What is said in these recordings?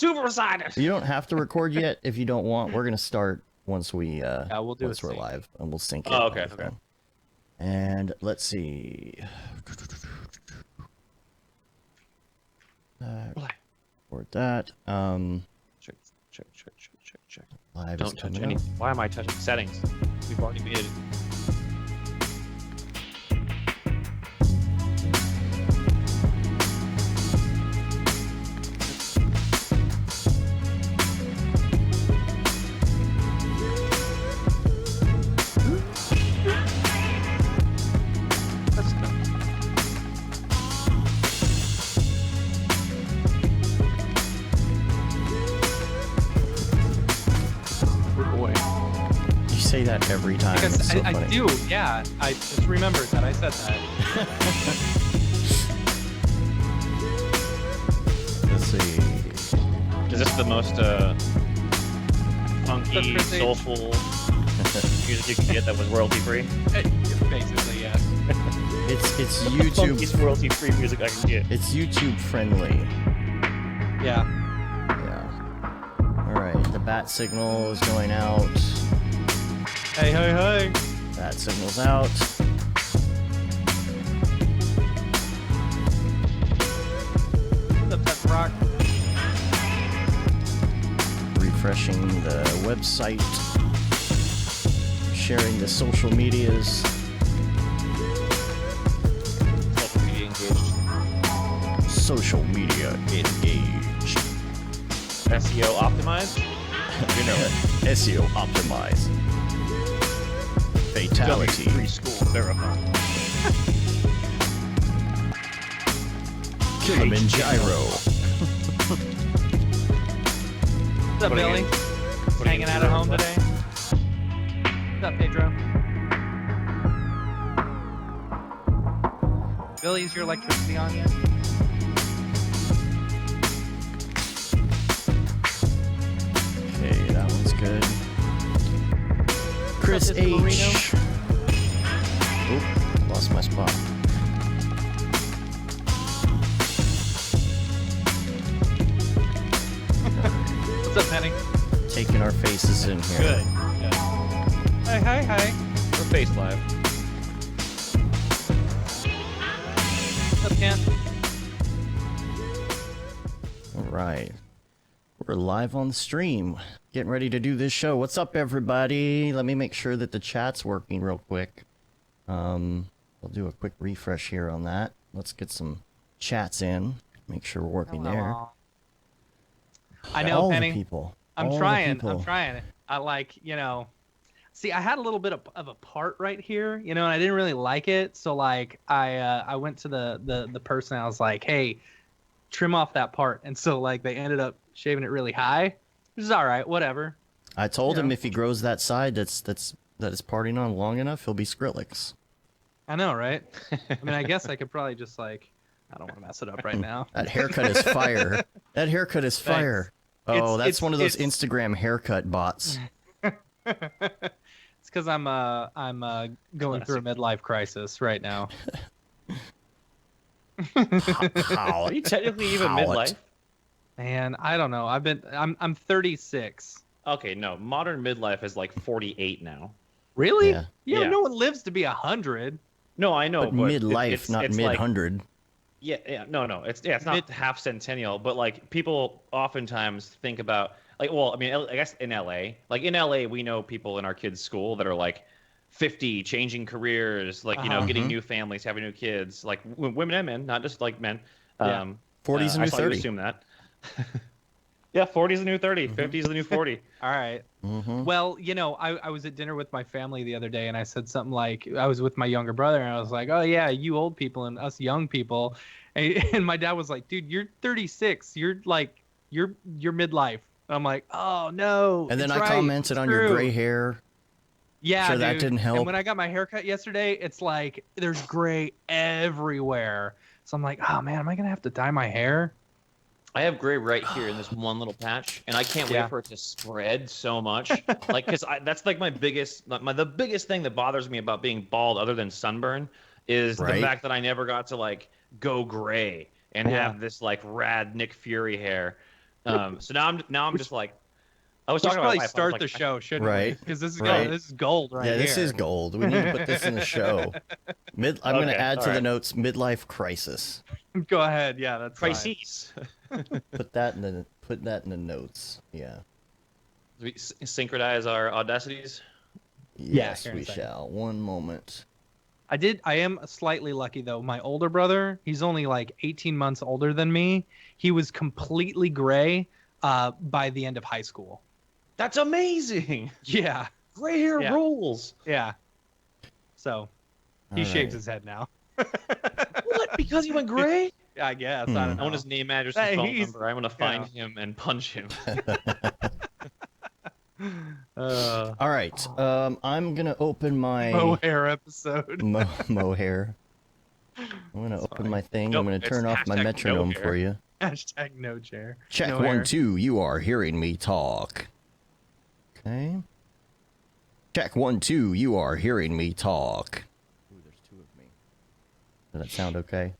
Super excited. You don't have to record yet if you don't want. We're gonna start once we we'll do once we're live, and we'll sync it. Oh, okay, okay. And let's see. For that. Check. Live Don't touch anything. Why am I touching settings? We've already made it. Say that every time. Because so I do, yeah. I just remembered that I said that. Let's see. Is this the most funky, soulful music you can get that was royalty free? Basically, yes. It's YouTube. It's royalty free music I can get. It's YouTube friendly. Yeah. Yeah. All right. The bat signal is going out. Hey. That signal's out. What's up, Pep Rock? Refreshing the website. Sharing the social medias. Social media engaged. SEO optimized? You know it. SEO optimized. Fatality. Preschool verified. Kilimanjaro. What's up, Billy? Hanging out at home today? What's up, Pedro? Billy, is your electricity on yet? Okay, that one's good. Chris H. Oop, lost my spot. What's up, Penny? Taking our faces in here. Good. Hi. We're face live. What's up, Ken? All right. We're live on the stream. Getting ready to do this show. What's up, everybody? Let me make sure that the chat's working real quick. We'll do a quick refresh here on that. Let's get some chats in. Make sure we're working there. I know, all Penny. The people. I'm all trying. The people. I'm trying. I like, see, I had a little bit of a part right here, and I didn't really like it. So like, I went to the person. And I was like, hey, trim off that part. And so like, they ended up shaving it really high, which is all right. Whatever. I told him if he grows that side that is parting on long enough, he'll be Skrillex. I know, right? I mean, I guess I could probably just like, I don't want to mess it up right now. That haircut is fire. That haircut is fire. Oh, that's one of those Instagram haircut bots. It's because I'm going through a midlife crisis right now. How? Are you technically even midlife? Man, I don't know. I'm 36. Okay, no. Modern midlife is like 48 now. Really? Yeah. No one lives to be 100. No, I know, but but midlife, not mid-100. Like, yeah, no. It's not half centennial, but like people oftentimes think about like, well, I mean, I guess in LA, we know people in our kids' school that are like 50, changing careers, like getting new families, having new kids, like women and men, not just like men. 40s and new 30. I assume that. Yeah, 40 is the new 30, 50 is the new 40. All right. Well, I was at dinner with my family the other day, and I said something like, I was with my younger brother, and I was like, oh, yeah, you old people and us young people. And my dad was like, dude, you're 36. You're midlife. I'm like, oh, no. And then I commented on your gray hair. Yeah, sure, dude. that didn't help. And when I got my haircut yesterday, it's like there's gray everywhere. So I'm like, oh, man, am I going to have to dye my hair? I have gray right here in this one little patch, and I can't wait for it to spread so much. Like, because that's like the biggest thing that bothers me about being bald, other than sunburn, is the fact that I never got to like go gray and have this like rad Nick Fury hair. So now I'm just like, I was We talking should about probably life. start the show, shouldn't we? Right. Because this is Right. this is gold right Yeah, here. this is gold. We need to put this in the show. I'm going to add to the notes midlife crisis. Go ahead. Yeah, that's crises. Put that in the notes. Yeah. We synchronize our audacities. Yes, we shall. One moment. I am slightly lucky though. My older brother, he's only like 18 months older than me. He was completely gray by the end of high school. That's amazing. Yeah. Gray hair rules. Yeah. So he shaves his head now. What? Because he went gray? I guess. I don't know. I want his name, address, and phone number. I'm going to find him and punch him. All right. I'm going to open my... Mohair episode. Mohair. I'm going to open my thing. I'm going to turn off my metronome for you. Hashtag no chair. Check no 1, hair. 2. You are hearing me talk. Okay. Check 1, 2. You are hearing me talk. Ooh, there's 2 of me. Does that sound okay?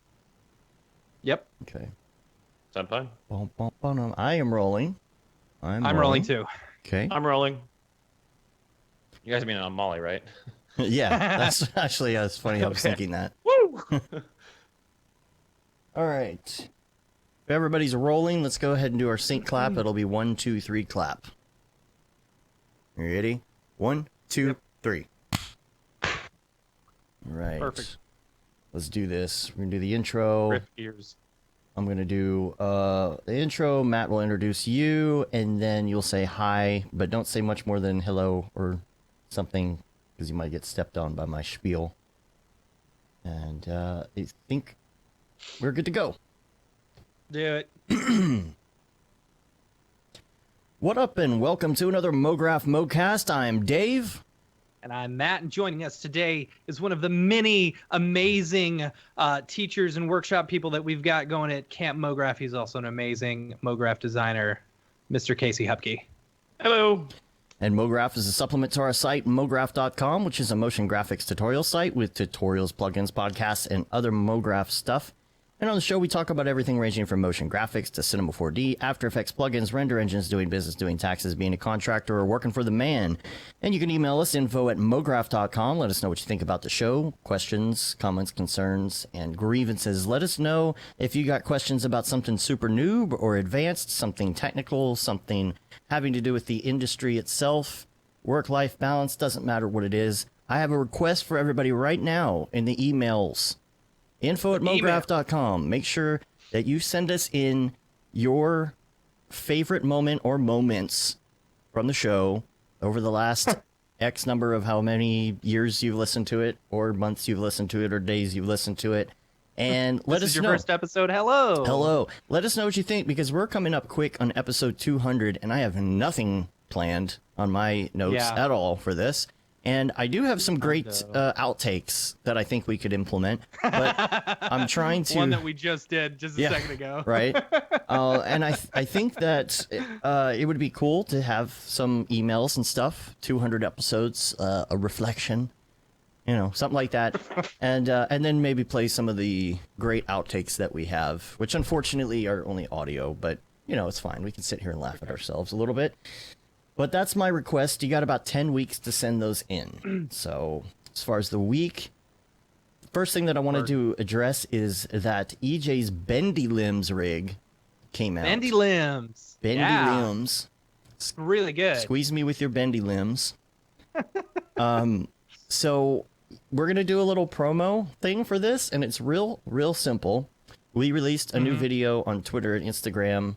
Yep. Okay. Sound fine? I am rolling. I'm rolling too. Okay. I'm rolling. You guys mean on Molly, right? Yeah, that's actually that's funny. I was thinking that. Woo! All right. If everybody's rolling, let's go ahead and do our sync clap. It'll be 1, 2, 3, clap. You ready? 1, 2, 3. All right. Perfect. Let's do this. We're gonna do the intro. Rip ears. I'm gonna do the intro. Matt will introduce you, and then you'll say hi, but don't say much more than hello or something, because you might get stepped on by my spiel. And I think we're good to go. Do it. What up, and welcome to another Mograph Mocast. I'm Dave. And I'm Matt, and joining us today is one of the many amazing teachers and workshop people that we've got going at Camp Mograph. He's also an amazing Mograph designer, Mr. Casey Hupke. Hello. And Mograph is a supplement to our site, mograph.com, which is a motion graphics tutorial site with tutorials, plugins, podcasts, and other Mograph stuff. And on the show, we talk about everything ranging from motion graphics to Cinema 4D, After Effects plugins, render engines, doing business, doing taxes, being a contractor, or working for the man. And you can email us, info@mograph.com. Let us know what you think about the show, questions, comments, concerns, and grievances. Let us know if you got questions about something super noob or advanced, something technical, something having to do with the industry itself. Work-life balance, doesn't matter what it is. I have a request for everybody right now in the emails. info@mograph.com. Make sure that you send us in your favorite moment or moments from the show over the last X number of how many years you've listened to it, or months you've listened to it, or days you've listened to it. And let us know. This is your first episode. Hello. Hello. Let us know what you think, because we're coming up quick on episode 200, and I have nothing planned on my notes at all for this. And I do have some great outtakes that I think we could implement, but I'm trying to... One that we just did a second ago. Right. And I think that it would be cool to have some emails and stuff, 200 episodes, a reflection, you know, something like that. And then maybe play some of the great outtakes that we have, which unfortunately are only audio, but, you know, it's fine. We can sit here and laugh at ourselves a little bit. But that's my request. You got about 10 weeks to send those in. So as far as the week, first thing that I wanted to address is that EJ's Bendy Limbs rig came out. Bendy Limbs. Bendy Limbs. Really good. Squeeze me with your bendy limbs. So we're going to do a little promo thing for this, and it's real simple. We released a new video on Twitter and Instagram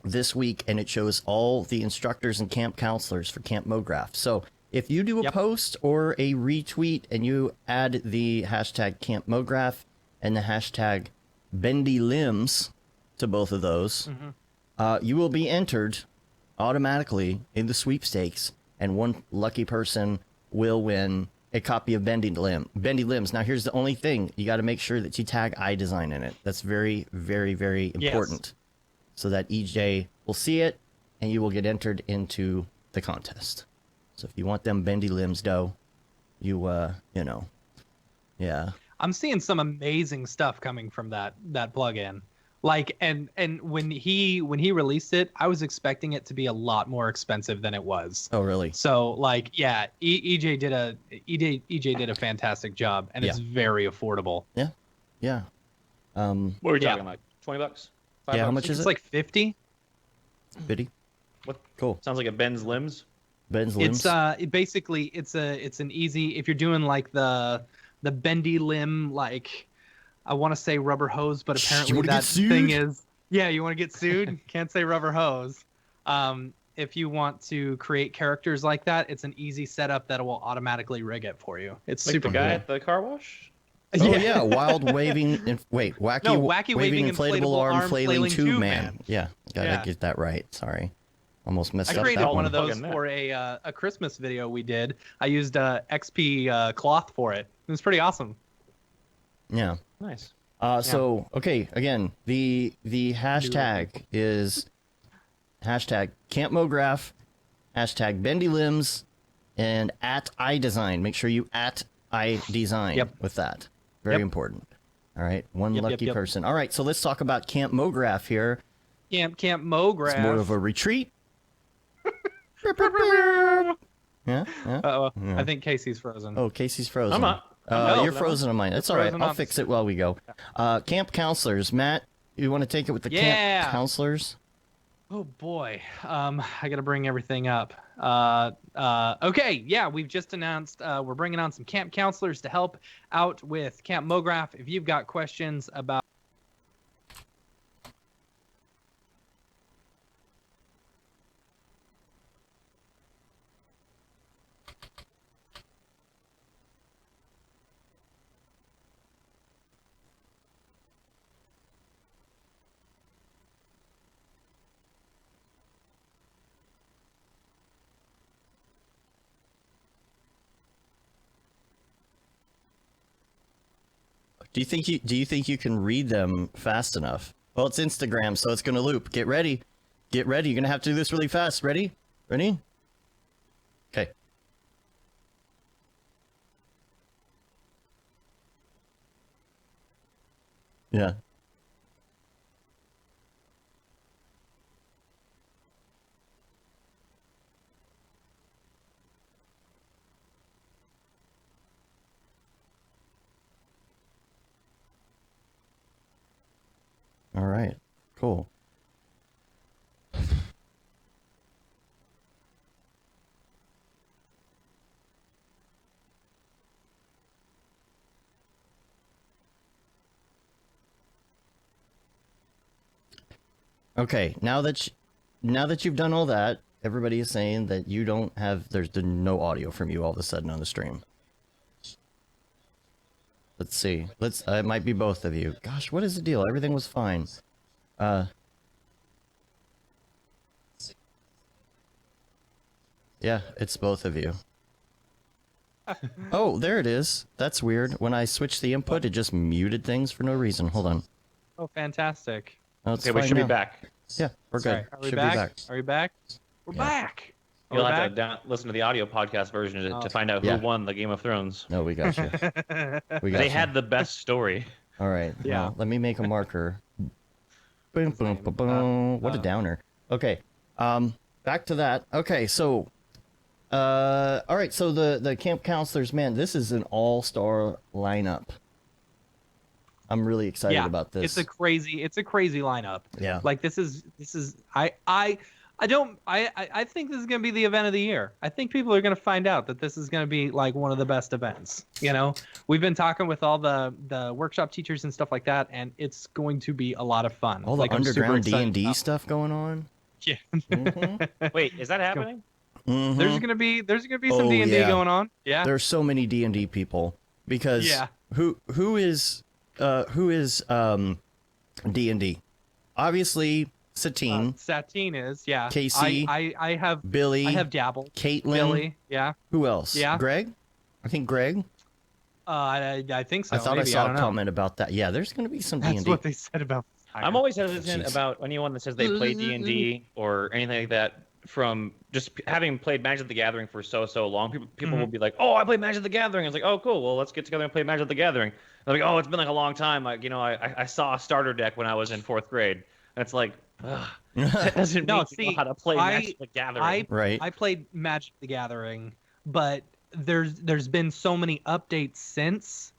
this week, and it shows all the instructors and camp counselors for Camp Mograph. So if you do a post or a retweet and you add the hashtag Camp Mograph and the hashtag Bendy Limbs to both of those, you will be entered automatically in the sweepstakes, and one lucky person will win a copy of Bendy Limbs. Now, here's the only thing. You got to make sure that you tag iDesign in it. That's very, very, very important. So that EJ will see it, and you will get entered into the contest. So if you want them Bendy Limbs dough, you know, yeah. I'm seeing some amazing stuff coming from that plugin. Like, and when he released it, I was expecting it to be a lot more expensive than it was. Oh, really? So like, yeah, EJ did a fantastic job, and it's very affordable. Yeah, yeah. What are we talking, like $20? $5? Yeah, how much is it? It's like 50. Biddy. What? Cool. Sounds like a Ben's limbs. Ben's limbs. Basically it's an easy, if you're doing like the bendy limb, like I want to say rubber hose, but apparently that thing is, yeah, you want to get sued? Can't say rubber hose. If you want to create characters like that, it's an easy setup that will automatically rig it for you. It's like super the guy cool. at the car wash? Oh yeah, wild waving, wacky waving inflatable arm flailing tube man. Yeah, gotta get that right. Sorry, almost messed up. I created that one of those for a Christmas video we did. I used XP cloth for it. It was pretty awesome. Yeah. Nice. So okay, again, the hashtag is hashtag Camp Mograph, hashtag Bendy Limbs, and @iDesign. Make sure you @iDesign with that. Very important. All right, one lucky person. All right, so let's talk about Camp Mograph here. Camp Mograph. It's more of a retreat. Yeah. I think Casey's frozen. Oh, Casey's frozen. I'm not. You're frozen on mine. That's all right. I'll fix it while we go. Camp counselors. Matt, you want to take it with the camp counselors? Oh boy, I gotta bring everything up. Okay, yeah, we've just announced we're bringing on some camp counselors to help out with Camp Mograph. If you've got questions about Do you think you can read them fast enough? Well, it's Instagram, so it's gonna loop. Get ready. Get ready. You're gonna have to do this really fast. Ready? Ready? Okay. Yeah. All right, cool. Okay, now that you've done all that, everybody is saying that you don't have, there's no audio from you all of a sudden on the stream. Let's see. It might be both of you. Gosh, what is the deal? Everything was fine. Yeah, it's both of you. Oh, there it is. That's weird. When I switched the input, it just muted things for no reason. Hold on. Oh, fantastic. Oh, it's okay, we should be back. Yeah, we're good. Are we back? Are we back? We're back. You'll have to listen to the audio podcast version to find out who won the Game of Thrones. No, we got you. They had the best story. All right. Yeah. Well, let me make a marker. Boom, boom, boom, boom. What a downer. Okay. Back to that. Okay. So, all right. So the camp counselors, man, this is an all-star lineup. I'm really excited about this. It's a crazy lineup. Yeah. Like this is I think this is going to be the event of the year. I think people are going to find out that this is going to be like one of the best events. You know, we've been talking with all the workshop teachers and stuff like that, and it's going to be a lot of fun. All the underground D&D stuff going on. Yeah. Mm-hmm. Wait, is that happening? Mm-hmm. There's gonna be some D&D going on. Yeah. There's so many D&D people because who is D&D? Obviously Satine. Satine is, yeah. Casey. I have Billy. I have dabbled. Caitlin. Billy, yeah. Who else? Yeah. Greg? I think Greg. I think so. I thought maybe. I saw a comment about that. Yeah, there's going to be some D&D. That's what they said about. I'm always hesitant about anyone that says they play D&D or anything like that from just having played Magic the Gathering for so long, people will be like, "Oh, I played Magic the Gathering." It's like, "Oh, cool. Well, let's get together and play Magic the Gathering." They're like, "Oh, it's been like a long time. Like, I saw a starter deck when I was in 4th grade." And it's like, ugh, that doesn't mean you know how to play Magic the Gathering. Right. I played Magic the Gathering, but there's been so many updates since,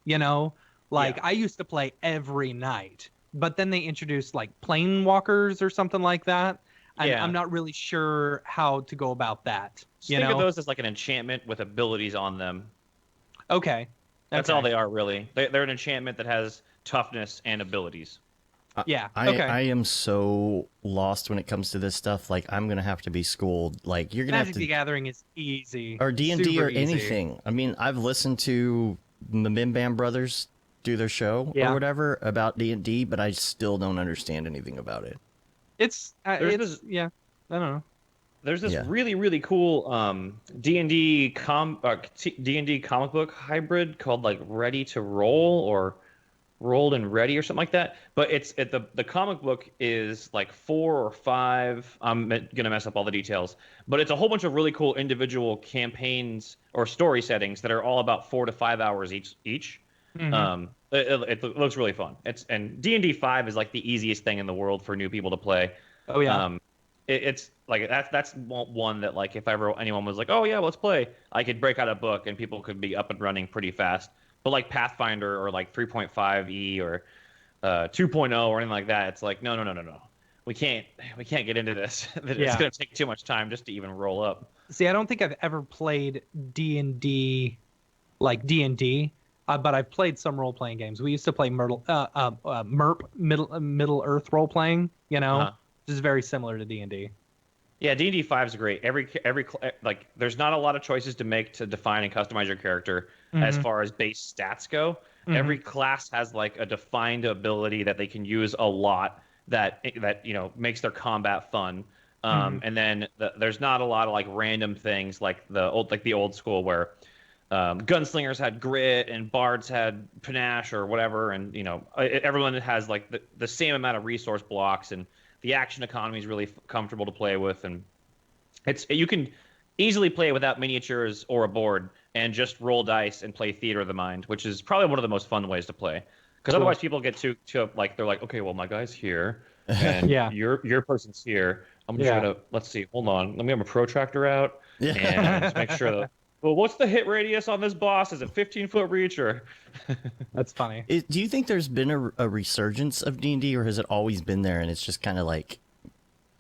like I used to play every night, but then they introduced like Planewalkers or something like that. And I'm not really sure how to go about that. Think of those as like an enchantment with abilities on them. Okay. That's all they are, really. They're an enchantment that has toughness and abilities. Yeah. I am so lost when it comes to this stuff. Like, I'm gonna have to be schooled. Like, you're gonna Magic have to. the Gathering is easy. Or D&D or Super easy. anything. I mean, I've listened to the Bim Bam Brothers do their show or whatever about D&D, but I still don't understand anything about it. I don't know. There's this really, really cool D&D comic book hybrid called like Ready to Roll or Rolled and Ready or something like that. But the comic book is like 4 or 5. I'm gonna mess up all the details, but it's a whole bunch of really cool individual campaigns or story settings that are all about 4 to 5 hours each. Mm-hmm. It looks really fun. And D&D 5 is like the easiest thing in the world for new people to play. Oh yeah. It's like that's one that like if ever anyone was like, oh yeah, let's play, I could break out a book and people could be up and running pretty fast. But like Pathfinder or like 3.5e or 2.0 or anything like that, it's like no. We can't get into this. It's gonna take too much time just to even roll up. See, I don't think I've ever played D&D like D&D. But I've played some role-playing games. We used to play MERP, Middle Earth role-playing, which is very similar to D&D. Yeah, D&D 5 is great. Every like, there's not a lot of choices to make to define and customize your character as far as base stats go. Every class has like a defined ability that they can use a lot that makes their combat fun. And then there's not a lot of like random things like the old school where gunslingers had grit and bards had panache or whatever, and everyone has like the same amount of resource blocks, and the action economy is really comfortable to play with, and you can easily play without miniatures or a board and just roll dice and play theater of the mind, which is probably one of the most fun ways to play, because otherwise people get too like, they're like, okay, well, my guy's here and your person's here, I'm just gonna, let's see, hold on, let me have a protractor out and just make sure that, well, what's the hit radius on this boss? Is it 15-foot reach or? That's funny. Do you think there's been a resurgence of D&D, or has it always been there and it's just kind of like,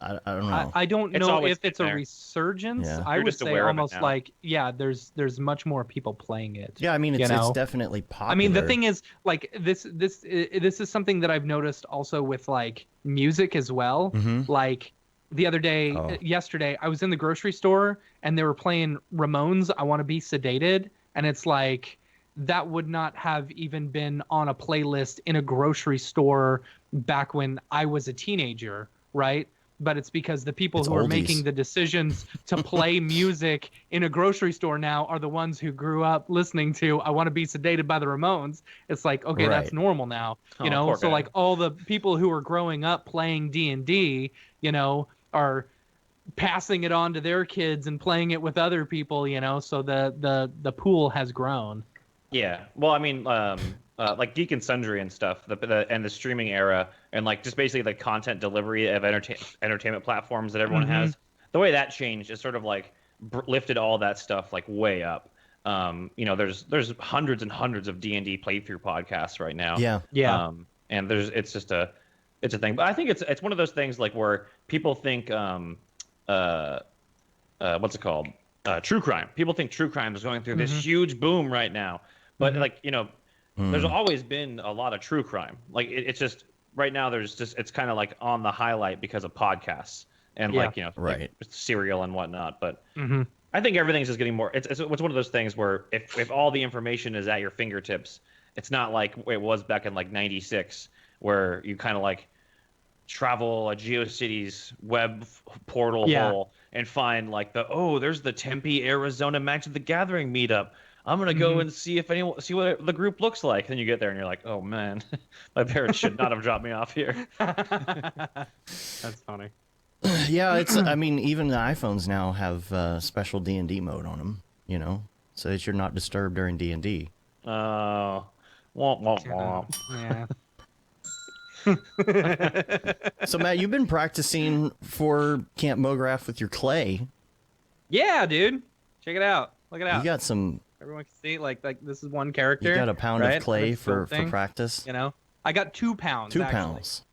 I don't know. I don't know if it's a resurgence. Yeah. I would say almost like, there's much more people playing it. Yeah, I mean, it's definitely popular. I mean, the thing is, like, this is something that I've noticed also with like music as well. Like, the other day, yesterday, I was in the grocery store and they were playing Ramones, I Want to Be Sedated. And it's like, that would not have even been on a playlist in a grocery store back when I was a teenager, right? But it's because the people who are making the decisions to play music in a grocery store now are the ones who grew up listening to I Want to Be Sedated by the Ramones. It's like, okay, that's normal now, So like all the people who are growing up playing D&D, are passing it on to their kids and playing it with other people, so the pool has grown. Yeah. Well, I mean, like Geek and Sundry and stuff, and the streaming era, and like just basically the content delivery of entertainment platforms that everyone has, the way that changed is sort of like lifted all that stuff like way up. There's hundreds and hundreds of D&D playthrough podcasts right now. Yeah. And it's a thing, but I think it's one of those things like where people think what's it called, true crime. People think true crime is going through this huge boom right now, but there's always been a lot of true crime. Like it's just right now it's kind of like on the highlight because of podcasts and like Serial and whatnot. But I think everything's just getting more. It's one of those things where if all the information is at your fingertips, it's not like it was back in like '96 where you kind of like travel a GeoCities web portal hole and find like there's the Tempe, Arizona Magic the Gathering meetup. I'm gonna go and see what the group looks like. Then you get there and you're like, oh man, my parents should not have dropped me off here. That's funny. Yeah, it's. I mean, even the iPhones now have special D&D mode on them. You know, so that you're not disturbed during D&D. Womp womp womp. Yeah. So Matt, you've been practicing for Camp Mograph with your clay. Yeah, dude. Check it out. Look it out. You got some. Everyone can see like this is one character. You got a pound right? of clay for Sculpting, practice. You know, I got 2 pounds. 2 actually. pounds.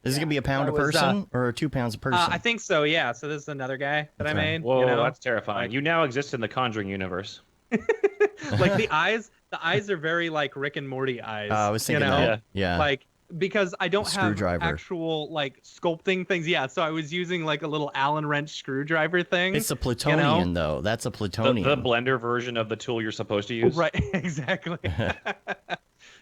Is it Yeah, gonna be a pound that a was, person or 2 pounds a person? I think so. Yeah. So this is another guy that I Okay. made. Whoa, you know? that's terrifying. You now exist in the Conjuring universe. Like the eyes are very like Rick and Morty eyes. I was thinking you know? that. Yeah. Like because I don't have Screwdriver. actual like sculpting things. Yeah, so I was using like a little Allen wrench screwdriver thing. It's a plutonian though. That's a plutonian. The blender version of the tool you're supposed to use. Right, exactly.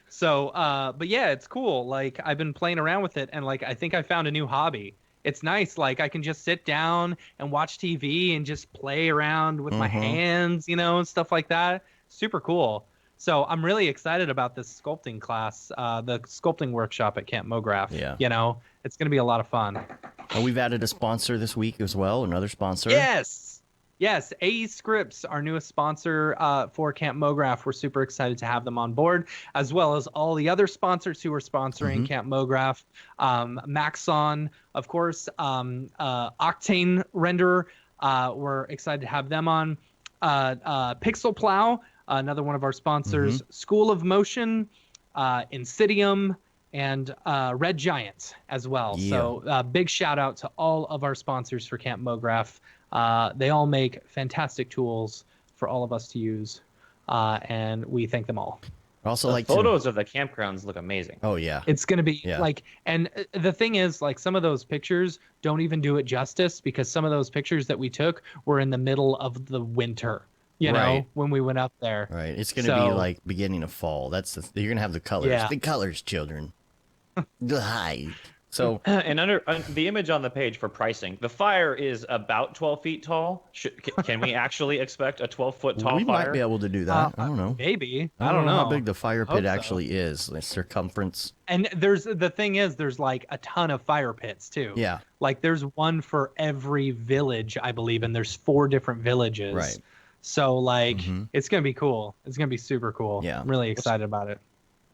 So, but yeah, it's cool. Like I've been playing around with it, and like I think I found a new hobby. It's nice. Like I can just sit down and watch TV and just play around with my hands, you know, and stuff like that. Super cool. So I'm really excited about this sculpting class, the sculpting workshop at Camp Mograph. Yeah. You know, it's going to be a lot of fun. And we've added a sponsor this week as well. Another sponsor. Yes, AE Scripts, our newest sponsor for Camp Mograph. We're super excited to have them on board, as well as all the other sponsors who are sponsoring Camp Mograph. Maxon, of course, Octane Renderer. We're excited to have them on. Pixel Plow, another one of our sponsors. School of Motion, Insidium, and Red Giant as well. Yeah. So big shout out to all of our sponsors for Camp Mograph. They all make fantastic tools for all of us to use, and we thank them all. Also, The like photos of the campgrounds look amazing. Oh yeah. It's going to be Yeah. like, and the thing is, like, some of those pictures don't even do it justice because some of those pictures that we took were in the middle of the winter, you know, Right. when we went up there. Right. It's gonna be So- like beginning of fall. You're gonna have the colors. Yeah. The colors, children. Hi. So And under the image on the page for pricing, the fire is about 12 feet tall. Can we actually expect a 12-foot tall we fire? might be able to do that. I don't know. Maybe. I don't know. how big the fire Hope pit so. actually is. The circumference. And the thing is, there's like a ton of fire pits too. Yeah. Like there's one for every village, I believe, and there's 4 different villages. Right. So like, Mhm. it's gonna be cool. It's gonna be super cool. Yeah. I'm really excited about it.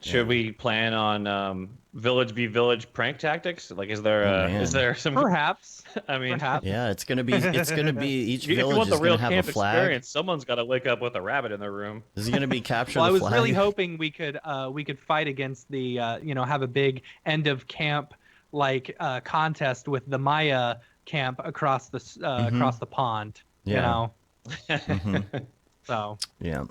Should we plan on village v village prank tactics? Like, is there man. some? Perhaps. I mean, Perhaps. Yeah. It's gonna be each if you village want the is real gonna have camp a flag. experience, someone's got to wake up with a rabbit in their room. This is gonna be capture Well, I the was flag. really hoping we could fight against the have a big end of camp like contest with the Maya camp across the pond. Yeah. You know. Mhm. So. Yeah.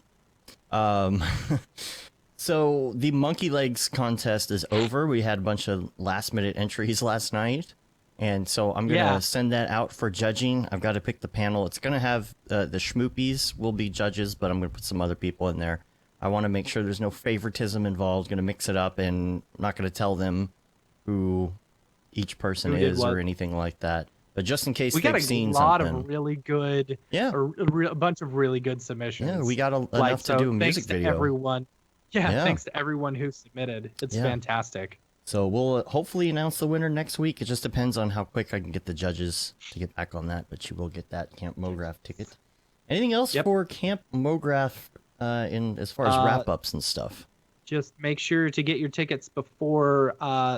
So the monkey legs contest is over. We had a bunch of last minute entries last night. And so I'm going to send that out for judging. I've got to pick the panel. It's going to have the schmoopies will be judges, but I'm going to put some other people in there. I want to make sure there's no favoritism involved. Going to mix it up and I'm not going to tell them who each person is or anything like that. But just in case We got they've a seen lot something. of really good, Yeah. a bunch of really good submissions. Yeah, we got enough like, to do a music thanks to video. everyone. Yeah, Yeah. thanks to everyone who submitted. It's Yeah. fantastic. So we'll hopefully announce the winner next week. It just depends on how quick I can get the judges to get back on that, but you will get that Camp Mograph ticket. Anything else for Camp Mograph in as far as wrap-ups and stuff? Just make sure to get your tickets before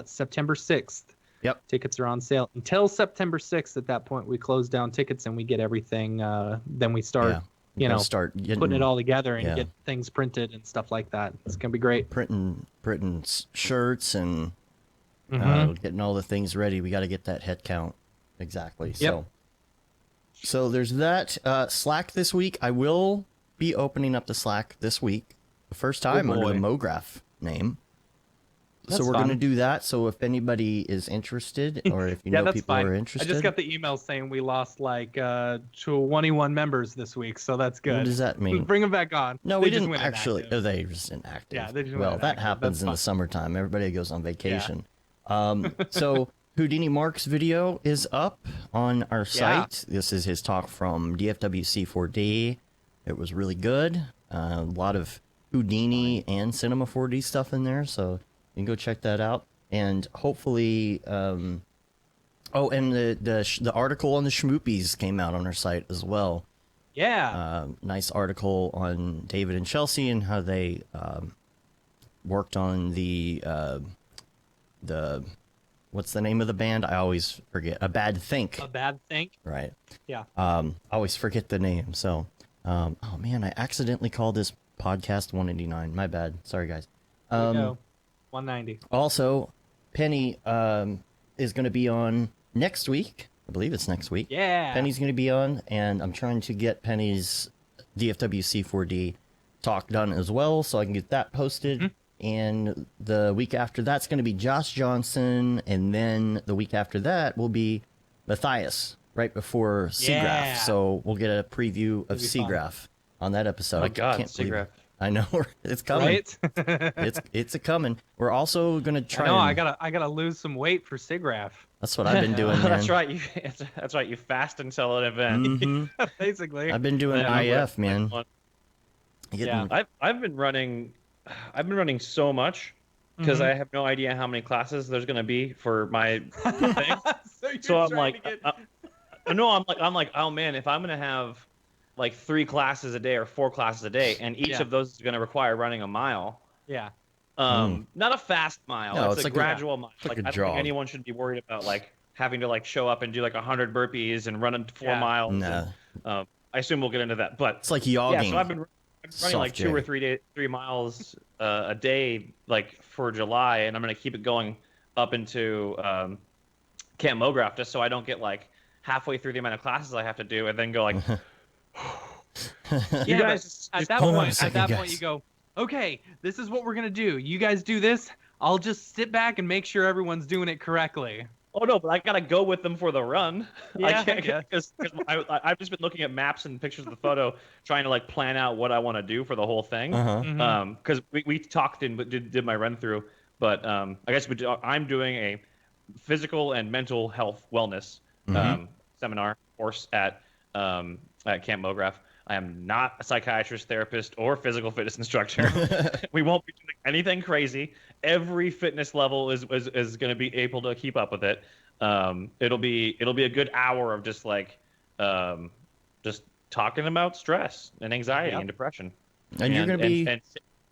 September 6th. Yep. Tickets are on sale until September 6th. At that point, we close down tickets and we get everything. Then we start, start getting, putting it all together and yeah. get things printed and stuff like that. It's gonna be great. printing shirts and getting all the things ready. We got to get that head count exactly. Yep. So there's that. Slack this week. I will be opening up the Slack this week, the first time under the Mograph name. That's so we're fun. going to do that. So if anybody is interested, or if you know that's people fine. are interested, I just got the email saying we lost like 21 members this week, so that's good. What does that mean? Bring them back on. No, They we just didn't went actually. inactive. Oh, they were just inactive. Yeah, they just went well, that inactive. happens That's in the fine. summertime. Everybody goes on vacation. So Houdini Mark's video is up on our site. This is his talk from DFWC 4D. It was really good. A lot of Houdini and Cinema 4D stuff in there, so you can go check that out. And hopefully, Oh, and the article on the Schmoopies came out on our site as well. Yeah. Nice article on David and Chelsea and how they worked on the what's the name of the band? I always forget. A Bad Think. A Bad Think. Right. Yeah. I always forget the name. So, oh man, I accidentally called this podcast 189. My bad. Sorry, guys. There you go. 190. Also, Penny is going to be on next week. I believe it's next week. Yeah. Penny's going to be on, and I'm trying to get Penny's DFW C4D talk done as well, so I can get that posted. Mm-hmm. And the week after that's going to be Josh Johnson, and then the week after that will be Matthias, right before Seagraph. Yeah. So we'll get a preview of Seagraph on that episode. Oh my God, Seagraph. I know it's coming. Right? it's a coming. We're also gonna try. I gotta lose some weight for Seagraph. That's what I've been doing. Man. That's right. That's right. You fast until an event. Mm-hmm. Basically. I've been doing IF, man. Yeah. I've been running so much because I have no idea how many classes there's gonna be for my thing. so I'm like, I'm like, oh man, if I'm gonna have like 3 classes a day or 4 classes a day, and each of those is going to require running a mile. Yeah. Not a fast mile. No, it's a like gradual mile. Like I don't think anyone should be worried about like having to like show up and do like 100 burpees and run 4 miles. Nah. And, I assume we'll get into that, but it's like jogging. Yeah, so I've been running like 2 or 3 miles a day, like for July, and I'm going to keep it going up into Camp Mograph just so I don't get like halfway through the amount of classes I have to do and then go like. You guys, at that point, you go, okay, this is what we're gonna do. You guys do this. I'll just sit back and make sure everyone's doing it correctly. Oh no, but I gotta go with them for the run. Yeah, I can't because I've just been looking at maps and pictures of the photo, trying to like plan out what I want to do for the whole thing. Because we talked and did my run through, but I guess I'm doing a physical and mental health wellness seminar course at Camp Mograph. I am not a psychiatrist, therapist, or physical fitness instructor. We won't be doing anything crazy. Every fitness level is going to be able to keep up with it. It'll be a good hour of just like just talking about stress and anxiety and depression. And you're going to be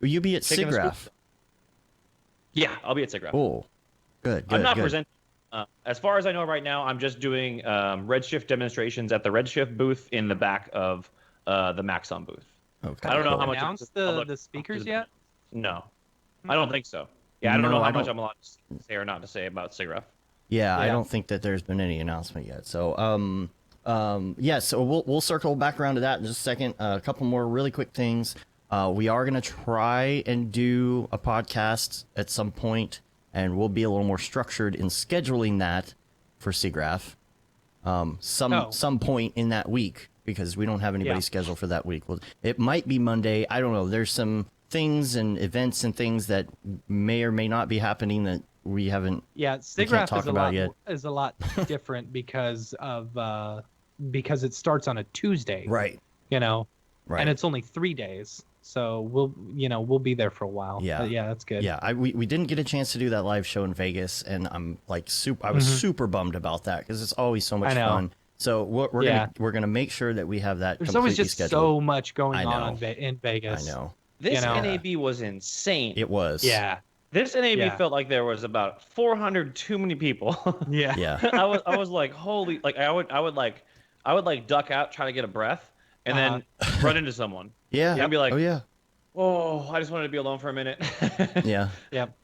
will you be at Seagraph? Yeah, I'll be at Seagraph. Cool. Good. I'm not presenting. As far as I know right now, I'm just doing Redshift demonstrations at the Redshift booth in the back of the Maxon booth. Okay. I don't know how much. Announced the speakers yet? No, I don't think so. Yeah, I don't know how much I'm allowed to say or not to say about Seagraph. Yeah, I don't think that there's been any announcement yet. So, so we'll circle back around to that in just a second. A couple more really quick things. We are going to try and do a podcast at some point, and we'll be a little more structured in scheduling that for Seagraph. Some point in that week, because we don't have anybody scheduled for that week. Well, it might be Monday. I don't know. There's some things and events and things that may or may not be happening that we haven't. Yeah, Seagraph is a lot different because it starts on a Tuesday. Right. Right. And it's only 3 days. So we'll be there for a while. Yeah. But yeah, that's good. Yeah, we didn't get a chance to do that live show in Vegas, and I'm like I was super bummed about that because it's always so much fun. So we're gonna make sure that we have that. There's always just scheduled. So much going on in Vegas. I know. This NAB was insane. It was. Yeah. This NAB felt like there was about 400 too many people. Yeah. Yeah. I was like, holy, like I would duck out, try to get a breath, and then run into someone. Yeah. I'd be like, oh yeah. Oh, I just wanted to be alone for a minute. Yeah. Yep.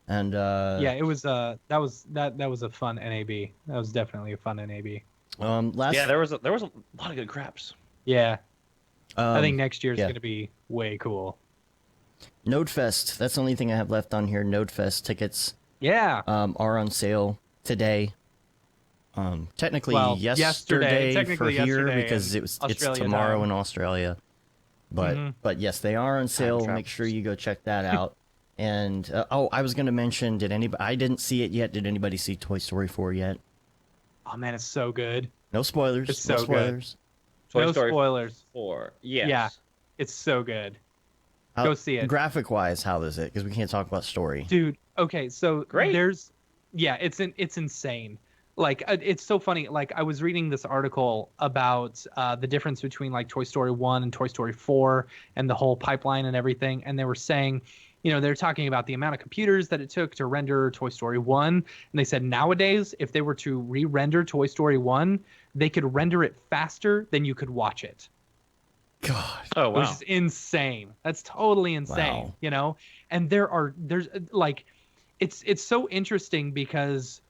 And it was that was a fun NAB. That was definitely a fun NAB. There was a lot of good craps. Yeah. I think next year's going to be way cool. Nodefest. That's the only thing I have left on here. Nodefest tickets. Yeah. Are on sale today. Technically yesterday for here because it's tomorrow in Australia. But yes, they are on sale. Make sure you go check that out. And I was going to mention, I didn't see it yet. Did anybody see Toy Story 4 yet? Oh man, it's so good. No spoilers. It's so no spoilers. Good. No spoilers. 4. Yes. Yeah. It's so good. Go see it. Graphic wise, how is it? Because we can't talk about story. Dude, okay, so great. it's insane. like it's so funny. Like I was reading this article about the difference between like Toy Story 1 and Toy Story 4 and the whole pipeline and everything. And they were saying, they're talking about the amount of computers that it took to render Toy Story 1. And they said nowadays, if they were to re-render Toy Story 1, they could render it faster than you could watch it. God. Oh, wow. Which is insane. That's totally insane, And there's like, it's so interesting because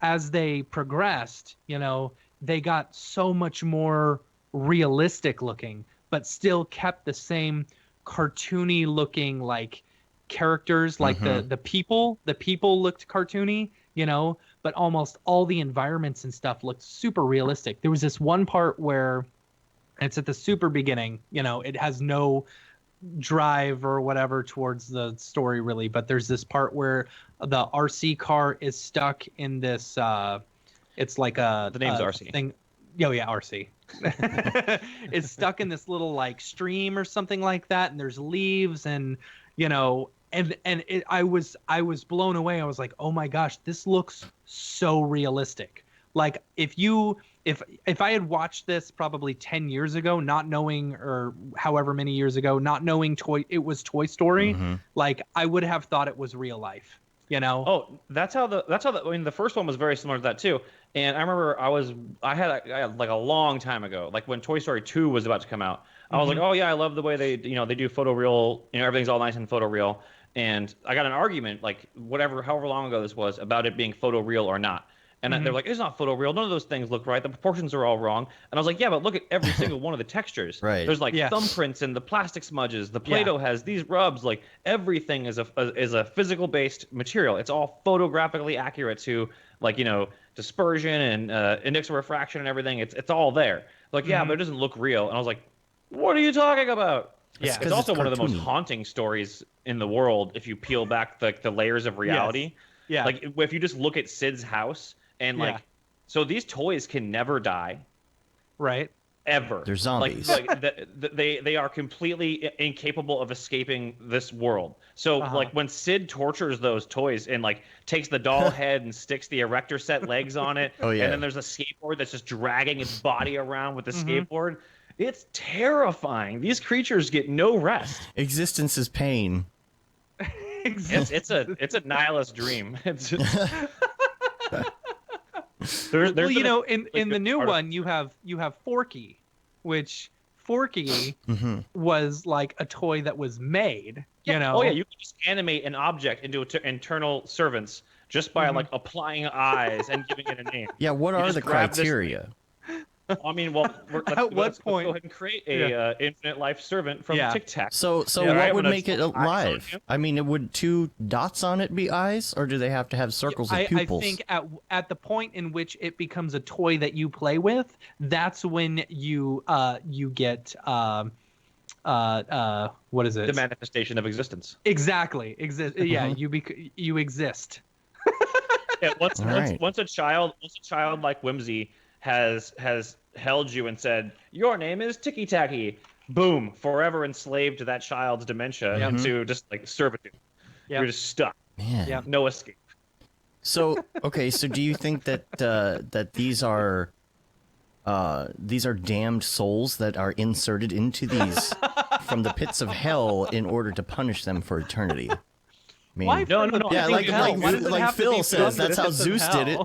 as they progressed, they got so much more realistic looking, but still kept the same cartoony looking like characters, like the people looked cartoony, but almost all the environments and stuff looked super realistic. There was this one part where it's at the super beginning, it has no drive or whatever towards the story really, but there's this part where the RC car is stuck in this it's like the name's RC thing. Oh yeah, RC. It's stuck in this little like stream or something like that, and there's leaves and I was blown away. I was like, oh my gosh, this looks so realistic. Like if I had watched this probably 10 years ago, not knowing, or however many years ago, not knowing it was Toy Story, like I would have thought it was real life, Oh, that's how the first one was very similar to that too. And I remember I had like a long time ago, like when Toy Story 2 was about to come out, I was like, oh yeah, I love the way they do photoreal, everything's all nice and photoreal. And I got an argument, like however long ago this was, about it being photoreal or not. And they're like, it's not photoreal. None of those things look right. The proportions are all wrong. And I was like, yeah, but look at every single one of the textures. Right. There's like thumbprints and the plastic smudges. The Play-Doh has these rubs. Like everything is a physical based material. It's all photographically accurate to like, dispersion and index of refraction and everything. It's all there. Like, yeah, but it doesn't look real. And I was like, what are you talking about? Yeah, it's also one of the most haunting stories in the world if you peel back the layers of reality. Yes. Yeah. Like if you just look at Sid's house. And like, so these toys can never die, right? Ever. They're zombies. Like they are completely incapable of escaping this world. So like when Sid tortures those toys and like takes the doll head and sticks the erector set legs on it, and then there's a skateboard that's just dragging its body around with the skateboard. It's terrifying. These creatures get no rest. Existence is pain. It's a nihilist dream. It's just... There's in the new one you have Forky, which Forky was like a toy that was made. Oh yeah, you can just animate an object into internal servants just by like applying eyes and giving it a name. Yeah, what are the criteria? I mean, well, let's go ahead and create a infinite life servant from Tic Tac. So what would make it alive? I mean, would two dots on it be eyes, or do they have to have circles of pupils? I think at the point in which it becomes a toy that you play with, that's when you get what is it? The manifestation of existence. Exactly. Yeah, you exist. Yeah, once a child like Whimsy has held you and said, your name is Ticky Tacky, boom, forever enslaved to that child's dementia into just like servitude. You're just stuck. Man. No escape. So do you think that that these are damned souls that are inserted into these from the pits of hell in order to punish them for eternity? I mean, why? No. Yeah, like Phil says, that's how Zeus did it.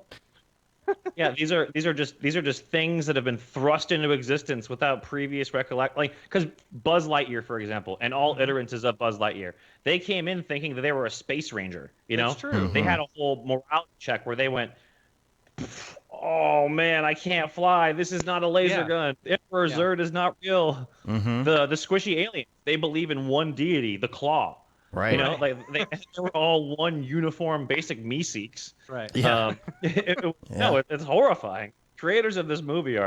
Yeah, these are just things that have been thrust into existence without previous recollection. Like, because Buzz Lightyear, for example, and all iterances of Buzz Lightyear, they came in thinking that they were a space ranger. That's true. They had a whole morality check where they went, "Oh man, I can't fly. This is not a laser gun. Emperor Zurd is not real." The squishy aliens, they believe in one deity, the Claw. Right. Like they were all one uniform basic Meeseeks. Right. Yeah. No, it's horrifying. Creators of this movie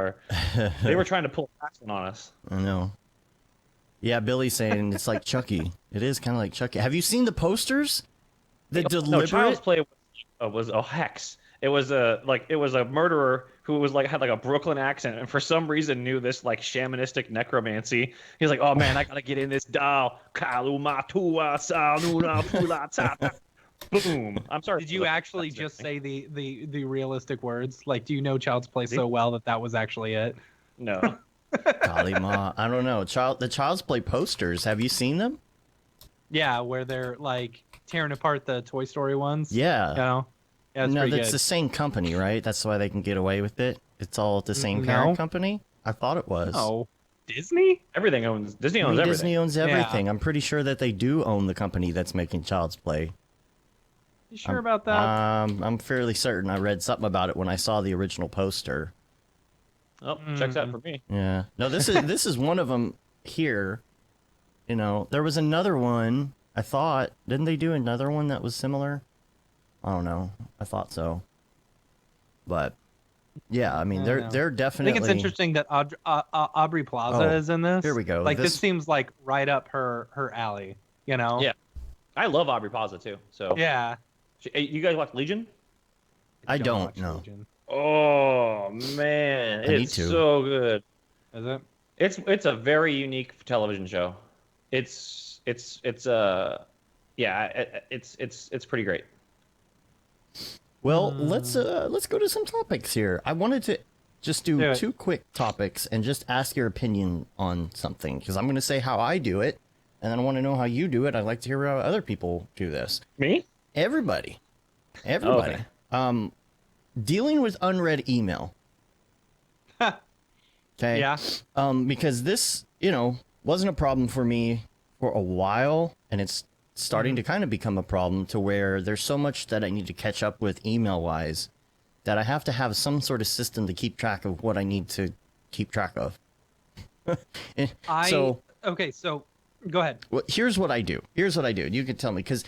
they were trying to pull a fast one on us. I know. Yeah, Billy's saying it's like Chucky. It is kind of like Chucky. Have you seen the posters? The deliberate... Child's Play was a hex. It was a murderer who had like a Brooklyn accent, and for some reason knew this like shamanistic necromancy. He's like, "Oh man, I gotta get in this doll." Boom. I'm sorry. Did you actually just say the realistic words? Like, do you know Child's Play so well that was actually it? No. Kalima. I don't know. The Child's Play posters. Have you seen them? Yeah, where they're like tearing apart the Toy Story ones. Yeah. You know? Yeah, no, that's good. the same company, right? That's why they can get away with it. It's all the same parent company. I thought it was. Oh, Disney? Everything owns Disney owns everything. Disney owns everything. Yeah. I'm pretty sure that they do own the company that's making Child's Play. You sure about that? I'm fairly certain. I read something about it when I saw the original poster. Oh, checks out for me. Yeah. No, this is one of them here. You know, there was another one. I thought, didn't they do another one that was similar? I don't know. I thought so. But yeah, I mean, they're definitely. I think it's interesting that Aubrey Plaza is in this. Here we go. Like this seems like right up her alley. You know? Yeah. I love Aubrey Plaza too. So yeah. You guys watch Legion? I don't know. Oh man, it's so good. Is it? It's a very unique television show. It's pretty great. Well, let's go to some topics here. I wanted to just do two quick topics and just ask your opinion on something because I'm going to say how I do it, and then I want to know how you do it. I'd like to hear how other people do this. Me? Everybody. Okay. Dealing with unread email. Okay. Yeah. Because this, wasn't a problem for me for a while, and it's starting to kind of become a problem to where there's so much that I need to catch up with email-wise that I have to have some sort of system to keep track of what I need to keep track of. Okay, so go ahead. Well, here's what I do. You can tell me, because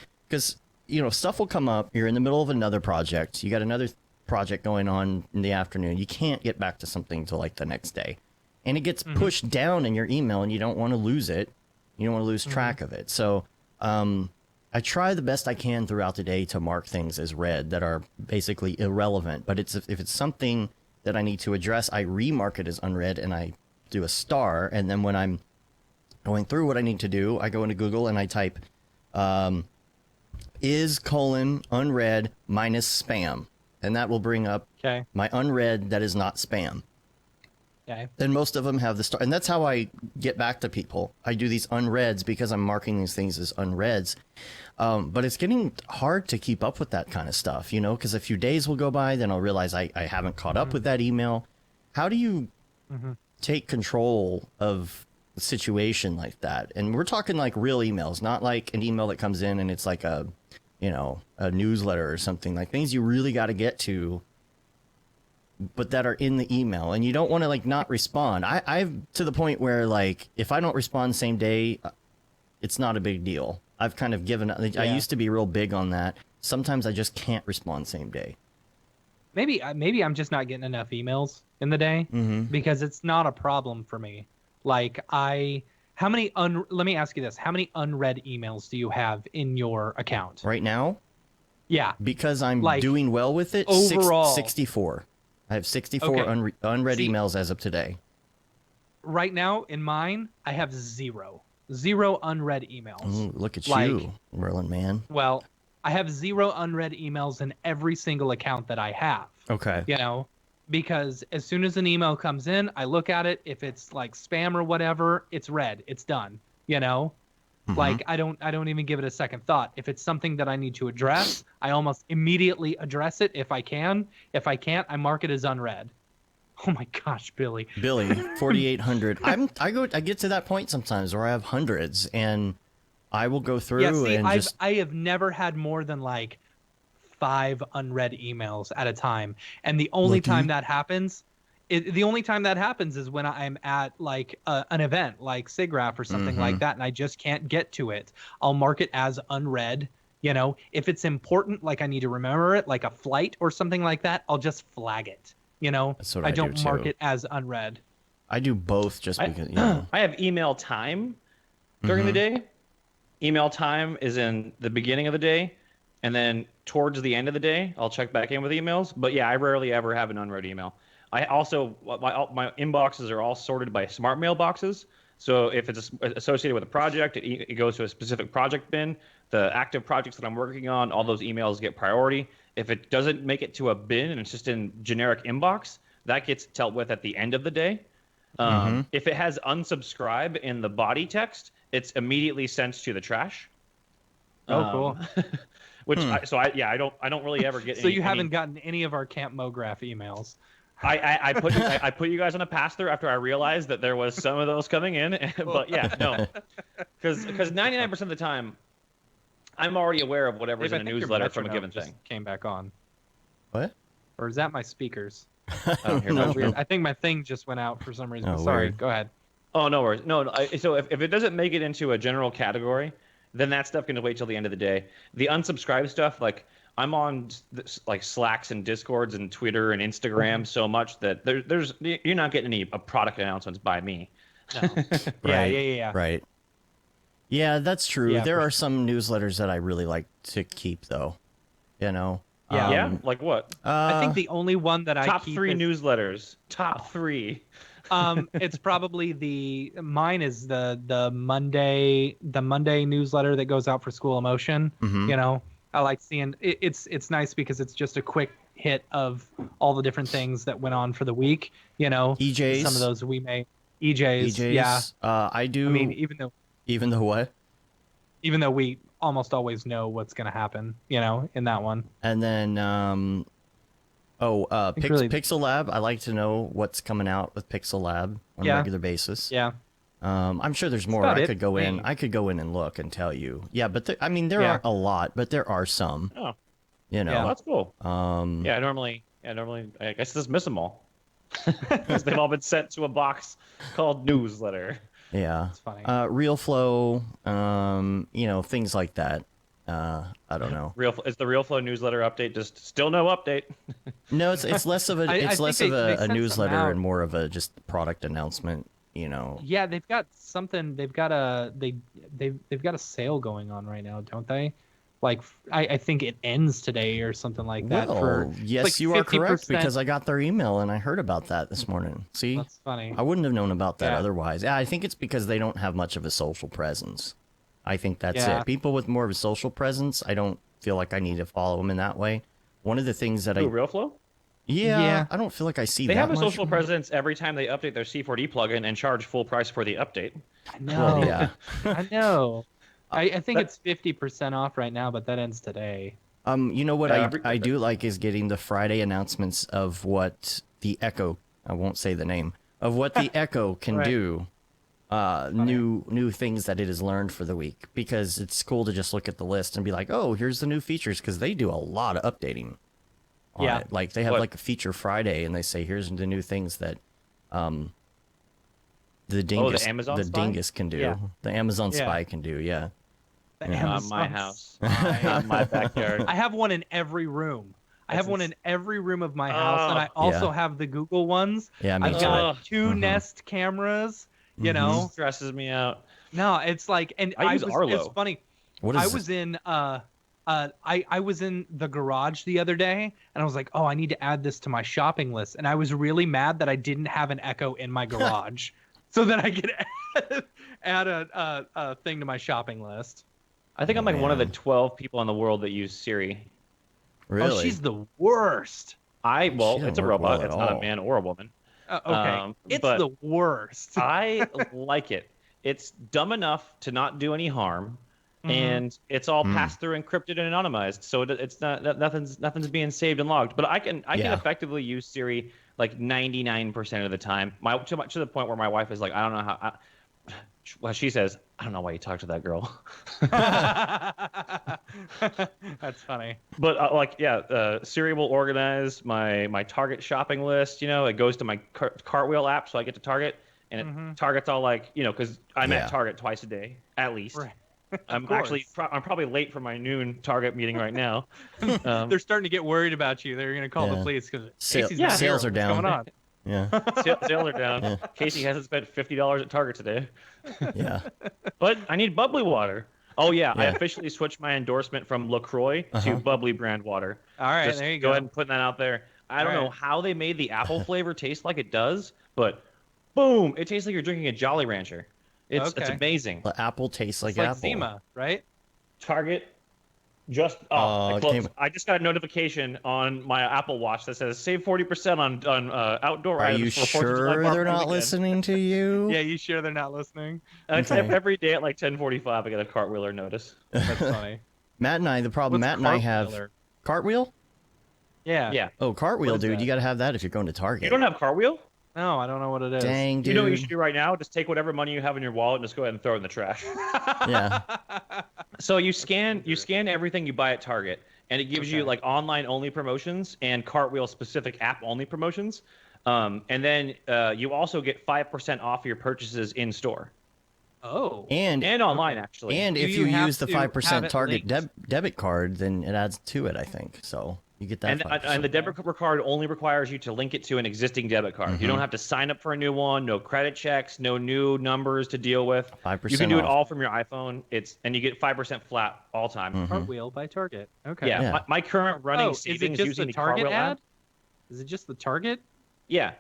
stuff will come up. You're in the middle of another project. You got another project going on in the afternoon. You can't get back to something till like the next day. And it gets pushed down in your email, and you don't want to lose it. You don't want to lose track of it. So I try the best I can throughout the day to mark things as read that are basically irrelevant. But if it's something that I need to address, I remark it as unread, and I do a star. And then when I'm going through what I need to do, I go into Google and I type is : unread minus spam. And that will bring up my unread that is not spam. Okay. And most of them have the star. And that's how I get back to people. I do these unreads because I'm marking these things as unreads. But it's getting hard to keep up with that kind of stuff, because a few days will go by, then I'll realize I haven't caught up with that email. How do you take control of a situation like that? And we're talking like real emails, not like an email that comes in and it's like a newsletter or something, like things you really got to get to, but that are in the email, and you don't want to like not respond. I've to the point where like if I don't respond same day, it's not a big deal. I've kind of given up. I used to be real big on that. Sometimes I just can't respond same day. Maybe I'm just not getting enough emails in the day because it's not a problem for me. Like let me ask you this. How many unread emails do you have in your account? Right now? Yeah. Because I'm doing well with it, overall. 64. I have 64 unread emails as of today. Right now, in mine, I have zero unread emails. Ooh, look at you, Merlin man. Well, I have 0 unread emails in every single account that I have. Okay. Because as soon as an email comes in, I look at it. If it's like spam or whatever, it's read. It's done. Like I don't even give it a second thought. If it's something that I need to address, I almost immediately address it if I can. If I can't, I mark it as unread. Oh my gosh, Billy, 4,800. I get to that point sometimes where I have hundreds, and I will go through I have never had more than like 5 unread emails at a time, and the only time that happens is when I'm at like an event like SIGGRAPH or something like that, and I just can't get to it. I'll mark it as unread. If it's important, like I need to remember it, like a flight or something like that, I'll just flag it. That's what I don't do too. mark it as unread. I do both just because. I have email time during the day. Email time is in the beginning of the day, and then towards the end of the day, I'll check back in with emails. But yeah, I rarely ever have an unread email. I also my inboxes are all sorted by smart mailboxes, So if it's associated with a project, it goes to a specific project bin. The active projects that I'm working on, all those emails get priority. If it doesn't make it to a bin and it's just in generic inbox, that gets dealt with at the end of the day. If it has unsubscribe in the body text, it's immediately sent to the trash. Oh, cool. Which I don't really ever get. So you haven't gotten any of our Camp Mograph emails. I put you guys on a pass through after I realized that there was some of those coming in, but yeah, no, because 99% of the time, I'm already aware of whatever's in a newsletter from a given thing. Came back on. What? Or is that my speakers? I don't hear that. Weird. I think my thing just went out for some reason. Oh, Sorry, weird. Go ahead. Oh, no worries. No, so if it doesn't make it into a general category, then that stuff can wait till the end of the day. The unsubscribe stuff, like I'm on like Slacks and Discords and Twitter and Instagram so much that you're not getting any product announcements by me. No. Right. Yeah. Right. Yeah, that's true. Yeah, there are some newsletters that I really like to keep, though. You know. Yeah. Yeah. Like what? I think the only one that I top keep 3 is, newsletters. Top 3. It's probably mine is the Monday newsletter that goes out for School Emotion. Mhm. You know, I like seeing it's nice because it's just a quick hit of all the different things that went on for the week. You know, EJs. Some of those we may EJs. EJs. Yeah. I do. I mean, even though what? Even though we almost always know what's going to happen, you know, in that one. And then Pixel Lab. I like to know what's coming out with Pixel Lab on a regular basis. Yeah. I'm sure there's more. I could go in and look and tell you. Yeah, but there aren't a lot, but there are some. Oh. You know. Yeah, that's cool. Normally, I guess just miss them all. Because they've all been sent to a box called newsletter. Yeah. It's funny. Real Flow, things like that. I don't know. Is the Real Flow newsletter update just still no update? No, it's less of a a newsletter and more of a just product announcement. You know. Yeah, they've got something. They've got a sale going on right now, don't they? Like I think it ends today or something like that. Well, yes, like you are correct because I got their email and I heard about that this morning. See, that's funny. I wouldn't have known about that otherwise. Yeah, I think it's because they don't have much of a social presence. I think that's it. People with more of a social presence, I don't feel like I need to follow them in that way. One of the things that Real Flow? Yeah, I don't feel like I see they that have a much. social presence every time they update their C4D plugin and charge full price for the update. I know. Well, yeah. I know. I think it's 50% off right now, but that ends today. You know what I do like is getting the Friday announcements of what the Echo, I won't say the name, of what the Echo can do. New things that it has learned for the week, because it's cool to just look at the list and be like, oh, here's the new features, because they do a lot of updating on it. Like they have like a feature Friday and they say here's the new things that the dingus can do. The Amazon Spy can do. My house. My backyard. I have one in every room. I have one in every room of my house, and I also have the Google ones. Yeah, me I've too. got 2 Nest cameras. You know, stresses me out. No, it's like, and I use Arlo. It's funny. What is I was in I was in the garage the other day, and I was like, oh, I need to add this to my shopping list, and I was really mad that I didn't have an Echo in my garage, so that I could add a thing to my shopping list. I think I'm like one of the 12 people in the world that use Siri. Really? Oh, she's the worst. It's a robot. It's not a man or a woman. Okay. It's the worst. I like it. It's dumb enough to not do any harm, and it's all passed through, encrypted, and anonymized. So it's not nothing's being saved and logged. But I can effectively use Siri like 99% of the time. To the point where my wife is like, I don't know how. Well, she says, I don't know why you talk to that girl. That's funny. But Siri will organize my Target shopping list. You know, it goes to my Cartwheel app, so I get to Target, and it targets all because I'm at Target twice a day at least. Right. I'm probably late for my noon Target meeting right now. They're starting to get worried about you. They're going to call the police because sales are down. What's going on? Yeah. Sales are down. Yeah. Casey hasn't spent $50 at Target today. Yeah. But I need bubbly water. Oh, yeah. I officially switched my endorsement from LaCroix to bubbly brand water. All right, there you go. Go ahead and put that out there. I don't know how they made the apple flavor taste like it does, but boom, it tastes like you're drinking a Jolly Rancher. It's amazing. The apple tastes like It's like apple. Zima, right? Target just I just got a notification on my Apple Watch that says save 40% on outdoor Are items you for 4th of July sure Market they're not weekend. listening to you? Yeah, you sure they're not listening? It's Okay. every day at like 10:45 I get a cartwheeler notice. That's funny. Matt and I, the problem What's Matt and I have cartwheeler? cartwheel. Yeah. Yeah. Oh, cartwheel, What is dude! that? You got to have that if you're going to Target. You don't have cartwheel? No, I don't know what it is. Dang, dude. You know what you should do right now? Just take whatever money you have in your wallet and just go ahead and throw it in the trash. Yeah. So you scan everything you buy at Target, and it gives you like online only promotions and cartwheel specific app only promotions. And then you also get 5% off your purchases in store. Oh. And online actually. And Do if you you have use the to have 5% it Target linked? debit card, then it adds to it, I think. So you get that. And the debit card only requires you to link it to an existing debit card. You don't have to sign up for a new one, no credit checks, no new numbers to deal with. 5% You can do it off. all from your iPhone. And you get 5% flat all time. Cartwheel by Target. Okay. Yeah. Yeah. My current running Is it savings just using the the Target Cartwheel ad? app. Is it just the Target? Yeah.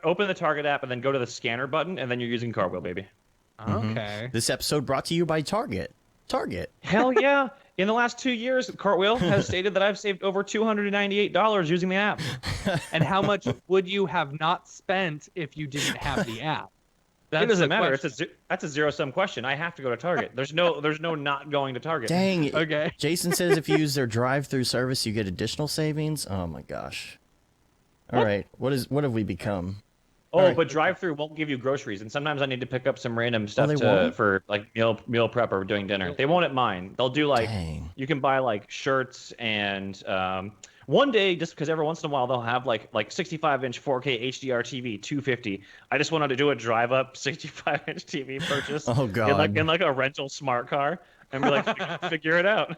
Open the Target app and then go to the scanner button, and then you're using Cartwheel, baby. Okay. This episode brought to you by Target. Target. Hell yeah. In the last 2 years, Cartwheel has stated that I've saved over $298 using the app. And how much would you have not spent if you didn't have the app? It doesn't matter. question. That's a zero-sum question. I have to go to Target. There's no not going to Target. Dang. Okay. Jason says if you use their drive-through service, you get additional savings. Oh my gosh. All right. What have we become? Oh, All right. but drive-through won't give you groceries, and sometimes I need to pick up some random stuff they won't? for like meal prep or doing dinner. They won't at mine. They'll do like Dang. you can buy like shirts and one day just because every once in a while they'll have like 65-inch 4K HDR TV 250. I just wanted to do a drive-up 65-inch TV purchase. Oh, God. In like a rental smart car and be like figure it out.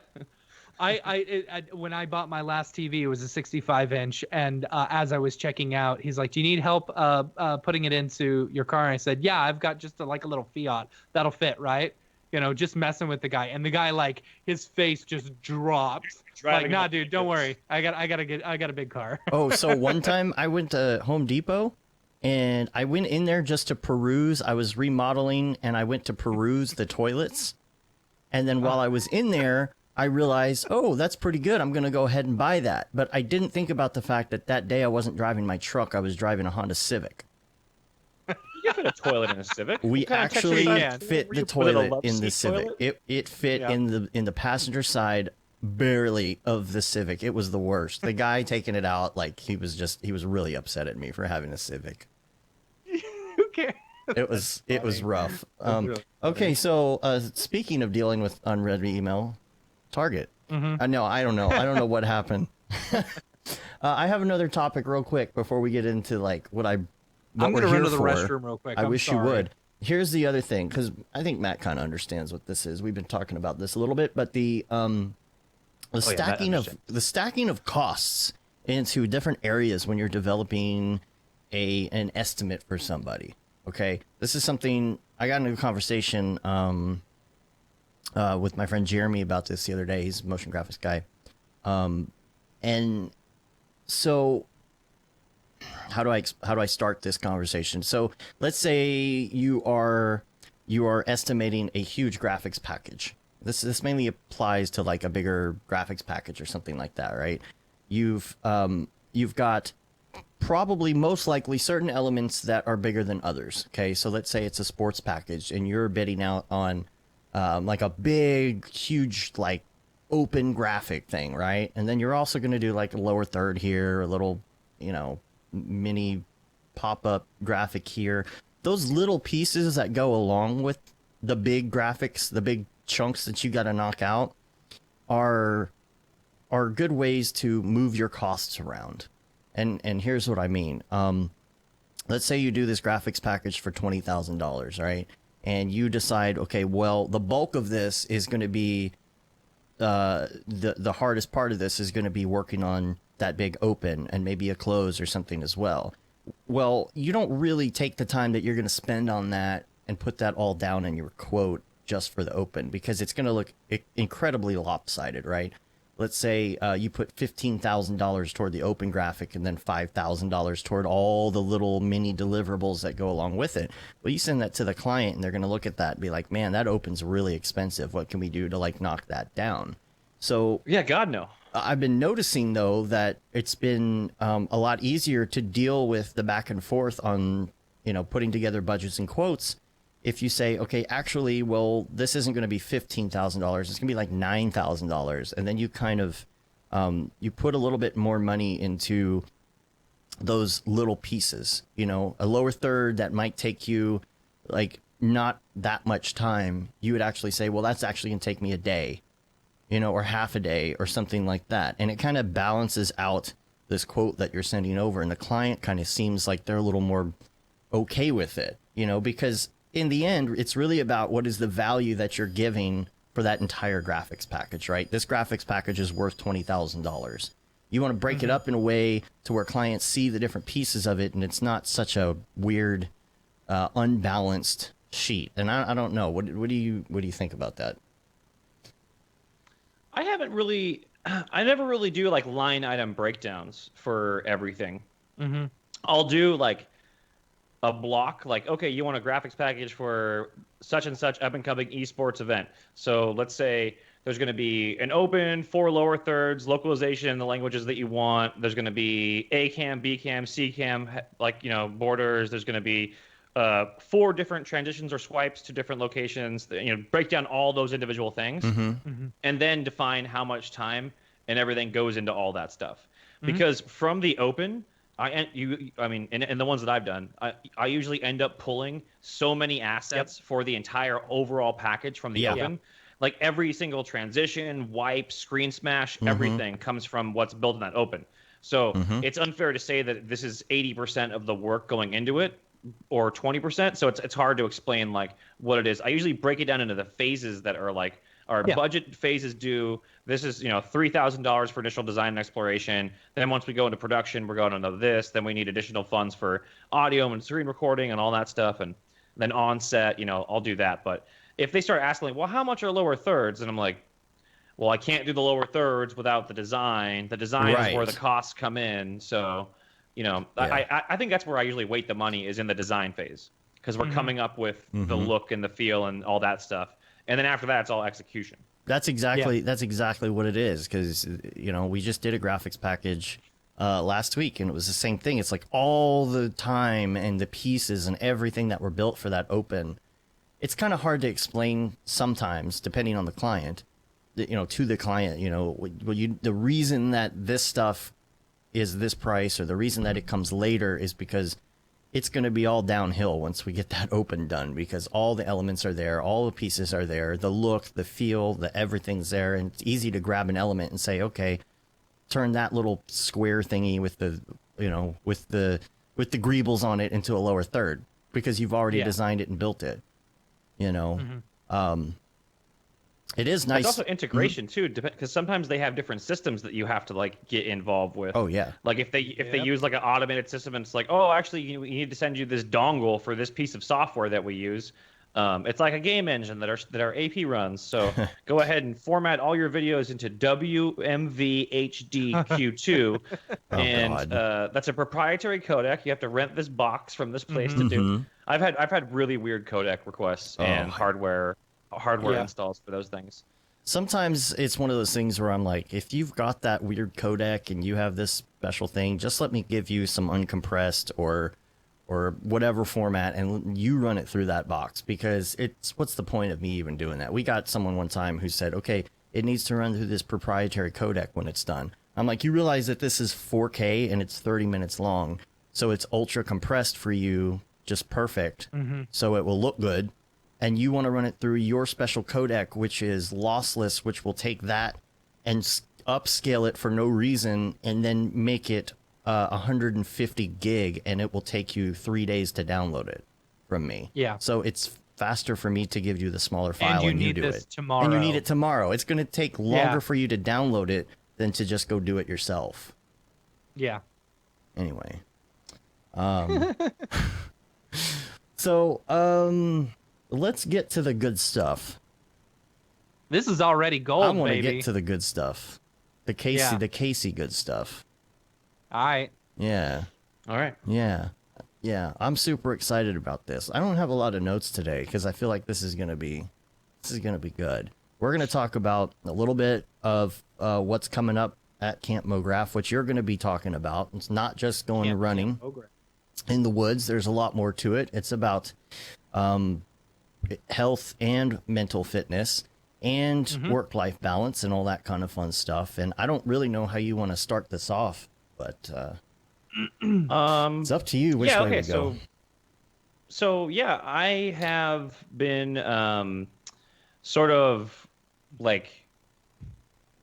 When I bought my last TV, it was a 65-inch, and as I was checking out, he's like, "Do you need help putting it into your car?" And I said, "Yeah, I've got just a little Fiat that'll fit, right?" You know, just messing with the guy, and the guy like his face just dropped. Like, nah, dude, don't worry. I got a big car. Oh, so one time I went to Home Depot and I went in there just to peruse. I was remodeling and I went to peruse the toilets. And then while I was in there, I realized, oh, that's pretty good. I'm going to go ahead and buy that. But I didn't think about the fact that day I wasn't driving my truck. I was driving a Honda Civic. You can fit a toilet in a Civic. We What kind of actually texture fit were the you put in a toilet love in the seat Civic. toilet? It fit Yeah. in the passenger side barely of the Civic. It was the worst. The guy taking it out, like he was really upset at me for having a Civic. Who cares? It was rough. really Okay, so speaking of dealing with unread email, Target. Mm-hmm. No, I don't know. I don't know what happened. I have another topic real quick before we get into like what I'm we're gonna run here to the for. restroom real quick. I I'm wish you sorry. would. Here's the other thing, because I think Matt kind of understands what this is. We've been talking about this a little bit, but the Matt stacking understands. of costs into different areas when you're developing an estimate for somebody. Okay, this is something I got into a conversation with my friend Jeremy about this the other day. He's a motion graphics guy, and so how do I start this conversation? So let's say you are estimating a huge graphics package. This mainly applies to like a bigger graphics package or something like that, right? You've got probably most likely certain elements that are bigger than others. Okay, so let's say it's a sports package and you're bidding out on like a big, huge, like open graphic thing, right? And then you're also going to do like a lower third here, a little, mini pop-up graphic here. Those little pieces that go along with the big graphics, the big chunks that you got to knock out are good ways to move your costs around. And here's what I mean. Let's say you do this graphics package for $20,000, right? And you decide, okay, well, the bulk of this is going to be the hardest part of this is going to be working on that big open and maybe a close or something as well. Well, you don't really take the time that you're going to spend on that and put that all down in your quote just for the open, because it's going to look incredibly lopsided, right? let's say you put $15,000 toward the open graphic and then $5,000 toward all the little mini deliverables that go along with it. Well, you send that to the client and they're going to look at that and be like, man, that open's really expensive. What can we do to like knock that down? So yeah, God, no. I've been noticing though that it's been a lot easier to deal with the back and forth on, you know, putting together budgets and quotes. If you say, okay, actually, well, this isn't going to be $15,000. It's going to be like $9,000. And then you kind of, you put a little bit more money into those little pieces, you know, a lower third that might take you like not that much time. You would actually say, well, that's actually going to take me a day, you know, or half a day or something like that. And it kind of balances out this quote that you're sending over. And the client kind of seems like they're a little more okay with it, you know, because in the end, it's really about what is the value that you're giving for that entire graphics package, right? This graphics package is worth $20,000. You want to break it up in a way to where clients see the different pieces of it, and it's not such a weird, unbalanced sheet. And I don't know. What do you think about that? I never really do like line item breakdowns for everything. I'll do like a block, like, okay, you want a graphics package for such and such up and coming esports event. So let's say there's going to be an open, 4 lower thirds, localization in the languages that you want. There's going to be A cam, B cam, C cam, like, you know, borders. There's going to be 4 different transitions or swipes to different locations. You know, break down all those individual things, and then define how much time and everything goes into all that stuff. Because from the open, in the ones that I've done, I usually end up pulling so many assets for the entire overall package from the open. Like every single transition, wipe, screen smash, everything comes from what's built in that open. So it's unfair to say that this is 80% of the work going into it or 20%. So it's hard to explain like what it is. I usually break it down into the phases that are like our budget phases do. This is, you know, $3,000 for initial design and exploration. Then once we go into production, we're going into this. Then we need additional funds for audio and screen recording and all that stuff. And then on set, you know, I'll do that. But if they start asking, like, well, how much are lower thirds? And I'm like, well, I can't do the lower thirds without the design. The design is where the costs come in. So, you know, I think that's where I usually weight the money is in the design phase, because we're coming up with the look and the feel and all that stuff. And then after that, it's all execution. That's exactly what it is. Because, you know, we just did a graphics package last week, and it was the same thing. It's like all the time and the pieces and everything that were built for that open. It's kind of hard to explain sometimes, depending on the client, you know, to the client, you know, the reason that this stuff is this price, or the reason that it comes later, is because it's going to be all downhill once we get that open done, because all the elements are there, all the pieces are there, the look, the feel, the everything's there, and it's easy to grab an element and say, okay, turn that little square thingy with the, you know, with the greebles on it into a lower third, because you've already designed it and built it, you know. It is nice. It's also integration too, because sometimes they have different systems that you have to like get involved with. Oh yeah. Like if they use like an automated system, and it's like, oh, actually, we need to send you this dongle for this piece of software that we use. It's like a game engine that our AP runs. So go ahead and format all your videos into WMVHDQ2, and that's a proprietary codec. You have to rent this box from this place to do. I've had really weird codec requests and hardware installs for those things. Sometimes it's one of those things where I'm like, if you've got that weird codec and you have this special thing, just let me give you some uncompressed or whatever format, and you run it through that box, because what's the point of me even doing that? We got someone one time who said, okay, it needs to run through this proprietary codec when it's done. I'm like, you realize that this is 4K and it's 30 minutes long, so it's ultra compressed for you, just perfect, so it will look good. And you want to run it through your special codec, which is lossless, which will take that and upscale it for no reason, and then make it 150 gig, and it will take you 3 days to download it from me. Yeah. So it's faster for me to give you the smaller file, and you do it tomorrow. And you need it tomorrow. It's going to take longer for you to download it than to just go do it yourself. Yeah. Anyway. So, let's get to the good stuff. This is already gold, I want baby. to get to the good stuff. The Casey good stuff. All right. Yeah. All right. Yeah. Yeah. I'm super excited about this. I don't have a lot of notes today because I feel like this is gonna be good. We're gonna talk about a little bit of what's coming up at Camp Mograph, which you're gonna be talking about. It's not just going running in the woods. There's a lot more to it. It's about health and mental fitness and work-life balance and all that kind of fun stuff. And I don't really know how you want to start this off, but it's up to you which way we go. So yeah, I have been sort of like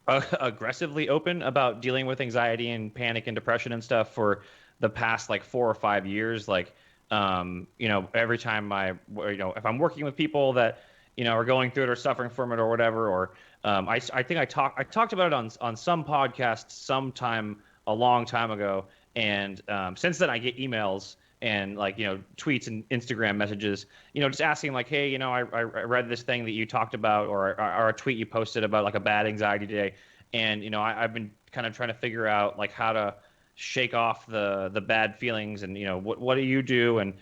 aggressively open about dealing with anxiety and panic and depression and stuff for the past like 4 or 5 years. Like, every time if I'm working with people that, are going through it or suffering from it or whatever, or I think I talked about it on some podcast sometime a long time ago. And since then I get emails and like, tweets and Instagram messages, just asking like, hey, I read this thing that you talked about or a tweet you posted about like a bad anxiety day. And, I've been kind of trying to figure out like how to shake off the bad feelings and, what do you do? And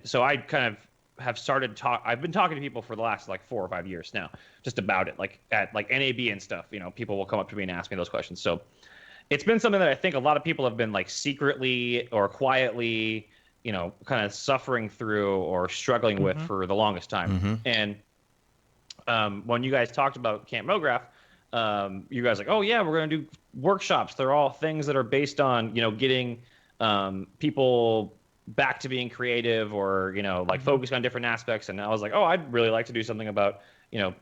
so I kind of have started I've been talking to people for the last like 4 or 5 years now, just about it, like at like NAB and stuff, people will come up to me and ask me those questions. So it's been something that I think a lot of people have been like secretly or quietly, kind of suffering through or struggling with for the longest time. And when you guys talked about Camp Mograph, you guys like, oh yeah, we're going to do workshops. They're all things that are based on, getting people back to being creative or, like focused on different aspects. And I was like, oh, I'd really like to do something about,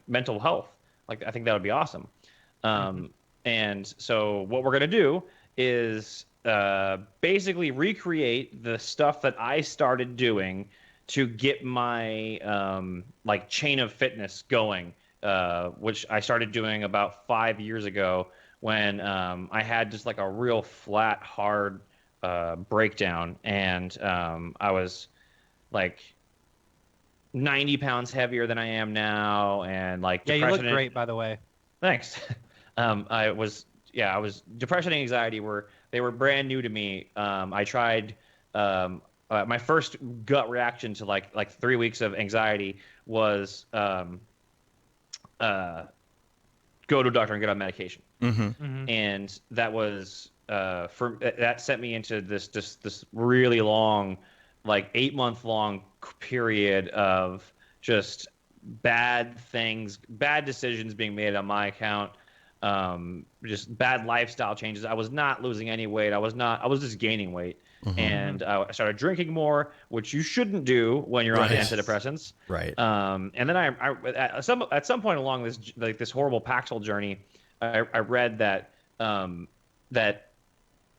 mental health. Like, I think that would be awesome. And so what we're going to do is basically recreate the stuff that I started doing to get my like chain of fitness going, which I started doing about 5 years ago when I had just like a real flat, hard breakdown. And I was like 90 pounds heavier than I am now. And like, yeah, you look great, by the way. Thanks. I was depression and anxiety were brand new to me. I tried my first gut reaction to like 3 weeks of anxiety was go to a doctor and get on medication. And that was that sent me into this really long, like 8-month long period of just bad decisions being made on my account. Just bad lifestyle changes. I was not losing any weight. I was just gaining weight. And I started drinking more, which you shouldn't do when you're on antidepressants. Right. And then I at some point along this horrible Paxil journey, I read that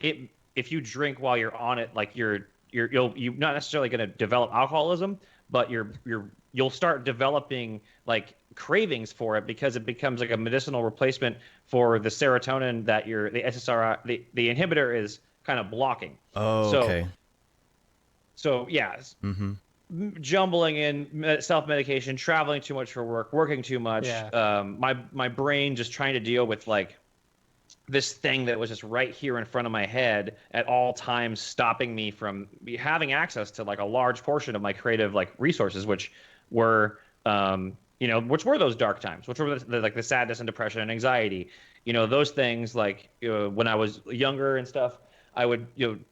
if you drink while you're on it, like you're not necessarily going to develop alcoholism, but you'll start developing like cravings for it because it becomes like a medicinal replacement for the serotonin that the SSRI, the inhibitor is kind of blocking. Oh, okay. So yeah, jumbling in self-medication, traveling too much for work, working too much. Yeah. My brain just trying to deal with like this thing that was just right here in front of my head at all times, stopping me from having access to like a large portion of my creative like resources, which were which were those dark times, which were like the sadness and depression and anxiety, those things. Like when I was younger and stuff, I would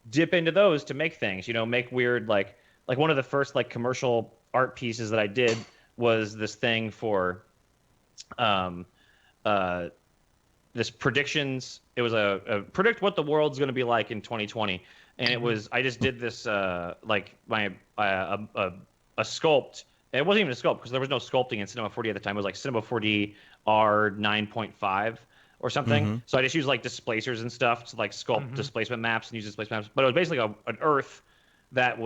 dip into those to make things, make weird like one of the first like commercial art pieces that I did was this thing for this predictions. It was a predict what the world's going to be like in 2020, and it was I just did this like my a sculpt. It wasn't even a sculpt because there was no sculpting in Cinema 4D at the time. It was like Cinema 4D R9.5 or something. So I just used like displacers and stuff to like sculpt displacement maps and use displacement maps. But it was basically an Earth that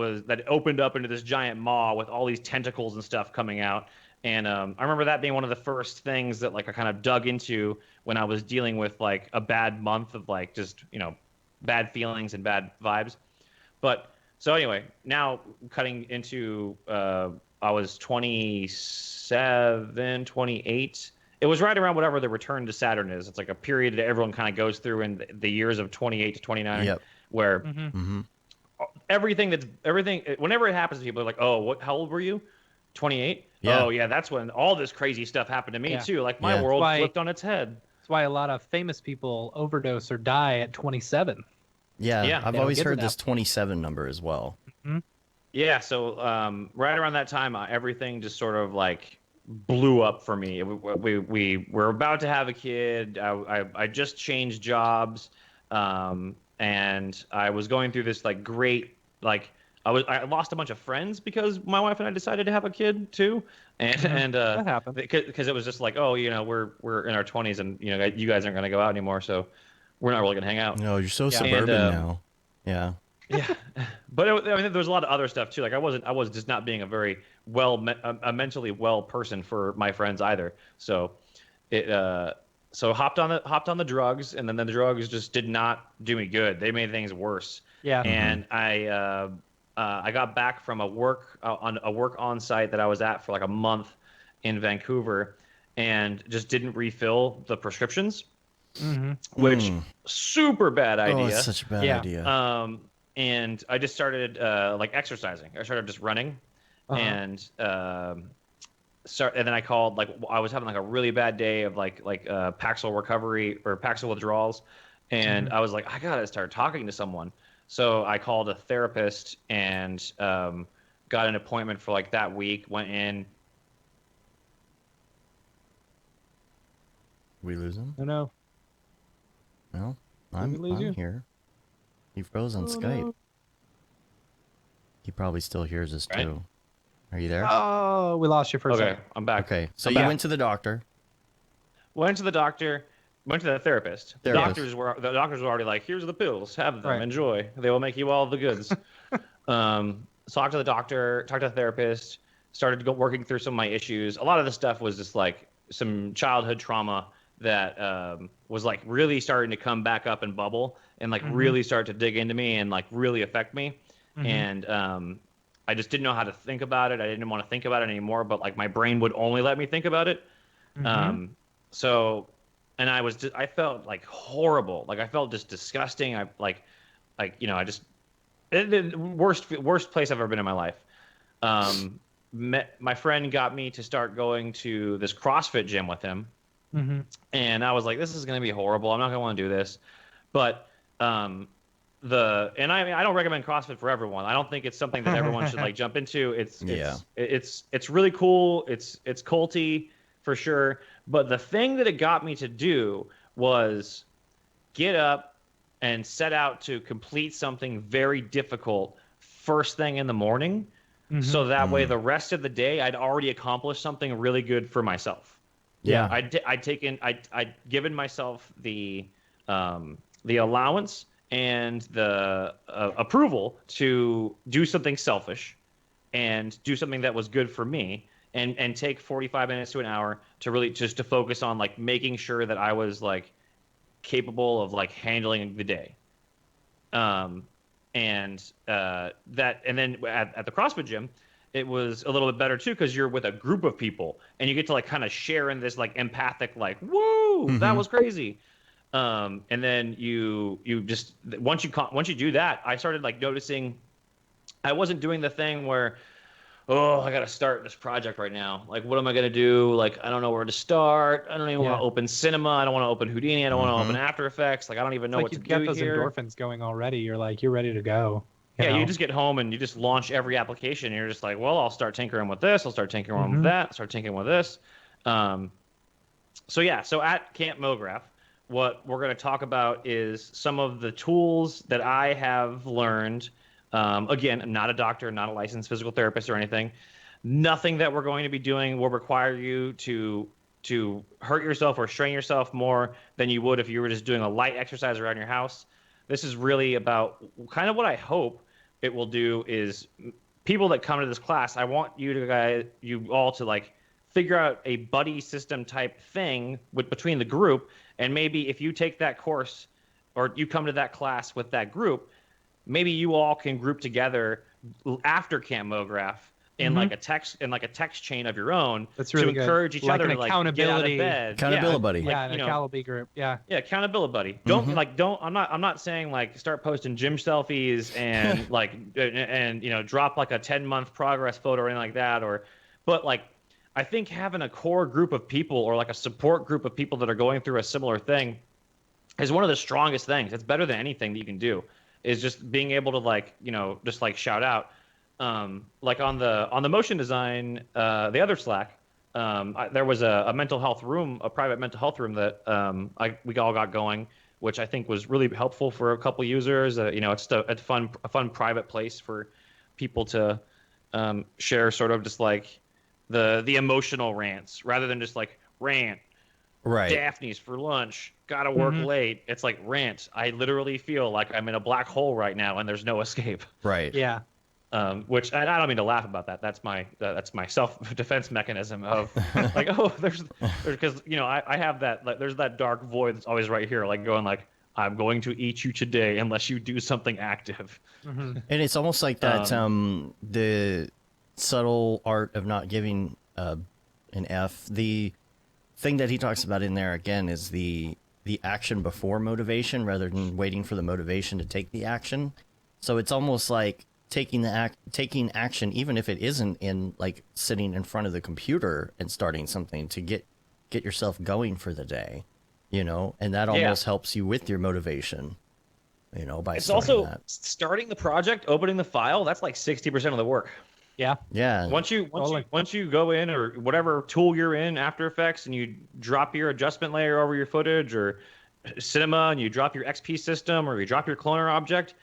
opened up into this giant maw with all these tentacles and stuff coming out. And I remember that being one of the first things that like I kind of dug into when I was dealing with like a bad month of like just bad feelings and bad vibes. But so anyway, now cutting into I was 27, 28, it was right around whatever the return to Saturn is. It's like a period that everyone kind of goes through in the years of 28 to 29, where everything whenever it happens to people, they're like, oh, how old were you? 28? Yeah. Oh yeah, that's when all this crazy stuff happened to me too. Like my Yeah. world flipped on its head. That's why a lot of famous people overdose or die at 27. Yeah, I've They don't always get to heard that. this 27 number as well. Yeah, so right around that time, everything just sort of like blew up for me. We were about to have a kid. I just changed jobs, and I was going through this like great like I lost a bunch of friends because my wife and I decided to have a kid too, and That happened. because it was just like, oh, we're in our 20s and you guys aren't going to go out anymore, so we're not really going to hang out. No, you're so suburban now. Yeah. Yeah, but I mean, there was a lot of other stuff too. Like I was just not being a very a mentally well person for my friends either. So so hopped on the drugs, and then the drugs just did not do me good. They made things worse. Yeah. And I got back from a work on site that I was at for like a month in Vancouver, and just didn't refill the prescriptions, which super bad idea. Oh, it's such a bad idea. And I just started like exercising. I started just running, and and then I called, like I was having like a really bad day of like Paxil recovery or Paxil withdrawals, and I was like, I gotta start talking to someone. So I called a therapist and got an appointment for like that week. Went in. We lose him? Oh, no. No, Did we lose you? I'm here. He froze on Skype. No. He probably still hears us Right. too. Are you there? Oh, we lost you for a Okay, second. I'm back. Okay, so I'm you back. went to the doctor. Went to the doctor. Went to the therapist. The doctors were already like, here's the pills, have them, enjoy. They will make you all the goods. Talked to the doctor, talked to the therapist, started working through some of my issues. A lot of the stuff was just like some childhood trauma that was like really starting to come back up and bubble and like really start to dig into me and like really affect me. And I just didn't know how to think about it. I didn't want to think about it anymore, but like my brain would only let me think about it. And I felt like horrible. Like I felt just disgusting. The worst place I've ever been in my life. My friend got me to start going to this CrossFit gym with him. And I was like, this is going to be horrible. I'm not going to want to do this. But I don't recommend CrossFit for everyone. I don't think it's something that everyone should like jump into. It's really cool. It's culty for sure. But the thing that it got me to do was get up and set out to complete something very difficult first thing in the morning. So that way the rest of the day I'd already accomplished something really good for myself. Yeah. I'd given myself the allowance and the approval to do something selfish and do something that was good for me, and take 45 minutes to an hour to really just to focus on like making sure that I was like capable of like handling the day. And then at the CrossFit gym, it was a little bit better too, because you're with a group of people and you get to like kind of share in this like empathic like, woo, that was crazy. And then you just once you do that, I started like noticing I wasn't doing the thing where, oh, I got to start this project right now. Like, what am I going to do? Like, I don't know where to start. I don't even want to open Cinema. I don't want to open Houdini. I don't want to open After Effects. Like, I don't even know what to do here. You've got those endorphins going already. You're like, you're ready to go. You just get home and you just launch every application. And you're just like, well, I'll start tinkering with this. I'll start tinkering with that. Start tinkering with this. So at Camp Mograph, what we're going to talk about is some of the tools that I have learned. Again, I'm not a doctor, not a licensed physical therapist or anything. Nothing that we're going to be doing will require you to hurt yourself or strain yourself more than you would if you were just doing a light exercise around your house. This is really about kind of what I hope it will do is people that come to this class, I want you all to like figure out a buddy system type thing between the group. And maybe if you take that course or you come to that class with that group, maybe you all can group together after Camp Mograph in like a text chain of your own That's really to encourage each other to like get out of bed. Accountability buddy. Yeah, an accountability group. Yeah, accountability buddy. Don't I'm not saying like start posting gym selfies and like and drop like a 10-month progress photo or anything like that, but like I think having a core group of people or like a support group of people that are going through a similar thing is one of the strongest things. It's better than anything that you can do, is just being able to like, just like shout out. Like on the motion design, the other Slack, there was a mental health room, a private mental health room that we all got going, which I think was really helpful for a couple users. It's a fun private place for people to share sort of just like the emotional rants rather than just like rant. Right. Daphne's for lunch. Gotta work late. It's like rant. I literally feel like I'm in a black hole right now and there's no escape. Right. Yeah. Which I don't mean to laugh about that. That's my self-defense mechanism of like, oh, there's because I have that, like, there's that dark void that's always right here, like going like, I'm going to eat you today unless you do something active. And it's almost like that the subtle art of not giving an F. The thing that he talks about in there again is the action before motivation rather than waiting for the motivation to take the action. So it's almost like taking action, even if it isn't in like sitting in front of the computer and starting something to get yourself going for the day, and that almost helps you with your motivation, by it's also that. Starting the project, opening the file. That's like 60% of the work. Yeah. Yeah. Once you go in or whatever tool you're in, After Effects, and you drop your adjustment layer over your footage, or Cinema, and you drop your XP system, or you drop your cloner object,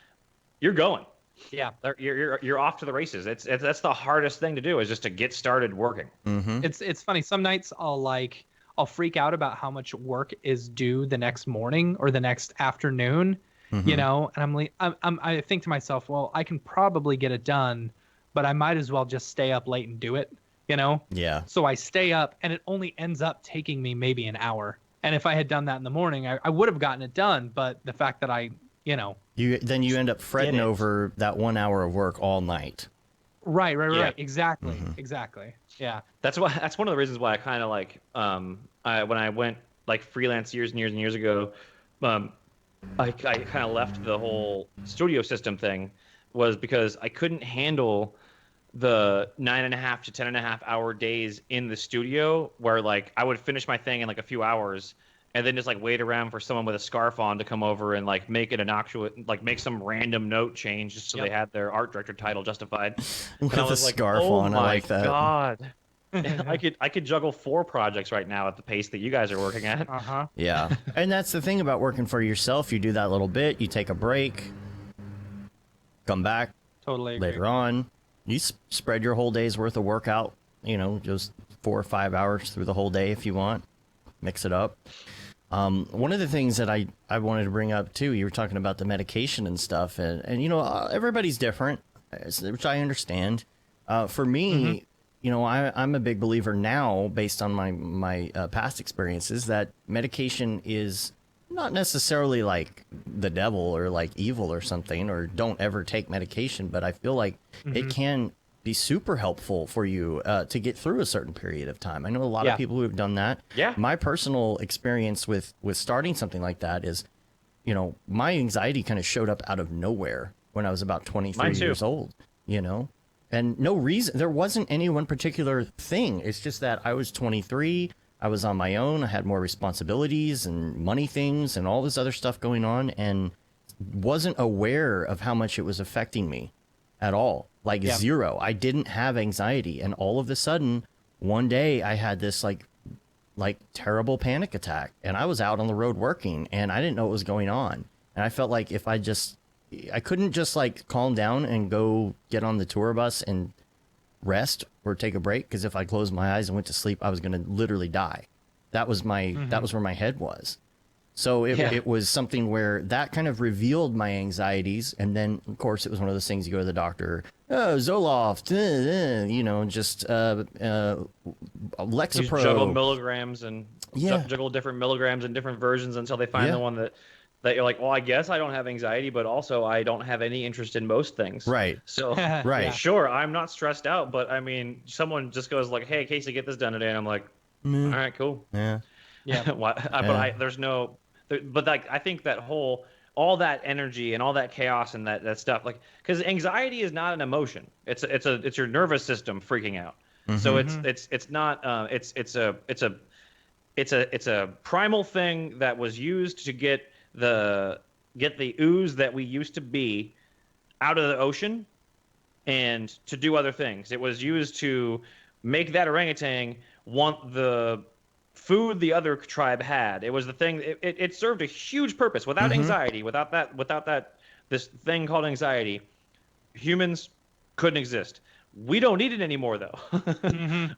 you're going. Yeah, you're off to the races. That's the hardest thing to do, is just to get started working. Mm-hmm. It's funny. Some nights I'll freak out about how much work is due the next morning or the next afternoon, and I'm like, I think to myself, well, I can probably get it done, but I might as well just stay up late and do it, Yeah. So I stay up, and it only ends up taking me maybe an hour. And if I had done that in the morning, I would have gotten it done. But the fact that you end up fretting over that 1 hour of work all night. Right. Exactly. Yeah. That's one of the reasons why I kind of like when I went like freelance years and years and years ago, I kind of left the whole studio system thing, was because I couldn't handle the 9.5 to 10.5 hour days in the studio where like I would finish my thing in like a few hours and then just like wait around for someone with a scarf on to come over and like make it make some random note change just so they had their art director title justified. With a scarf on, I like that. God. I could juggle 4 projects right now at the pace that you guys are working at. Yeah. And that's the thing about working for yourself. You do that little bit, you take a break, come back totally later on. You spread your whole day's worth of work out, just 4 or 5 hours through the whole day if you want. Mix it up. One of the things that I wanted to bring up too, you were talking about the medication and stuff, and everybody's different, which I understand. For me, I'm a big believer now, based on my past experiences, that medication is not necessarily like the devil or like evil or something, or don't ever take medication, but I feel like it can be super helpful for you to get through a certain period of time. I know a lot of people who have done that. Yeah. My personal experience with starting something like that is, my anxiety kind of showed up out of nowhere when I was about 23 years old, and no reason. There wasn't any one particular thing. It's just that I was 23. I was on my own. I had more responsibilities and money things and all this other stuff going on, and wasn't aware of how much it was affecting me at all. Like zero. I didn't have anxiety, and all of a sudden, one day I had this like terrible panic attack, and I was out on the road working, and I didn't know what was going on, and I felt like if I couldn't just like calm down and go get on the tour bus and rest or take a break, because if I closed my eyes and went to sleep, I was going to literally die. That was that was where my head was. So it was something where that kind of revealed my anxieties, and then of course it was one of those things, you go to the doctor, Zoloft, just Lexapro, juggle milligrams and juggle different milligrams and different versions until they find the one that that you're like, well, I guess I don't have anxiety, but also I don't have any interest in most things. Right. So, Right. sure, I'm not stressed out, but I mean, someone just goes like, hey, Casey, get this done today. And I'm like, all right, cool. Yeah. Yeah. But there's no, but like, I think that all that energy and all that chaos and that stuff, like, because anxiety is not an emotion. It's your nervous system freaking out. So it's not, it's a primal thing that was used to get the ooze that we used to be out of the ocean and to do other things. It was used to make that orangutan want the food the other tribe had. It was the thing. It served a huge purpose. Without anxiety, without that this thing called anxiety, humans couldn't exist. We don't need it anymore, though.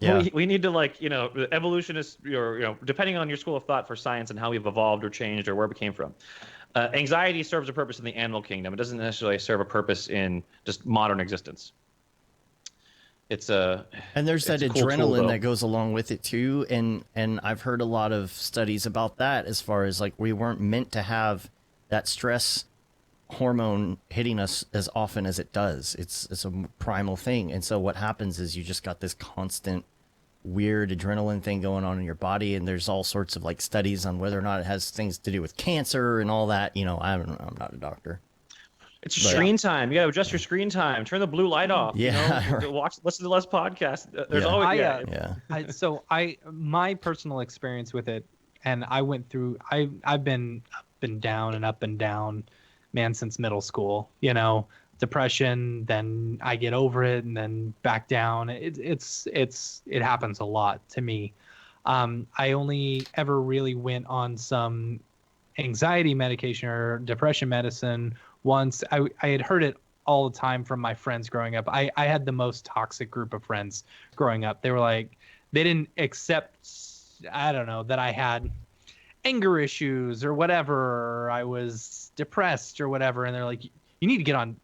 Yeah. We need to, like, evolutionists, or depending on your school of thought for science and how we've evolved or changed or where we came from. Anxiety serves a purpose in the animal kingdom. It doesn't necessarily serve a purpose in just modern existence. And there's that adrenaline that goes along with it too, and I've heard a lot of studies about that, as far as like we weren't meant to have that stress hormone hitting us as often as it does. It's a primal thing, and so what happens is you just got this constant weird adrenaline thing going on in your body, and there's all sorts of like studies on whether or not it has things to do with cancer and all that. I'm not a doctor. It's screen time. You got to adjust your screen time. Turn the blue light off. Yeah. Listen to less podcasts. There's always my personal experience with it, and I went through. I've been up and down, man, since middle school. Depression. Then I get over it, and then back down. It happens a lot to me. I only ever really went on some anxiety medication or depression medicine once. I had heard it all the time from my friends growing up. I had the most toxic group of friends growing up. They were like, they didn't accept, I don't know, that I had anger issues or whatever, or I was depressed or whatever. And they're like, you need to get on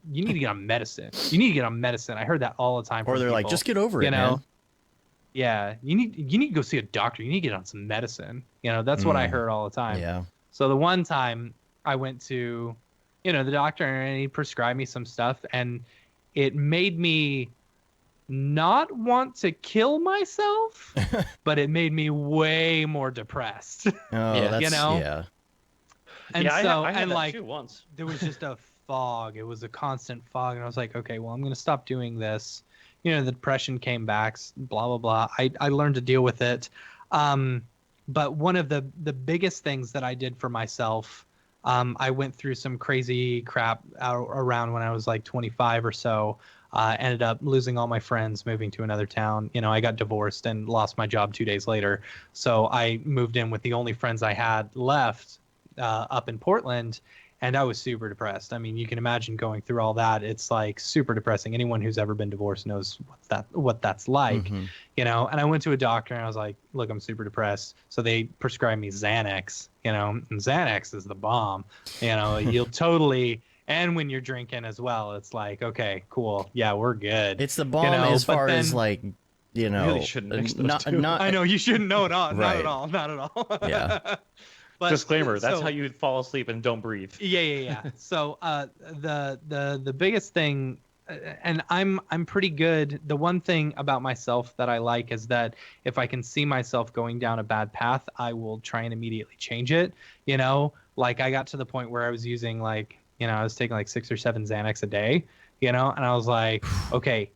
medicine. You need to get on medicine. I heard that all the time from Or they're people, like, just get over it, man. Yeah, you need to go see a doctor. You need to get on some medicine. That's what I heard all the time. Yeah. So the one time I went to, the doctor, and he prescribed me some stuff, and it made me not want to kill myself, but it made me way more depressed. Oh, yeah. Yeah. And I had that too once. There was just a fog. It was a constant fog, and I was like, okay, well, I'm going to stop doing this. The depression came back, blah, blah, blah. I learned to deal with it. But one of the biggest things that I did for myself, I went through some crazy crap around when I was like 25 or so. Ended up losing all my friends, moving to another town. I got divorced and lost my job 2 days later. So I moved in with the only friends I had left up in Portland. And I was super depressed. I mean, you can imagine going through all that. It's like super depressing. Anyone who's ever been divorced knows what that's like, And I went to a doctor and I was like, look, I'm super depressed. So they prescribed me Xanax, and Xanax is the bomb. You'll totally. And when you're drinking as well, it's like, okay, cool. Yeah, we're good. It's the bomb as far as like, really shouldn't mix those two. I know you shouldn't know it all. Right. Not at all. Yeah. But, disclaimer, that's how you fall asleep and don't breathe. Yeah. So the biggest thing, and I'm pretty good. The one thing about myself that I like is that if I can see myself going down a bad path, I will try and immediately change it. Like I got to the point where I was using I was taking like 6 or 7 Xanax a day, and I was like, okay,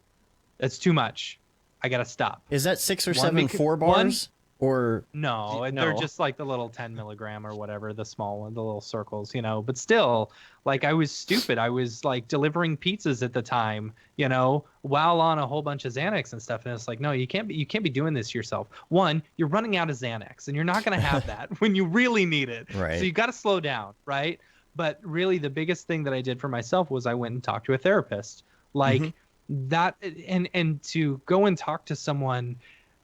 that's too much. I got to stop. Is that 6 or 7 4 bars? Or no, they're just like the little 10 milligram or whatever, the small one, the little circles, but still, like I was stupid. I was like delivering pizzas at the time, while on a whole bunch of Xanax and stuff. And it's like, no, you can't be doing this yourself. One, you're running out of Xanax and you're not going to have that when you really need it. Right. So you got to slow down. Right. But really the biggest thing that I did for myself was I went and talked to a therapist like that. And to go and talk to someone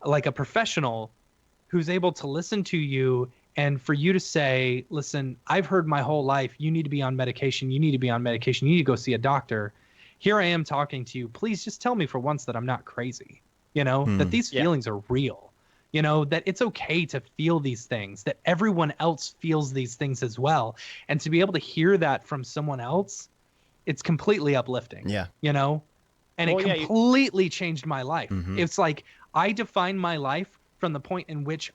like a professional who's able to listen to you, and for you to say, listen, I've heard my whole life, you need to be on medication. You need to be on medication. You need to go see a doctor. Here I am talking to you. Please just tell me for once that I'm not crazy, that these feelings are real, that it's okay to feel these things, that everyone else feels these things as well. And to be able to hear that from someone else, it's completely uplifting. Yeah. And it completely changed my life. Mm-hmm. It's like I define my life from the point in which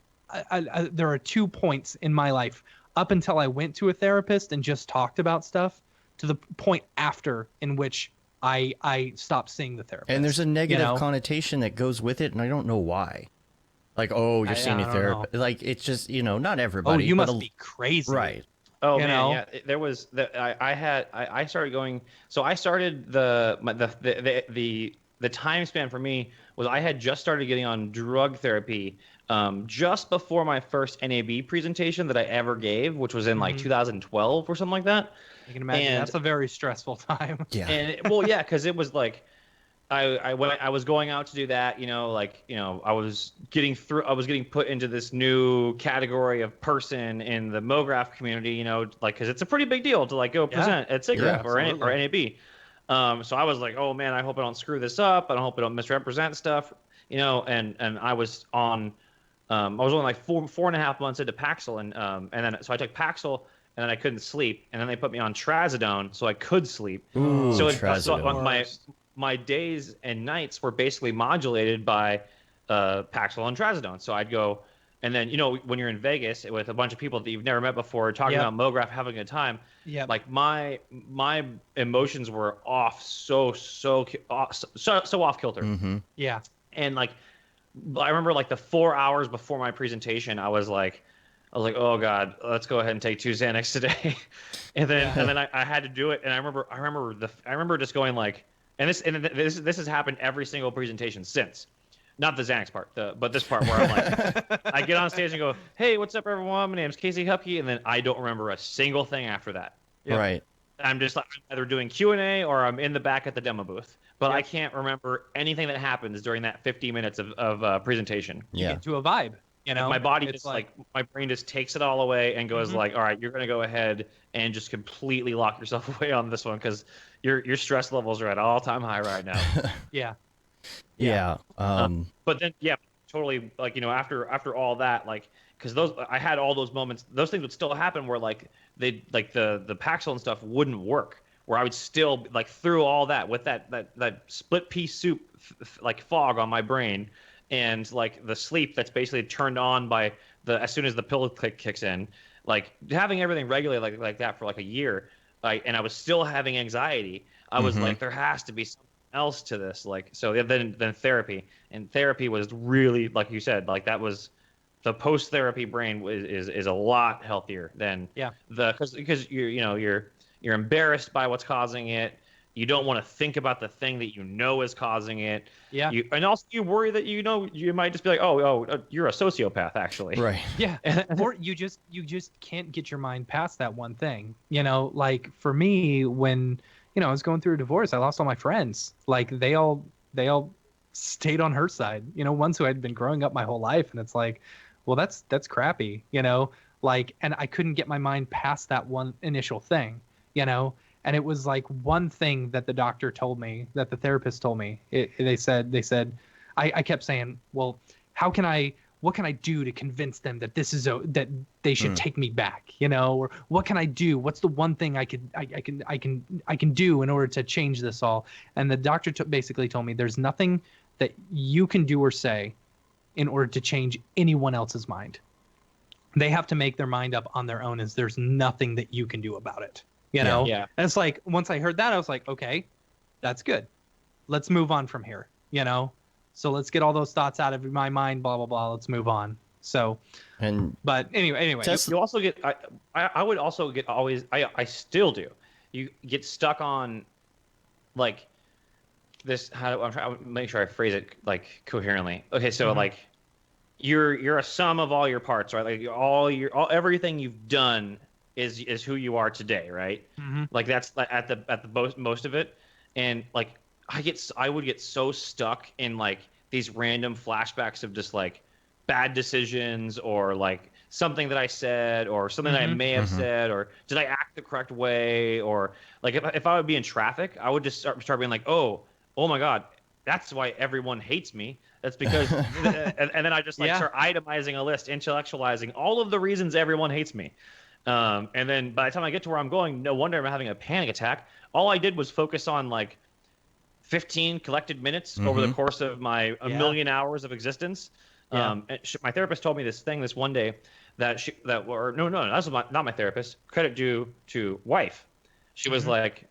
there are 2 points in my life up until I went to a therapist and just talked about stuff, to the point after in which I stopped seeing the therapist. And there's a negative connotation that goes with it, and I don't know why. Like, oh, you're seeing a therapist. Like, it's just, not everybody. Oh, you must be crazy. Right. Oh, man, yeah. There was I started going. So I started the time span for me was I had just started getting on drug therapy just before my first NAB presentation that I ever gave, which was in like 2012 or something like that. You can imagine that's a very stressful time. Yeah. And because it was like I was going out to do that, I was getting put into this new category of person in the Mograph community, because it's a pretty big deal to go present at SIGGRAPH or NAB. So I was like, oh man, I hope I don't screw this up. I hope I don't misrepresent stuff, and I was on, I was only like 4.5 months into Paxil, and then so I took Paxil. And then I couldn't sleep, and then they put me on trazodone so I could sleep. Ooh, so my days and nights were basically modulated by Paxil and trazodone. So I'd go, and then when you're in Vegas with a bunch of people that you've never met before, talking about Mograph, having a good time, like my emotions were off so off kilter. Mm-hmm. Yeah, and I remember the 4 hours before my presentation, I was like, oh God, let's go ahead and take 2 Xanax today, and then I had to do it, and I remember just going and this has happened every single presentation since, not the Xanax part, but this part where I'm I get on stage and go, hey, what's up everyone? My name's Casey Hupke, and then I don't remember a single thing after that. Yep. Right. I'm just either doing Q&A or I'm in the back at the demo booth, but I can't remember anything that happens during that 50 minutes of presentation. You get to a vibe. My body just my brain just takes it all away and goes all right, you're going to go ahead and just completely lock yourself away on this one because your stress levels are at all-time high right now. Yeah. But then, totally, after all that, because I had all those moments, those things would still happen where the Paxil and stuff wouldn't work, where I would still through all that with that split pea soup fog on my brain. And the sleep that's basically turned on by as soon as the pill kicks in, having everything regulate like that for a year, and I was still having anxiety. I was there has to be something else to this. So then therapy, and therapy was really, like you said, that was the post therapy brain is a lot healthier than because you're embarrassed by what's causing it. You don't want to think about the thing that is causing it. Yeah. And also you worry that you might just be like, oh, you're a sociopath actually. Right. Yeah. Or you just can't get your mind past that one thing. For me, when I was going through a divorce, I lost all my friends. They all stayed on her side. Ones who had been growing up my whole life, and it's well, that's crappy. And I couldn't get my mind past that one initial thing. And it was one thing that the doctor told me, that the therapist told me. They said, I kept saying, well, what can I do to convince them that that they should take me back, or what can I do? What's the one thing I can do in order to change this all? And the doctor basically told me there's nothing that you can do or say in order to change anyone else's mind. They have to make their mind up on their own, as there's nothing that you can do about it. Yeah. And it's once I heard that, I was like, okay, that's good. Let's move on from here, So let's get all those thoughts out of my mind, blah, blah, blah. Let's move on. So, but anyway. You also get, I would also get always, I still do. You get stuck on this, I'm trying to make sure I phrase it coherently. Okay. So you're a sum of all your parts, right? Everything you've done is who you are today, right? That's at the most of it, and I would get so stuck in these random flashbacks of just bad decisions or something that I said or something that I may have said, or did I act the correct way, or if I would be in traffic, I would just start being oh my God, that's why everyone hates me. That's because, and then I just like start itemizing a list, intellectualizing all of the reasons everyone hates me. And then by the time I get to where I'm going, no wonder I'm having a panic attack. All I did was focus on like 15 collected minutes over the course of my a million hours of existence. And my therapist told me this one day that's not my therapist. Credit due to wife. She was like,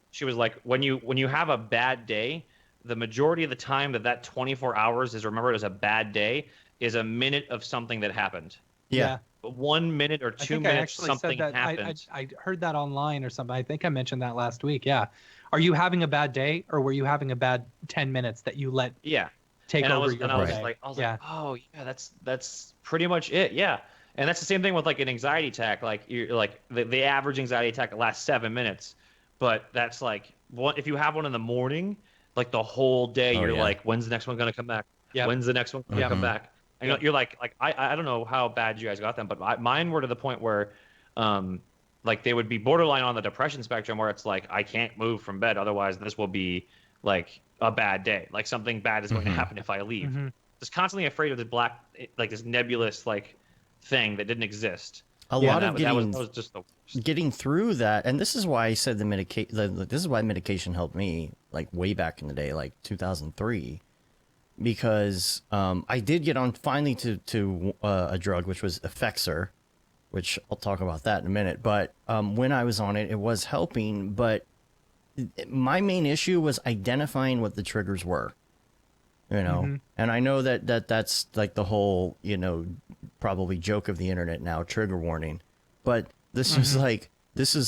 when you have a bad day, the majority of the time that 24 hours is remembered as a bad day is a minute of something that happened. Yeah. 1 minute or 2 minutes, something happened. I heard that online or something. I think I mentioned that last week. Yeah. Are you having a bad day, or were you having a bad 10 minutes that you let take over your day? I was like, oh yeah, that's pretty much it. Yeah. And that's the same thing with like an anxiety attack. Like you're like the average anxiety attack lasts 7 minutes, but that's like if you have one in the morning, like the whole day you're like, when's the next one gonna come back? Yeah. When's the next one gonna come back? And you're like I don't know how bad you guys got them, but mine were to the point where, like they would be borderline on the depression spectrum, where it's like I can't move from bed, otherwise this will be like a bad day. Like something bad is going to happen if I leave. Just constantly afraid of this this nebulous like thing that didn't exist. A lot of that was just the worst. Getting through that, and this is why I said this is why medication helped me like way back in the day, like 2003, because I did get on finally to a drug which was Effexor, which I'll talk about that in a minute. But when I was on it, it was helping, but my main issue was identifying what the triggers were. You know, and I know that's like the whole, probably joke of the internet now, trigger warning. But this is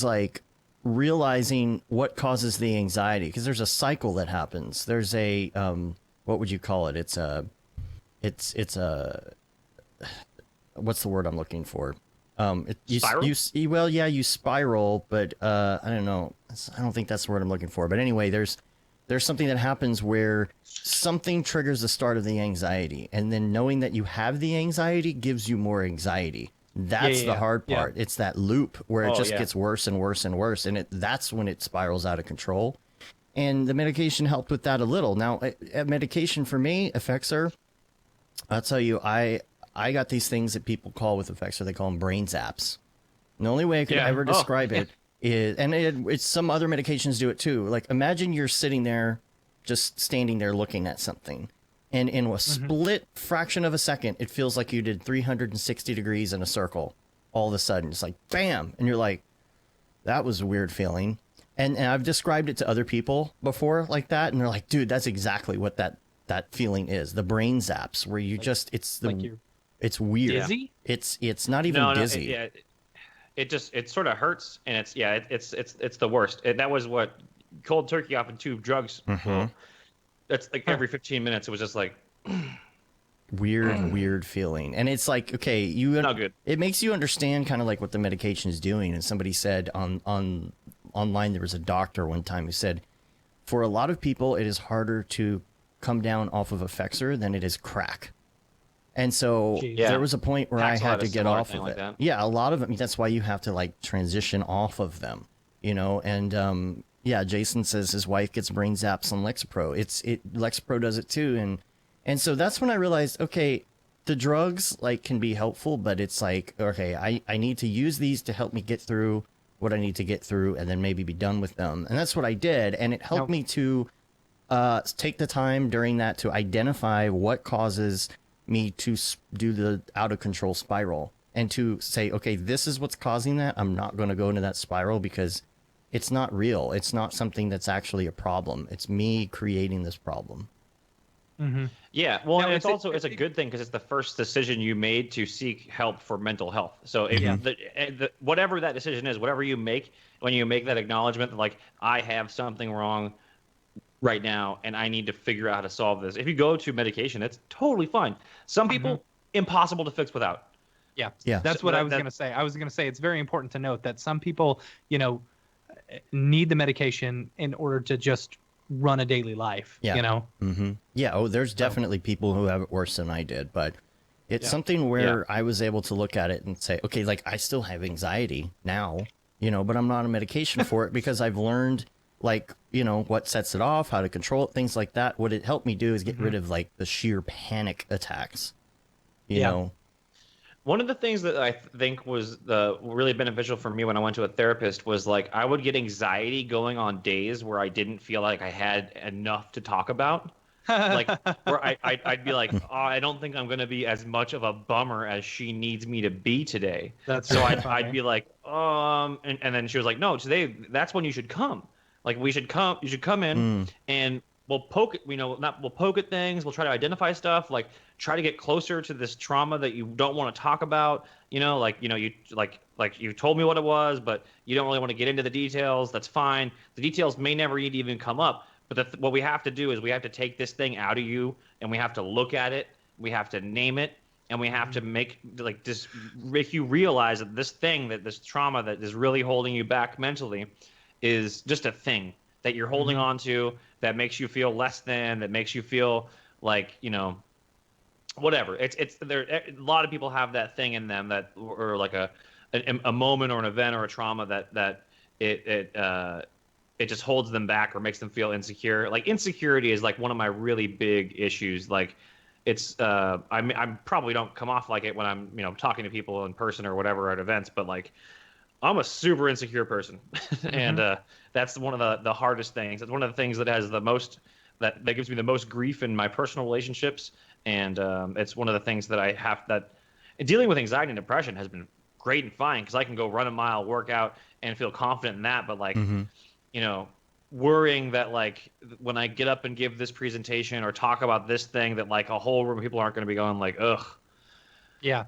like realizing what causes the anxiety, because there's a cycle that happens. There's a what would you call it? It's a what's the word I'm looking for? Spiral? You spiral, but I don't know. I don't think that's the word I'm looking for. But anyway, there's something that happens where something triggers the start of the anxiety, and then knowing that you have the anxiety gives you more anxiety. That's the hard part. It's that loop where it just gets worse and worse and worse, and that's when it spirals out of control. And the medication helped with that a little. Now, medication for me, Effexor, I'll tell you, I got these things that people call with Effexor, they call them brain zaps. And the only way I could ever describe it is, and it's some other medications do it too. Like imagine you're sitting there, just standing there looking at something, and in a split fraction of a second, it feels like you did 360 degrees in a circle. All of a sudden, it's like bam, and you're like, that was a weird feeling. And I've described it to other people before like that, and they're like, dude, that's exactly what that feeling is. The brain zaps, where you just it's weird. Dizzy? It's not even dizzy. It sort of hurts, and it's the worst. That was what cold turkey off in tube drugs. That's like every 15 minutes, it was just like weird feeling. And it's like, okay, not good. It makes you understand kind of like what the medication is doing. And somebody said online, there was a doctor one time who said, for a lot of people, it is harder to come down off of Effexor than it is crack. And so there was a point where I had to get off of it. Like yeah, a lot of them. That's why you have to like transition off of them, and Jason says his wife gets brain zaps on Lexapro. Lexapro does it too. And so that's when I realized, okay, the drugs like can be helpful, but it's like, okay, I need to use these to help me get through what I need to get through, and then maybe be done with them. And that's what I did. And it helped me to take the time during that to identify what causes me to do the out of control spiral, and to say, okay, this is what's causing that. I'm not going to go into that spiral because it's not real. It's not something that's actually a problem. It's me creating this problem. Yeah, well, and it's a good thing because it's the first decision you made to seek help for mental health. So whatever that decision is, whatever you make, when you make that acknowledgement that like, I have something wrong right now and I need to figure out how to solve this. If you go to medication, it's totally fine. Some people, impossible to fix without. Yeah. That's what I was going to say. I was going to say it's very important to note that some people, need the medication in order to just run a daily life. Yeah. Yeah. There's definitely people who have it worse than I did, but it's something where I was able to look at it and say, okay, like I still have anxiety now, but I'm not on medication for it because I've learned like, you know, what sets it off, how to control it, things like that. What it helped me do is get rid of like the sheer panic attacks, you know. One of the things that I think was really beneficial for me when I went to a therapist was like I would get anxiety going on days where I didn't feel like I had enough to talk about. Like where I'd be like, oh, I don't think I'm gonna be as much of a bummer as she needs me to be today. So I'd be like, and then she was like, no, today that's when you should come. Like you should come in and we'll poke it, we'll poke at things, we'll try to identify stuff, like try to get closer to this trauma that you don't want to talk about, you told me what it was, but you don't really want to get into the details. That's fine. The details may never need to even come up, but what we have to do is we have to take this thing out of you and we have to look at it, we have to name it, and we have to make you realize that this trauma that is really holding you back mentally is just a thing that you're holding on to, that makes you feel less than, that makes you feel like, whatever. It's there. A lot of people have that thing in them that, or like a moment or an event or a trauma that it just holds them back or makes them feel insecure. Like insecurity is like one of my really big issues. Like it's I probably don't come off like it when I'm talking to people in person or whatever at events, but like I'm a super insecure person, and that's one of the hardest things. It's one of the things that has the most that gives me the most grief in my personal relationships, and it's one of the things that I have that dealing with anxiety and depression has been great and fine because I can go run a mile, work out, and feel confident in that. But like, worrying that like when I get up and give this presentation or talk about this thing that like a whole room of people aren't going to be going like, ugh. Yeah,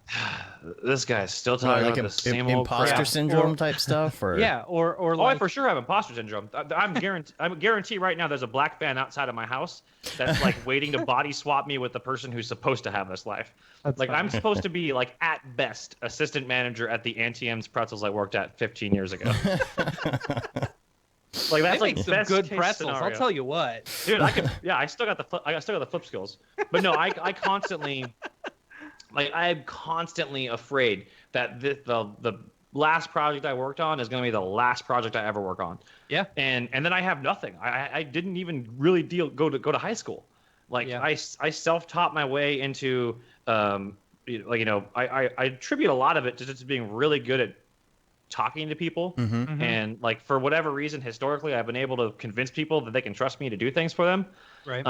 this guy's still talking about the same old imposter crap. syndrome type stuff, or or like, I for sure have imposter syndrome. I'm guarantee right now there's a black van outside of my house that's like waiting to body swap me with the person who's supposed to have this life. That's like funny. I'm supposed to be like at best assistant manager at the Auntie M's Pretzels I worked at 15 years ago. Like that's like some best good case pretzels. scenario. I'll tell you what, dude. I still got the flip skills, but no, I constantly. Like I'm constantly afraid that the last project I worked on is going to be the last project I ever work on. Yeah. And then I have nothing. I didn't even really go to high school. Like I self-taught my way into I attribute a lot of it to just being really good at talking to people. And like for whatever reason historically I've been able to convince people that they can trust me to do things for them. Right.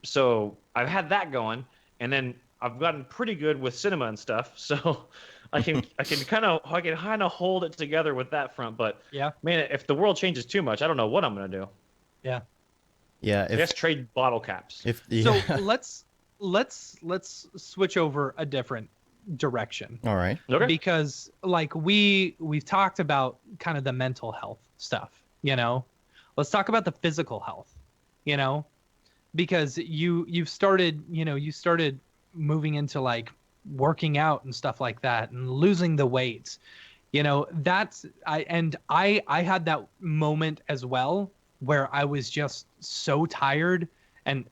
So I've had that going, and then I've gotten pretty good with cinema and stuff, so I can kind of hold it together with that front. But man, if the world changes too much, I don't know what I'm gonna do. Yeah. I guess trade bottle caps. So let's switch over a different direction. All right. Okay. Because like we've talked about kind of the mental health stuff, Let's talk about the physical health, because you started moving into like working out and stuff like that and losing the weight. I had that moment as well where I was just so tired, and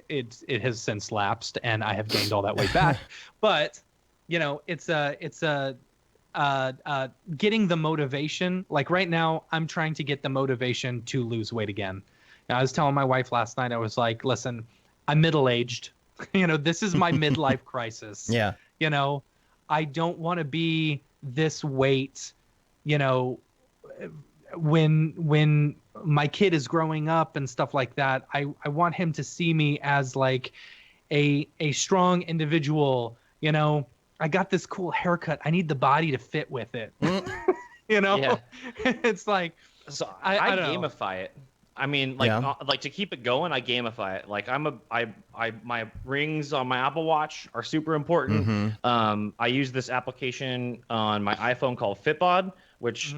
it has since lapsed and I have gained all that weight back. But it's getting the motivation. Like right now I'm trying to get the motivation to lose weight again. Now, I was telling my wife last night, I was like, listen, I'm middle-aged. This is my midlife crisis. Yeah. I don't want to be this weight, when my kid is growing up and stuff like that. I want him to see me as like a strong individual. I got this cool haircut. I need the body to fit with it. Yeah. It's like, so I gamify it. I mean, like to keep it going, I gamify it. Like my rings on my Apple Watch are super important. I use this application on my iPhone called Fitbod, which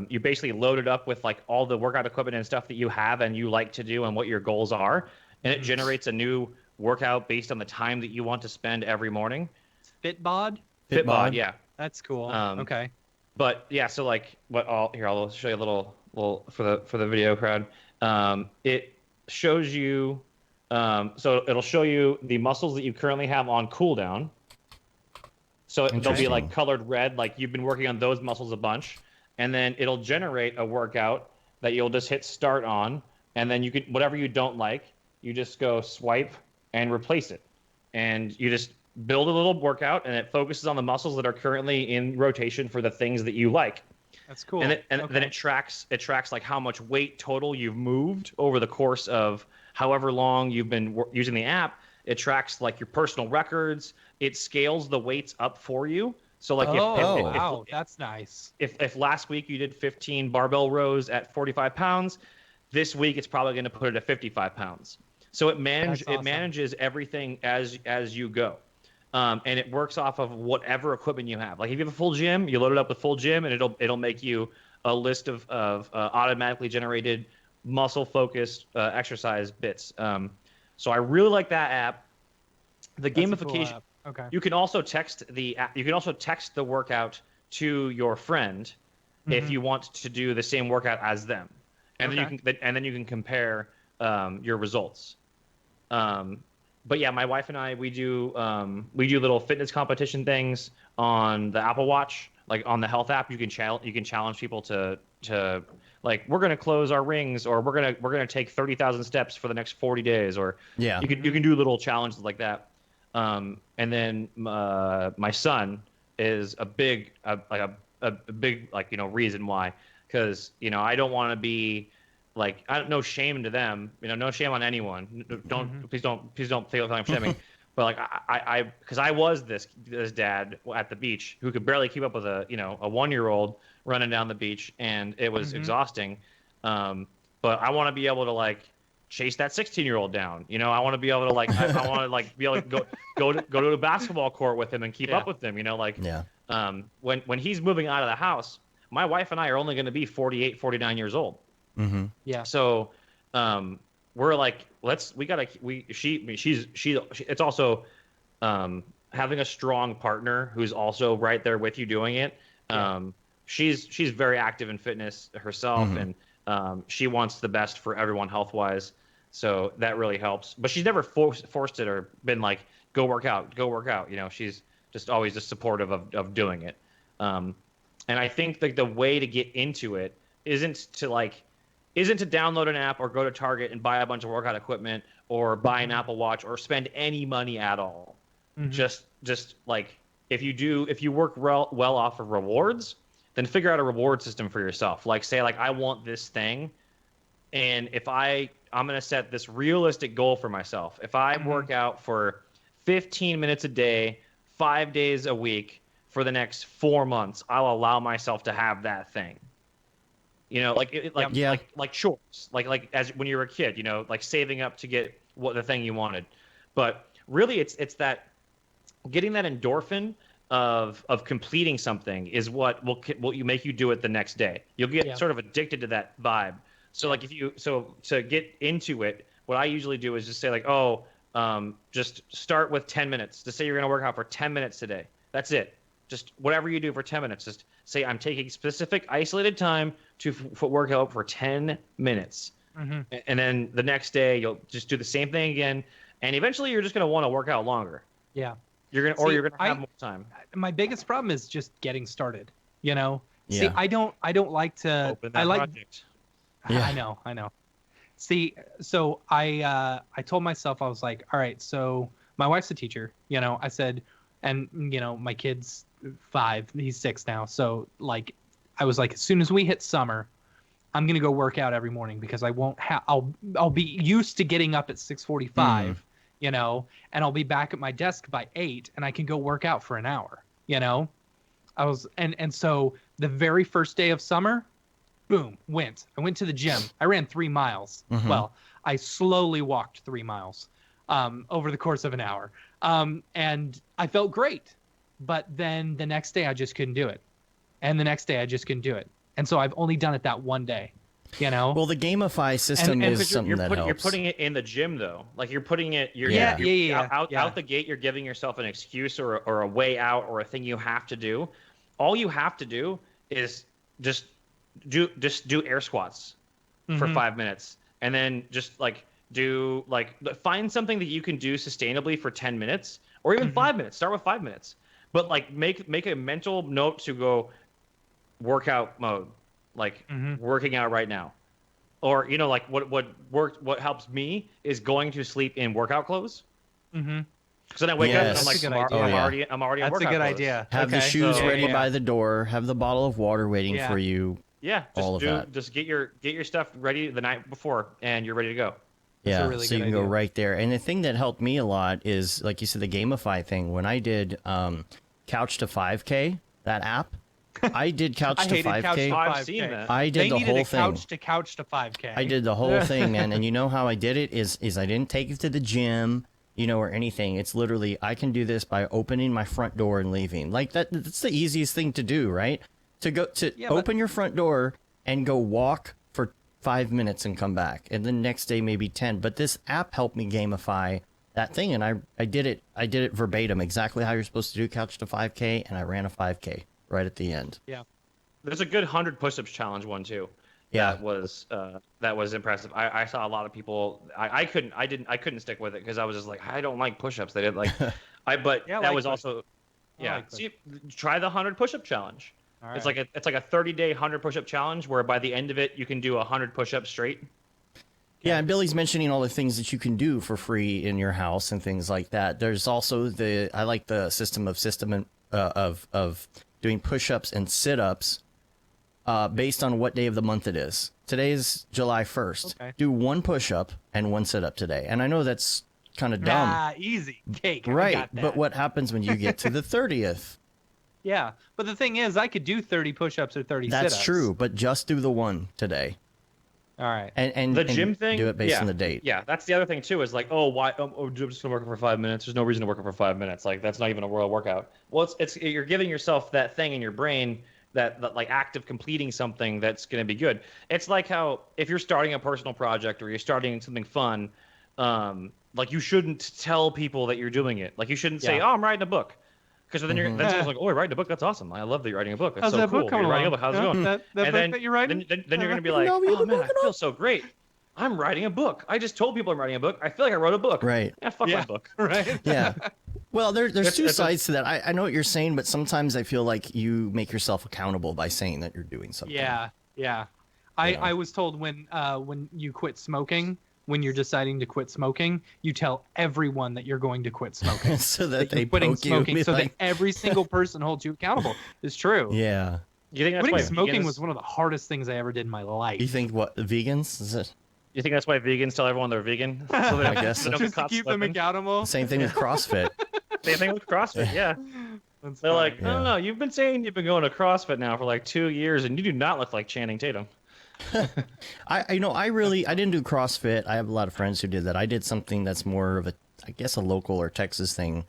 you basically load it up with like all the workout equipment and stuff that you have and you like to do and what your goals are, and it generates a new workout based on the time that you want to spend every morning. Fitbod, yeah, that's cool. Okay, but yeah, so like I'll show you a little for the video crowd. It shows you, so it'll show you the muscles that you currently have on cooldown. So they'll be like colored red, like you've been working on those muscles a bunch, and then it'll generate a workout that you'll just hit start on, and then you can whatever you don't like, you just go swipe and replace it, and you just build a little workout, and it focuses on the muscles that are currently in rotation for the things that you like. That's cool. And then it tracks like how much weight total you've moved over the course of however long you've been using the app. It tracks like your personal records. It scales the weights up for you. So like wow, that's nice. If last week you did 15 barbell rows at 45 pounds, this week it's probably going to put it at 55 pounds. So it manages everything as you go. And it works off of whatever equipment you have. Like if you have a full gym, you load it up with full gym, and it'll make you a list of automatically generated muscle focused exercise bits. So I really like that app. The gamification. Cool app. Okay. You can also text the app. You can also text the workout to your friend if you want to do the same workout as them, and then you can compare your results. But yeah, my wife and I we do little fitness competition things on the Apple Watch, like on the health app. You can challenge people to like, we're gonna close our rings, or we're gonna take 30,000 steps for the next 40 days, or you can do little challenges like that. And then my son is a big reason why, because I don't want to be like, no shame to them, no shame on anyone. Please don't feel like I'm shaming. But like because I was this dad at the beach who could barely keep up with a 1-year-old running down the beach, and it was exhausting. But I want to be able to like chase that 16-year-old down. I want to be able to like I want to like be able to go to a basketball court with him and keep up with him. When he's moving out of the house, my wife and I are only going to be 48, 49 years old. Mm-hmm. Yeah. So, we're like, it's also, having a strong partner who's also right there with you doing it. She's very active in fitness herself, and she wants the best for everyone health wise. So that really helps. But she's never forced it or been like, go work out. She's just always just supportive of doing it. And I think like the way to get into it isn't to download an app or go to Target and buy a bunch of workout equipment or buy an Apple Watch or spend any money at all. Just like if you work well off of rewards, then figure out a reward system for yourself. Like say like, I want this thing, and if I'm going to set this realistic goal for myself. If I work out for 15 minutes a day, 5 days a week for the next 4 months, I'll allow myself to have that thing. Like chores, like as when you were a kid, like saving up to get the thing you wanted. But really, it's that getting that endorphin of completing something is what will make you do it the next day. You'll get sort of addicted to that vibe. So like to get into it, what I usually do is just say like, just start with 10 minutes. Just say you're going to work out for 10 minutes today. That's it. Just whatever you do for 10 minutes. Just say I'm taking specific isolated time to work out for 10 minutes. And then the next day you'll just do the same thing again. And eventually you're just going to want to work out longer. Yeah. You're going to have more time. My biggest problem is just getting started, Yeah. See, I don't like to, open that project. Yeah. I know. See, so I told myself, I was like, all right, so my wife's a teacher, I said, and my kid's 5, he's 6 now. So like, I was like, as soon as we hit summer, I'm going to go work out every morning because I won't have, I'll be used to getting up at 6:45, and I'll be back at my desk by 8 and I can go work out for an hour, I was, and so the very first day of summer, boom, I went to the gym. I ran 3 miles. Well, I slowly walked 3 miles, over the course of an hour. And I felt great, but then the next day I just couldn't do it. And the next day I just couldn't do it. And so I've only done it that one day, Well, the gamify system is something that helps. You're putting it in the gym though. Like you're putting it, out the gate, you're giving yourself an excuse or a way out or a thing you have to do. All you have to do is just do air squats for 5 minutes, and then just find something that you can do sustainably for 10 minutes or even 5 minutes. Start with 5 minutes, but like make a mental note to go workout mode, working out right now. Or like what helps me is going to sleep in workout clothes. Mm-hmm. So then I wake up and I'm Yes. like, That's a good I'm idea. already in That's a workout good clothes. idea. Have the Okay. shoes So- ready Yeah. by the door. Have the bottle of water waiting Yeah. for you. Yeah, All of that. just get your stuff ready the night before, and you're ready to go. That's a Yeah, really so you good can go idea. right there. And the thing that helped me a lot is, like you said, the Gamify thing. When I did Couch to 5K, that app, I did Couch I to hated 5K. Couch to 5K. I've seen that. I did They the needed whole a thing. couch to 5K. I did the whole thing, man. And you know how I did it is I didn't take it to the gym, or anything. It's literally, I can do this by opening my front door and leaving. Like that's the easiest thing to do, right? Open your front door and go walk for 5 minutes and come back. And then next day maybe 10. But this app helped me gamify that thing, and I did it verbatim, exactly how you're supposed to do Couch to 5K, and I ran a 5K right at the end. Yeah. There's a good 100 push-ups challenge one too. Yeah. That was impressive. I saw a lot of people. I couldn't stick with it because I was just like, I don't like push-ups. They didn't like. But Yeah, I that like was push-ups. also. Yeah. like See, try the 100 push-up challenge. All It's right. like a 30-day 100 push-up challenge where by the end of it you can do 100 push-ups straight. Yeah, and Billy's mentioning all the things that you can do for free in your house and things like that. There's also I like the system of doing push-ups and sit-ups based on what day of the month it is. Today is July 1st. Okay. Do one push-up and one sit-up today. And I know that's kind of dumb. Nah, easy cake. I Right, got that. but what happens when you get to the 30th? Yeah, but the thing is, I could do 30 push-ups or 30 That's sit-ups. true, but just do the one today. All right. And The gym thing. do it based yeah, on the date. Yeah, that's the other thing too. Is like, oh, why? I'm just gonna work for 5 minutes. There's no reason to work for 5 minutes. Like that's not even a real workout. Well, it's you're giving yourself that thing in your brain that like act of completing something that's gonna be good. It's like how if you're starting a personal project or you're starting something fun, like you shouldn't tell people that you're doing it. Like you shouldn't say, Yeah. oh, I'm writing a book. Because then Mm-hmm. then someone's like, oh, you're writing a book. That's awesome. I love that you're writing a book. That's How's so that cool. book coming You're writing a along? book. How's it Huh? going? That And book then, that you're writing? Then you're gonna be like, No, you oh have a man, book I feel so great. I'm writing a book. I just told people I'm writing a book. I feel like I wrote a book. Right. Yeah, fuck Yeah. my book. Right. Yeah. Well, there's two it's a- sides to that. I know what you're saying, but sometimes I feel like you make yourself accountable by saying that you're doing something. Yeah. Yeah. I was told when you quit smoking, when you're deciding to quit smoking, you tell everyone that you're going to quit smoking. So that You're they quitting poke you. smoking, Be so like, that every single person holds you accountable. It's true. yeah. You think that's Quitting why smoking vegans, was one of the hardest things I ever did in my life. You think what vegans? Is it You think that's why vegans tell everyone they're vegan? So they I don't- guess they so. don't get Just to caught keep them slipping? accountable. same thing with CrossFit? Same thing with CrossFit. Yeah. That's They're like, funny. no, Yeah. no, you've been saying you've been going to CrossFit now for like 2 years, and you do not look like Channing Tatum. I didn't do CrossFit. I have a lot of friends who did that. I did something that's more of a local or Texas thing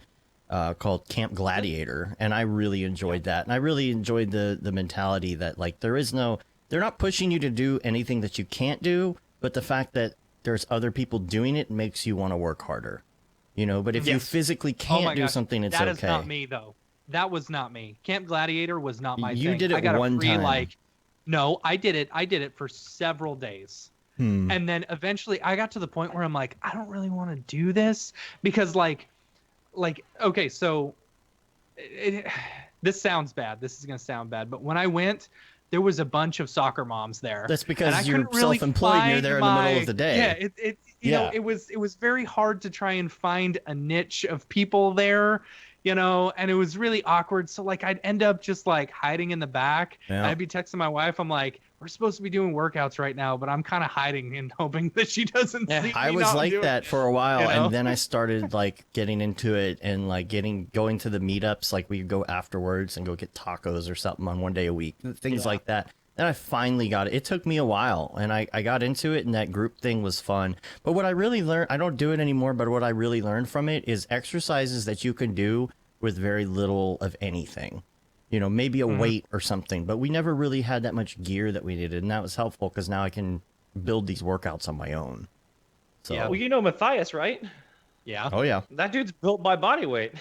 called Camp Gladiator, and I really enjoyed that. And I really enjoyed the mentality that like they're not pushing you to do anything that you can't do, but the fact that there's other people doing it makes you want to work harder. But if you Yes. physically Oh my can't do gosh, something, it's that okay. is not me though. That was not me. Camp Gladiator was not my You thing. did it I got one a free time. no, I did it for several days. And then eventually I got to the point where I'm like, I don't really want to do this because like okay, so this sounds bad. This is going to sound bad, but when I went, there was a bunch of soccer moms there. That's and because I you're couldn't really self-employed and you're find there in the middle of the day. Yeah, Yeah. it was very hard to try and find a niche of people there, and it was really awkward. So like I'd end up just like hiding in the back. Yeah. I'd be texting my wife. I'm like, we're supposed to be doing workings right now, but I'm kind of hiding and hoping that she doesn't see me. I was not like doing that it. for a while, You know? and then I started like getting into it and like going to the meetups. Like we'd go afterwards and go get tacos or something on one day a week, things Yeah. like that. Then I finally got it. It took me a while, and I got into it, and that group thing was fun. But what I really learned, I don't do it anymore, but what I really learned from it is exercises that you can do with very little of anything. Maybe a weight or something, but we never really had that much gear that we needed, and that was helpful because now I can build these workouts on my own. So, Yeah. Well, you know Matthias, right? Yeah. oh yeah. That dude's built by body weight.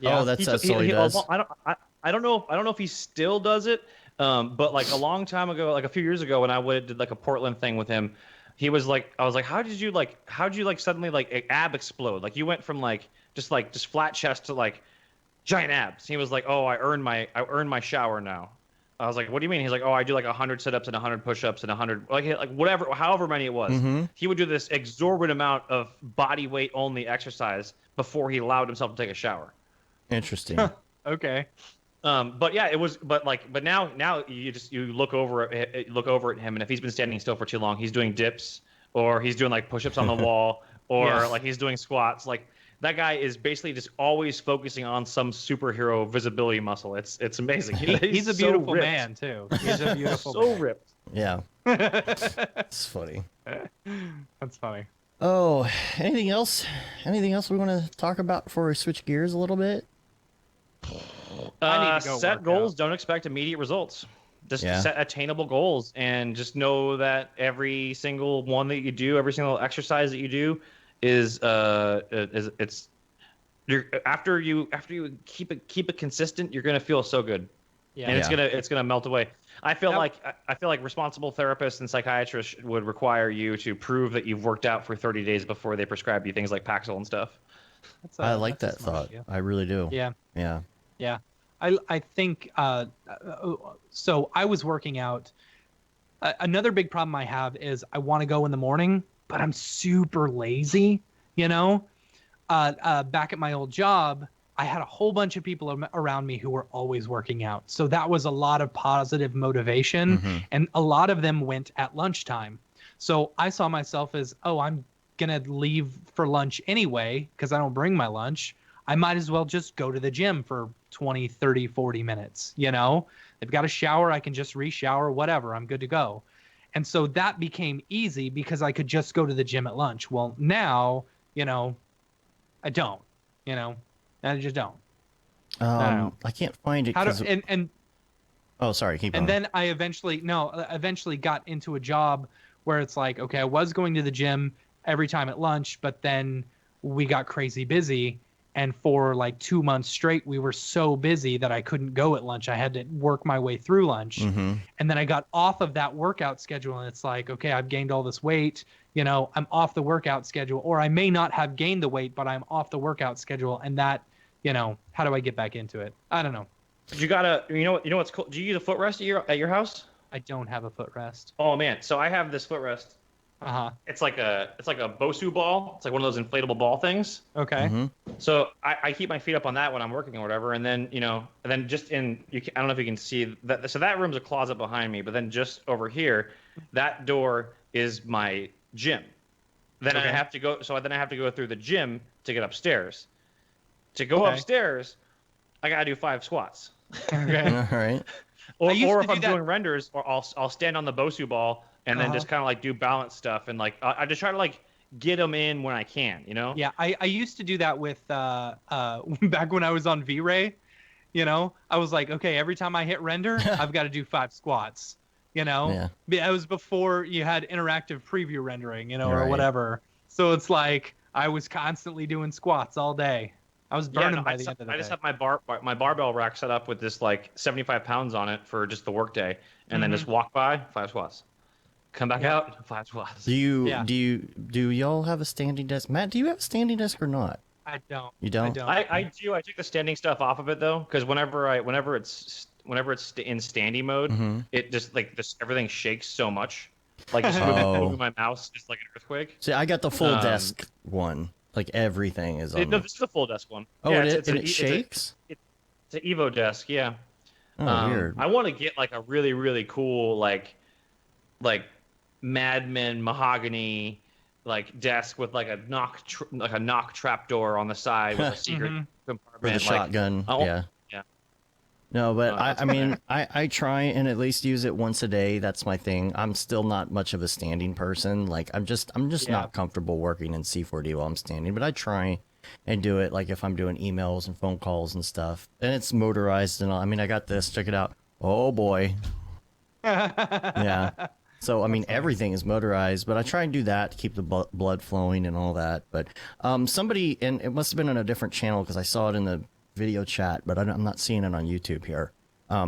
Yeah. Oh, that's all he does. I don't know if he still does it. But like a long time ago, like a few years ago, when I did like a Portland thing with him, he was like, I was like, how'd you suddenly like ab explode? Like you went from just flat chest to like giant abs. He was like, oh, I earned my shower now. I was like, what do you mean? He's like, oh, I do like 100 sit-ups and 100 push-ups and 100 like whatever, however many it was. Mm-hmm. He would do this exorbitant amount of body weight only exercise before he allowed himself to take a shower. Interesting. Okay. But yeah, it was. But now you look over at him, and if he's been standing still for too long, he's doing dips, or he's doing like push-ups on the wall, or like he's doing squats. Like that guy is basically just always focusing on some superhero visibility muscle. It's amazing. He's a so beautiful ripped. man too. He's a beautiful so man. ripped. Yeah. It's funny. That's funny. Oh, anything else? Anything else we want to talk about before we switch gears a little bit? I need to go set work goals. out. Don't expect immediate results. Just Yeah. set attainable goals, and just know that every single one that you do, every single exercise that you do, is it's you're after you keep it consistent, you're gonna feel so good, Yeah. and it's gonna melt away. I feel like responsible therapists and psychiatrists would require you to prove that you've worked out for 30 days before they prescribe you things like Paxil and stuff. I like that's that a smart thought. idea. I really do. Yeah. Yeah. Yeah. I think so I was working out. Another big problem I have is I want to go in the morning, but I'm super lazy, you know? Back at my old job, I had a whole bunch of people around me who were always working out. So that was a lot of positive motivation, Mm-hmm. and a lot of them went at lunchtime. So I saw myself as, oh, I'm going to leave for lunch anyway because I don't bring my lunch. I might as well just go to the gym for 20, 30, 40 minutes, you know? They've got a shower, I can just re-shower, whatever, I'm good to go. And so that became easy because I could just go to the gym at lunch. Well, now, you know, I don't, you know? I just don't. I can't find it. How do, 'cause- and oh, sorry. Keep and going. then I eventually got into a job where it's like, okay, I was going to the gym every time at lunch, but then we got crazy busy. And for like 2 months straight, we were so busy that I couldn't go at lunch. I had to work my way through lunch. Mm-hmm. And then I got off of that workout schedule, and it's like, okay, I've gained all this weight. You know, I'm off the workout schedule, or I may not have gained the weight, but I'm off the workout schedule. And that, you know, how do I get back into it? I don't know. You gotta, you know what's cool? Do you use a footrest at your house? I don't have a footrest. Oh man, so I have this footrest. Uh-huh. It's like a Bosu ball. It's like one of those inflatable ball things. Okay. Mm-hmm. So I keep my feet up on that when I'm working or whatever, and then just in I don't know if you can see that. So that room's a closet behind me, but then just over here, that door is my gym. Then Okay. I have to go. So then I have to go through the gym to get upstairs. To go Okay. upstairs, I gotta do 5 squats. Okay. All right. Or used if to do I'm that- doing renders, or I'll stand on the Bosu ball and then Uh-huh. just kind of like do balance stuff, and like I just try to like get them in when I can, you know? Yeah, I used to do that with back when I was on V-Ray. You know, I was like, okay, every time I hit render, I've got to do 5 squats. You know, Yeah. That was before you had interactive preview rendering, you know, or Right. whatever. So it's like I was constantly doing squats all day. I was burning by I the just, end of the I just day. have my barbell rack set up with this like 75 pounds on it for just the workday, and then Mhm. just walk by 5 squats, come back Yeah. out 5 squats. Do Yeah. do y'all have a standing desk? Matt, do you have a standing desk or not? I don't. You don't? I don't. I do. I take the standing stuff off of it though, because whenever it's in standing mode, Mm-hmm. it just like everything shakes so much. Like just Oh. moving my mouse is like an earthquake. See, I got the full Um, desk one. Like everything is on. No, this is a full desk one. Oh, yeah, it it's shakes? It's an Evo desk, yeah. Oh, weird. I want to get like a really, really cool like Mad Men mahogany like desk with like a knock trapdoor on the side with a secret Mhm. compartment. For the like, shotgun. I want- Yeah. yeah. No, but Oh, I that's mean, I try and at least use it once a day. That's my thing. I'm still not much of a standing person. Like I'm just Yeah. not comfortable working in C4D while I'm standing. But I try and do it like if I'm doing emails and phone calls and stuff. And it's motorized and all. I mean, I got this. Check it out. Oh boy. Yeah. So I mean, everything is motorized, but I try and do that to keep the blood flowing and all that. But somebody, and it must have been on a different channel because I saw it in the video chat, but I'm not seeing it on YouTube here.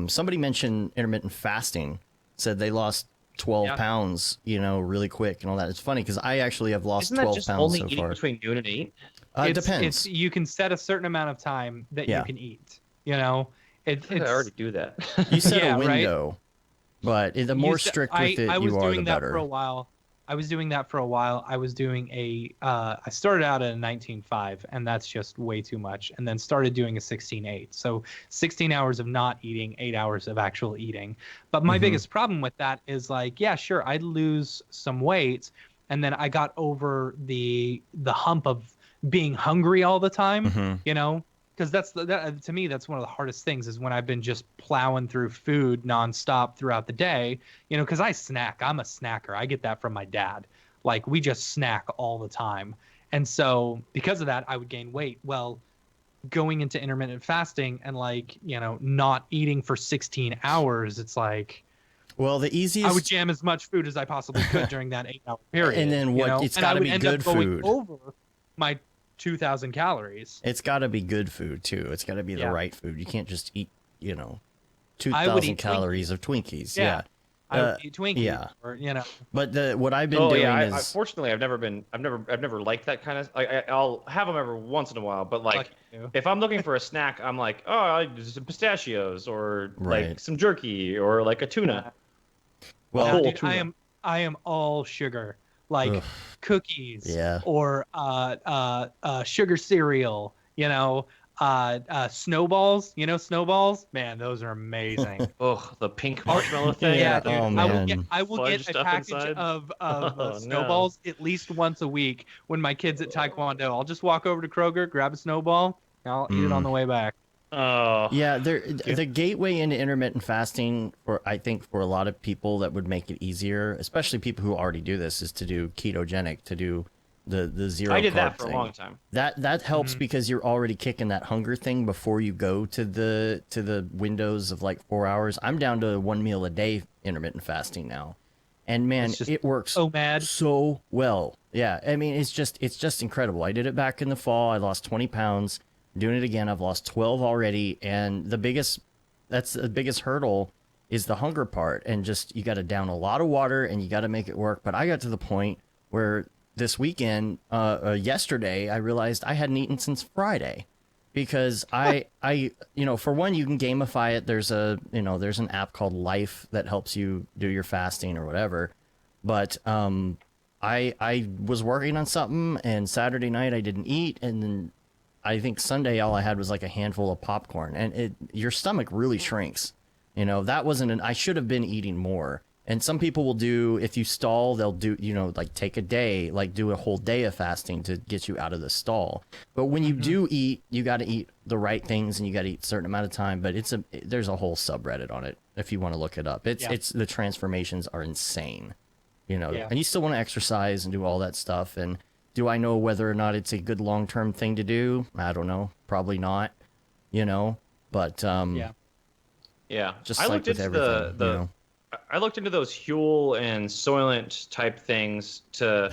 Somebody mentioned intermittent fasting, said they lost 12 Yeah. pounds, you know, really quick and all that. It's funny because I actually have lost Isn't that 12 just pounds only so eating far. between noon and 8? It depends. You can set a certain amount of time that Yeah. you can eat. You know, I already do that. You set Yeah, a right? window, but the more strict with it I was you are, the doing that for better. a while. I was doing that for a while. I was doing I started out at a 19.5, and that's just way too much. And then started doing a 16.8. So 16 hours of not eating, 8 hours of actual eating. But my biggest problem with that is like, yeah, sure, I'd lose some weight, and then I got over the hump of being hungry all the time, you know? Because that to me, that's one of the hardest things is when I've been just plowing through food nonstop throughout the day, you know, because I snack. I'm a snacker. I get that from my dad. Like we just snack all the time. And so because of that, I would gain weight. Well, going into intermittent fasting and like, you know, not eating for 16 hours, it's like Well, the easiest. I would jam as much food as I possibly could during that 8-hour period. And then what? You know? It's And got I to would be end good up going food. over my 2,000 calories. It's got to be good food too. It's got to be the Yeah. right food. You can't just eat, you know, I would 2,000 eat calories of Twinkies. Yeah. I would eat Twinkies, yeah. or you know. But what I've been doing is, I fortunately I've never liked that kind of. I'll have them every once in a while, but like Fuck you. if I'm looking for a snack, I'm like, oh, I like some pistachios or Right. like some jerky or like a tuna. well, whole Dude, tuna. I am all sugar, like Ugh. cookies, Yeah. or sugar cereal. You know, snowballs. You know, snowballs. Man, those are amazing. Oh, the pink marshmallow thing. Yeah, dude, oh, I will Fudge get a stuff package inside? of Oh, no. snowballs at least once a week when my kids at Taekwondo. I'll just walk over to Kroger, grab a snowball, and I'll eat it on the way back. Oh. yeah, the gateway into intermittent fasting, I think for a lot of people that would make it easier, especially people who already do this, is to do ketogenic, to do the zero. I did that carb for thing. a long time. That helps because you're already kicking that hunger thing before you go to the windows of like 4 hours. I'm down to one meal a day intermittent fasting now, and man, it works so well. Yeah, I mean it's just incredible. I did it back in the fall. I lost 20 pounds. Doing it again, I've lost 12 already, and the biggest hurdle is the hunger part, and just you got to down a lot of water and you got to make it work. But I got to the point where this weekend, yesterday, I realized I hadn't eaten since Friday, because I for one, you can gamify it. There's an app called Life that helps you do your fasting or whatever. But I was working on something, and Saturday night I didn't eat, and then I think Sunday all I had was like a handful of popcorn, and your stomach really shrinks. You know, that wasn't I should have been eating more. And some people will do, if you stall, they'll do, like take a day, like do a whole day of fasting to get you out of the stall. But when you do eat, you got to eat the right things, and you got to eat a certain amount of time. But there's a whole subreddit on it if you want to look it up. It's the transformations are insane, and you still want to exercise and do all that stuff. And do I know whether or not it's a good long-term thing to do? I don't know. Probably not, but yeah. just I like looked with into everything, I looked into those Huel and Soylent type things to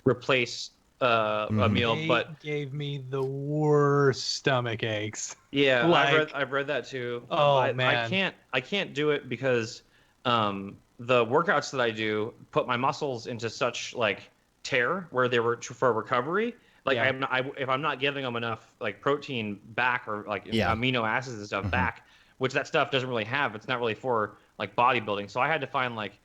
replace a meal, but gave me the worst stomach aches. yeah, Like, I've read that too. Oh man, I can't do it because the workouts that I do put my muscles into such like tear where they were for recovery. Like if I'm not giving them enough like protein back or like amino acids and stuff back, which that stuff doesn't really have. It's not really for like bodybuilding. So I had to find like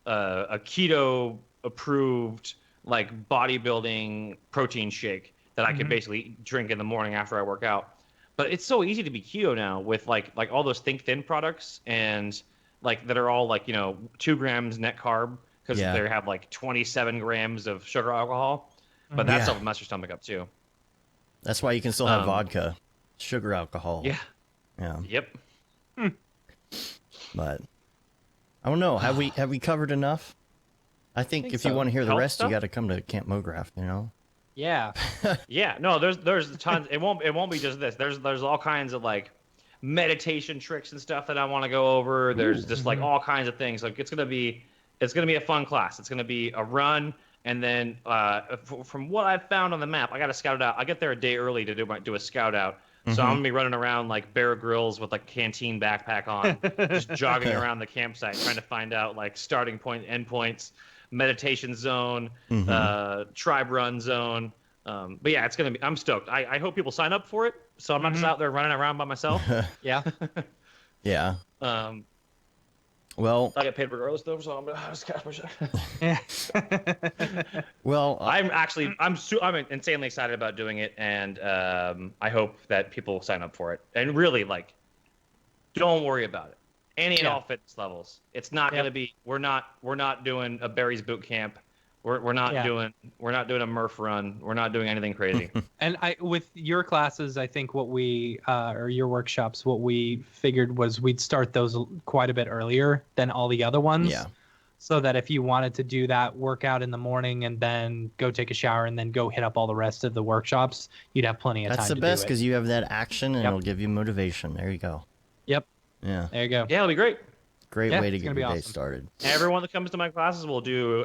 a keto approved like bodybuilding protein shake that I could basically drink in the morning after I work out. But it's so easy to be keto now with like all those Think Thin products and like that are all like 2 grams net carb because they have like 27 grams of sugar alcohol. But that stuff will mess your stomach up too. That's why you can still have vodka, sugar alcohol. Yeah. Yeah. Yep. But I don't know. Have we covered enough? I think if you want to hear the rest, stuff? you got to come to Camp Mograph. yeah. Yeah. No, there's tons. It won't be just this. There's all kinds of like meditation tricks and stuff that I want to go over. There's just like all kinds of things. Like it's gonna be a fun class. It's gonna be a run, and then from what I've found on the map, I got to scout it out. I get there a day early to do a scout out. So I'm gonna be running around like Bear Grylls with like canteen backpack on, just jogging around the campsite, trying to find out like starting point, end points, meditation zone, tribe run zone. But yeah, it's gonna be. I'm stoked. I hope people sign up for it, so I'm not just out there running around by myself. Yeah. Yeah. Um, Well, I get paid regardless though, so I'm just cash my check. Yeah. well, I'm insanely excited about doing it, and I hope that people sign up for it. And really, like, don't worry about it. Any and all fitness levels. It's not going to be. We're not doing a Barry's boot camp. We're not doing a Murph run. We're not doing anything crazy. And with your classes, I think what we or your workshops, what we figured was we'd start those quite a bit earlier than all the other ones. Yeah. So that if you wanted to do that workout in the morning and then go take a shower and then go hit up all the rest of the workshops, you'd have plenty of time. That's the to best do it. because you have that action and it'll give you motivation. There you go. Yep. Yeah. There you go. Yeah, it'll be great. Great way to get your day awesome. started. Everyone that comes to my classes will do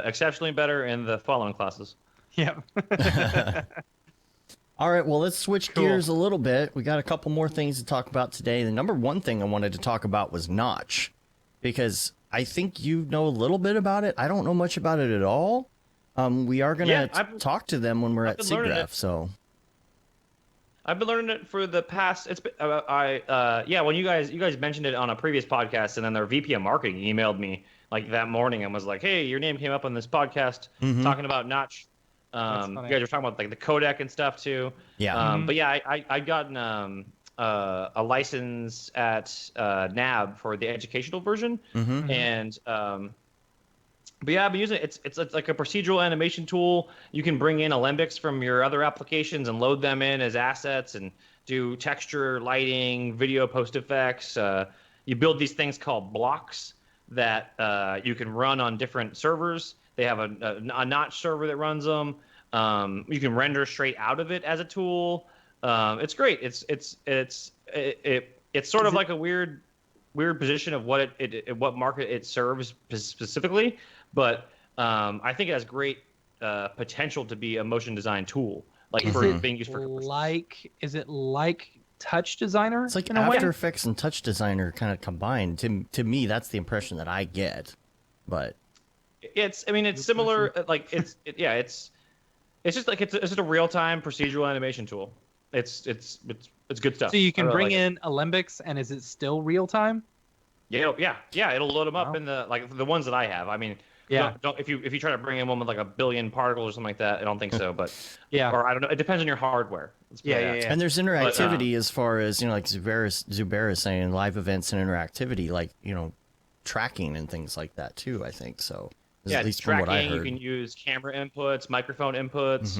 exceptionally better in the following classes. Yep. All right, well, let's switch gears a little bit. We got a couple more things to talk about today. The number one thing I wanted to talk about was Notch, because I think you know a little bit about it. I don't know much about it at all. We are going to talk to them when we're at SIGGRAPH, so... I've been learning it for the past. It's been, when you guys mentioned it on a previous podcast, and then their VP of marketing emailed me like that morning and was like, "Hey, your name came up on this podcast talking about Notch. You guys were talking about like the codec and stuff too." Yeah. But yeah, I gotten a license at NAB for the educational version, and but yeah, I've been using it. It's like a procedural animation tool. You can bring in Alembics from your other applications and load them in as assets and do texture, lighting, video post effects. You build these things called blocks that you can run on different servers. They have a Notch server that runs them. You can render straight out of it as a tool. It's great. It's sort of like a weird position of what market it serves specifically. But I think it has great potential to be a motion design tool, like being used for. Is it like Touch Designer? It's like After Effects and Touch Designer kind of combined. To me, that's the impression that I get. But it's similar. Like it's just like it's just a real time procedural animation tool. It's good stuff. So you can bring in Alembics, and is it still real time? Yeah. It'll load them up in the ones that I have. I mean. Yeah. Don't if you try to bring in one with like a billion particles or something like that, I don't think so. But yeah, or I don't know. It depends on your hardware. Yeah. And there's interactivity as far as like Zubair is saying, live events and interactivity, like tracking and things like that too. I think so. Yeah, at least tracking. From what I heard. You can use camera inputs, microphone inputs.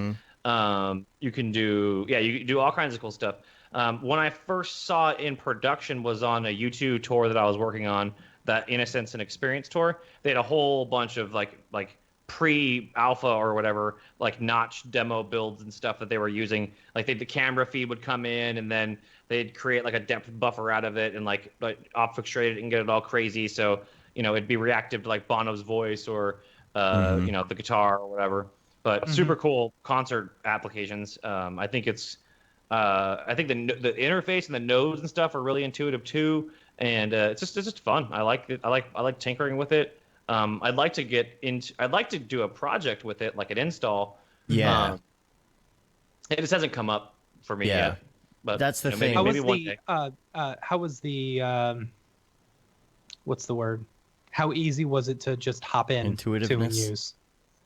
You can do all kinds of cool stuff. When I first saw it in production was on a U2 tour that I was working on. That Innocence and Experience tour, they had a whole bunch of like pre-alpha or whatever, like Notch demo builds and stuff that they were using. Like the camera feed would come in, and then they'd create like a depth buffer out of it, and like obfuscate it and get it all crazy. So it'd be reactive to like Bono's voice or the guitar or whatever. But super cool concert applications. I think the interface and the nodes and stuff are really intuitive too. And it's just fun. I like it. I like tinkering with it. I'd like to do a project with it, like an install. Yeah. It just hasn't come up for me yet. But that's the thing. Maybe one day. How was the what's the word? How easy was it to just hop in to and use?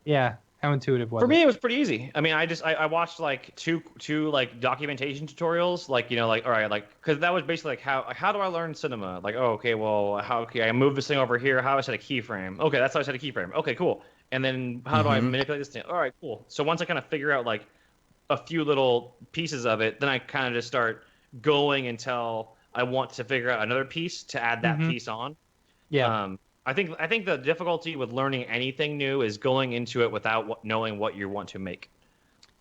Yeah. How intuitive was it? For me, it was pretty easy. I mean, I watched like two like documentation tutorials, all right, like because that was basically like how do I learn cinema? Like, oh, okay, well, I move this thing over here. How do I set a keyframe? Okay, that's how I set a keyframe. Okay, cool. And then how do I manipulate this thing? All right, cool. So once I kind of figure out like a few little pieces of it, then I kind of just start going until I want to figure out another piece to add that piece on. Yeah. I think the difficulty with learning anything new is going into it without knowing what you want to make.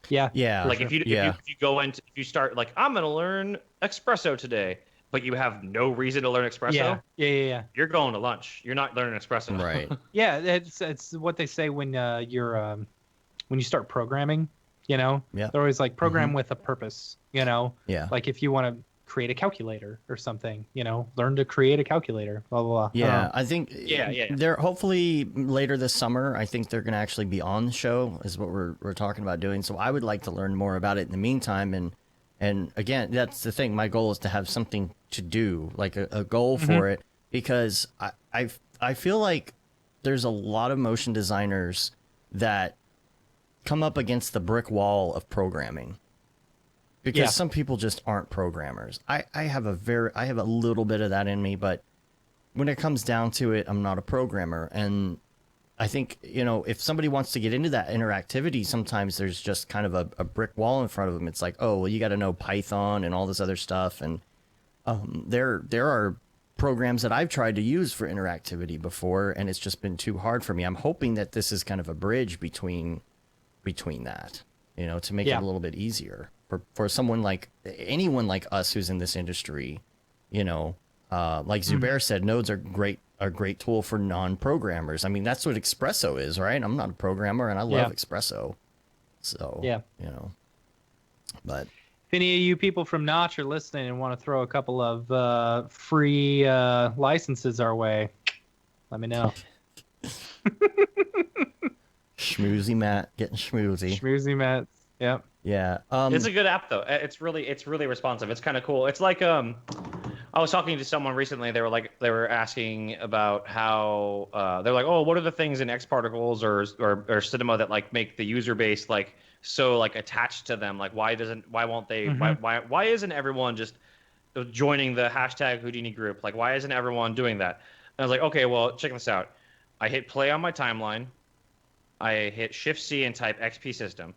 Yeah. Like if you start like I'm gonna learn espresso today, but you have no reason to learn espresso. Yeah. You're going to lunch. You're not learning espresso. Right. Yeah, it's what they say when when you start programming. They're always like program with a purpose. Yeah. Like if you want to create a calculator or something, learn to create a calculator, blah, blah, blah. Yeah, I think Yeah. they're hopefully later this summer, I think they're going to actually be on the show is what we're talking about doing. So I would like to learn more about it in the meantime. And And again, that's the thing. My goal is to have something to do, like a goal for it, because I feel like there's a lot of motion designers that come up against the brick wall of programming, because some people just aren't programmers. I have a little bit of that in me, but when it comes down to it, I'm not a programmer. And I think, if somebody wants to get into that interactivity, sometimes there's just kind of a brick wall in front of them. It's like, oh, well, you got to know Python and all this other stuff. And there are programs that I've tried to use for interactivity before, and it's just been too hard for me. I'm hoping that this is kind of a bridge between that, to make it a little bit easier for someone like anyone like us who's in this industry. Like Zubair said, nodes are a great tool for non-programmers. I mean, that's what Espresso is, right? I'm not a programmer, and I love Espresso. So, but if any of you people from Notch are listening and want to throw a couple of free licenses our way, let me know. Schmoozy Matt getting schmoozy. Schmoozy Matt. Yep. Yeah. It's a good app though. It's really responsive. It's kind of cool. It's like I was talking to someone recently. They were asking about how they're like, oh, what are the things in X Particles or Cinema that like make the user base like so like attached to them? Like why won't they why isn't everyone just joining the hashtag Houdini group? Like why isn't everyone doing that? And I was like, okay, well, check this out. I hit play on my timeline. I hit Shift C and type XP system.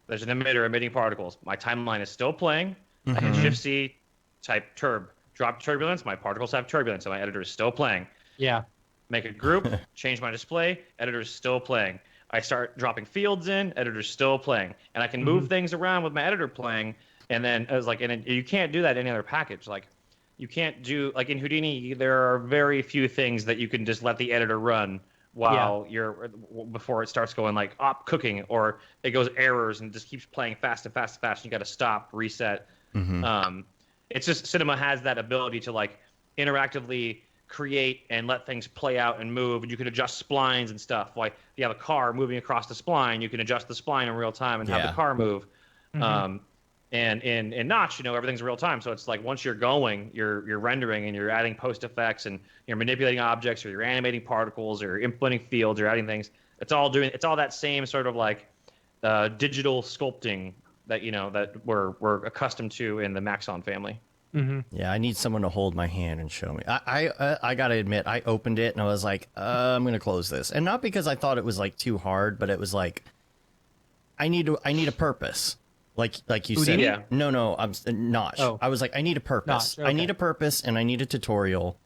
There's an emitter emitting particles. My timeline is still playing. I hit Shift C, type turb. Drop turbulence. My particles have turbulence, and my editor is still playing. Yeah. Make a group. Change my display. Editor is still playing. I start dropping fields in. Editor's still playing, and I can move things around with my editor playing. And then I was like, and you can't do that in any other package. Like, you can't do like in Houdini. There are very few things that you can just let the editor run while before it starts going like op cooking, or it goes errors and just keeps playing fast and fast and fast. And you got to stop, reset. It's just Cinema has that ability to like interactively create and let things play out and move, and you can adjust splines and stuff. Like if you have a car moving across the spline, you can adjust the spline in real time and have the car move. And in Notch, everything's real time. So it's like once you're going, you're rendering and you're adding post effects and you're manipulating objects, or you're animating particles, or implementing fields, or adding things. It's all that same sort of like digital sculpting that that we're accustomed to in the Maxon family. Yeah, I need someone to hold my hand and show me. I gotta admit, I opened it and I was like, I'm gonna close this, and not because I thought it was like too hard, but it was like I need a purpose. Like you Houdini? said, no, I'm Notch. Oh. I was like, I need a purpose. Notch, okay. I need a purpose, and I need a tutorial.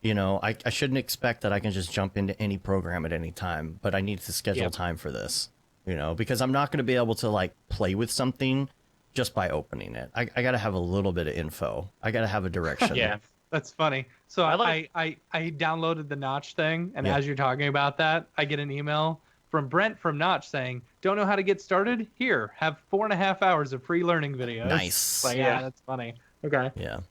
I shouldn't expect that I can just jump into any program at any time, but I need to schedule time for this. Because I'm not going to be able to like play with something just by opening it. I got to have a little bit of info. I got to have a direction. Yeah. That's funny. So I downloaded the Notch thing, and as you're talking about that, I get an email from Brent from Notch saying, "Don't know how to get started? Here, have 4.5 hours of free learning videos." Nice. Like, that's funny. Okay. Yeah.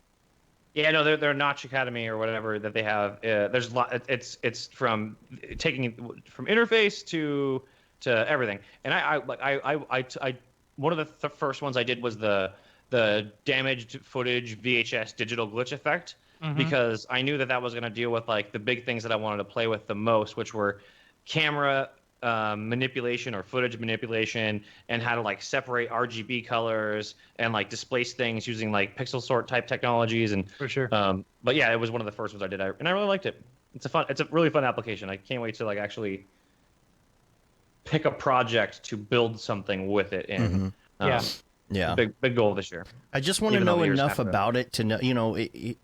Yeah, no, they're Notch Academy or whatever that they have. There's a lot. It's from taking from interface to everything. And I one of the first ones I did was the damaged footage VHS digital glitch effect, because I knew that was going to deal with like the big things that I wanted to play with the most, which were camera manipulation or footage manipulation, and how to like separate RGB colors and like displace things using like pixel sort type technologies. And For sure. but yeah, it was one of the first ones I did, and I really liked it. It's a really fun application. I can't wait to like actually pick a project to build something with it in. Yeah. Big goal this year. I just want to know enough about it to know,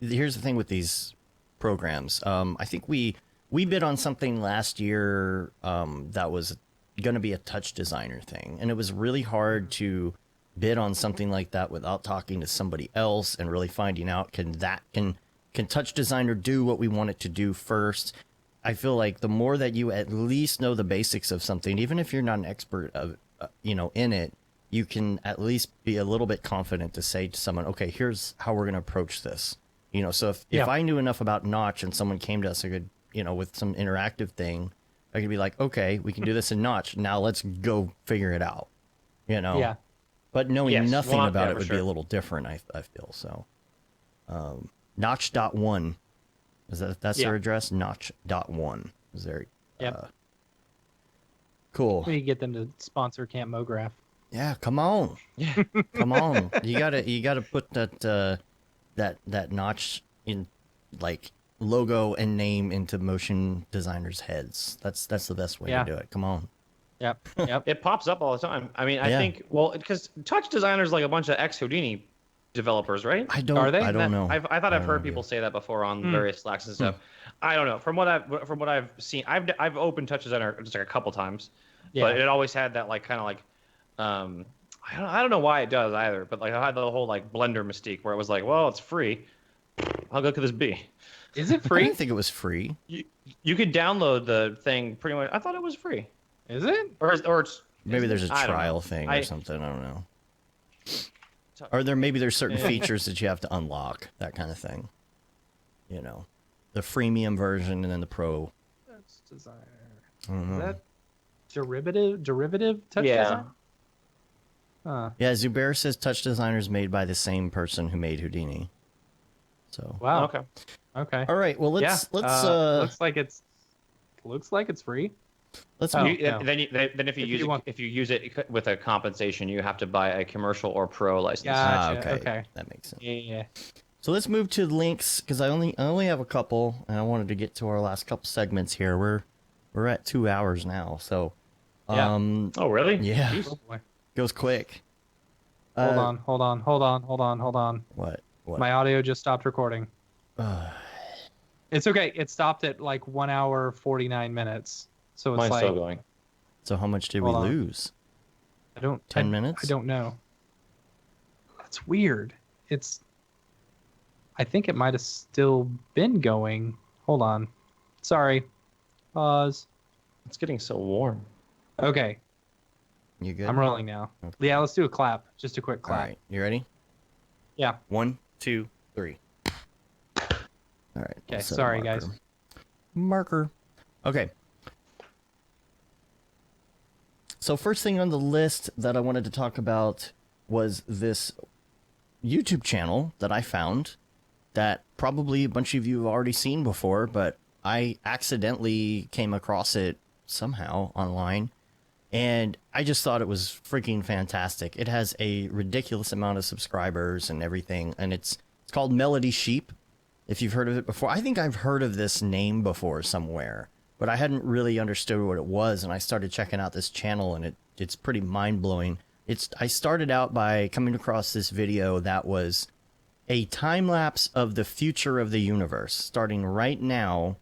here's the thing with these programs. I think we bid on something last year that was going to be a touch designer thing. And it was really hard to bid on something like that without talking to somebody else and really finding out, can touch designer do what we want it to do first? I feel like the more that you at least know the basics of something, even if you're not an expert of, in it, you can at least be a little bit confident to say to someone, okay, here's how we're going to approach this. So if I knew enough about Notch and someone came to us and could, with some interactive thing, I could be like, okay, we can do this in Notch. Now let's go figure it out, Yeah. But knowing Yes, nothing well, about yeah, it for would be sure. a little different, I feel. So, Notch.1. That's Yeah. their address? Notch.1 is their Yep. cool. We get them to sponsor Camp Mograph. Yeah, come on. Yeah. Come on. You gotta put that Notch in, like, logo and name into motion designers' heads. That's the best way Yeah. to do it. Come on. Yep. Yep. It pops up all the time. I mean, I Yeah. think, well, because Touch Designer's like a bunch of ex-Houdini developers, right? I don't Are they? I don't know. I thought I I've don't heard know, people dude. say that before on various Slacks and stuff. I don't know. From what I've seen, I've opened Touch Designer just like a couple times, Yeah. but it always had that like kind of like, I don't know why it does either, but like I had the whole like Blender mystique where it was like, well, it's free. I'll go to this B. Is it I free? didn't think it was free. You could download the thing pretty much. I thought it was free, Is it? or it's Maybe there's a I don't know. trial thing or I- something. I don't know. Or there's certain features that you have to unlock, that kind of thing. You know, the freemium version and then the pro. Touch Designer. I don't know. Is that derivative touch Yeah. design? Huh. Yeah, Zubair says Touch Designer is made by the same person who made Houdini. So. Wow. Okay. Okay. All right. Well, let's looks like it's free. let's Oh. move. no. Then if you use it with a compensation, you have to buy a commercial or pro license. Gotcha. Okay. Okay. That makes sense. Yeah. So let's move to links because I only have a couple, and I wanted to get to our last couple segments here. We're at 2 hours now, so Yeah. Oh, really? yeah, Jeez. Oh boy. goes quick. Hold on. What? My audio just stopped recording. It's okay. It stopped at like 1 hour 49 minutes. So it's Mine's like still going. So how much did we Hold on. lose? I don't 10 minutes? I don't know. That's weird. I think it might have still been going. Hold on. Sorry. Pause. It's getting so warm. Okay. You good? I'm rolling now. Okay. Yeah, let's do a clap. Just a quick All clap. right. You ready? Yeah. 1, 2, 3. All right. Okay, I'll set a sorry, marker. guys. Marker. Okay. So first thing on the list that I wanted to talk about was this YouTube channel that I found that probably a bunch of you have already seen before, but I accidentally came across it somehow online, and I just thought it was freaking fantastic. It has a ridiculous amount of subscribers and everything, and it's called MelodySheep. If you've heard of it before, I think I've heard of this name before somewhere, but I hadn't really understood what it was, and I started checking out this channel, and it's pretty mind-blowing. I started out by coming across this video that was a time-lapse of the future of the universe, starting right now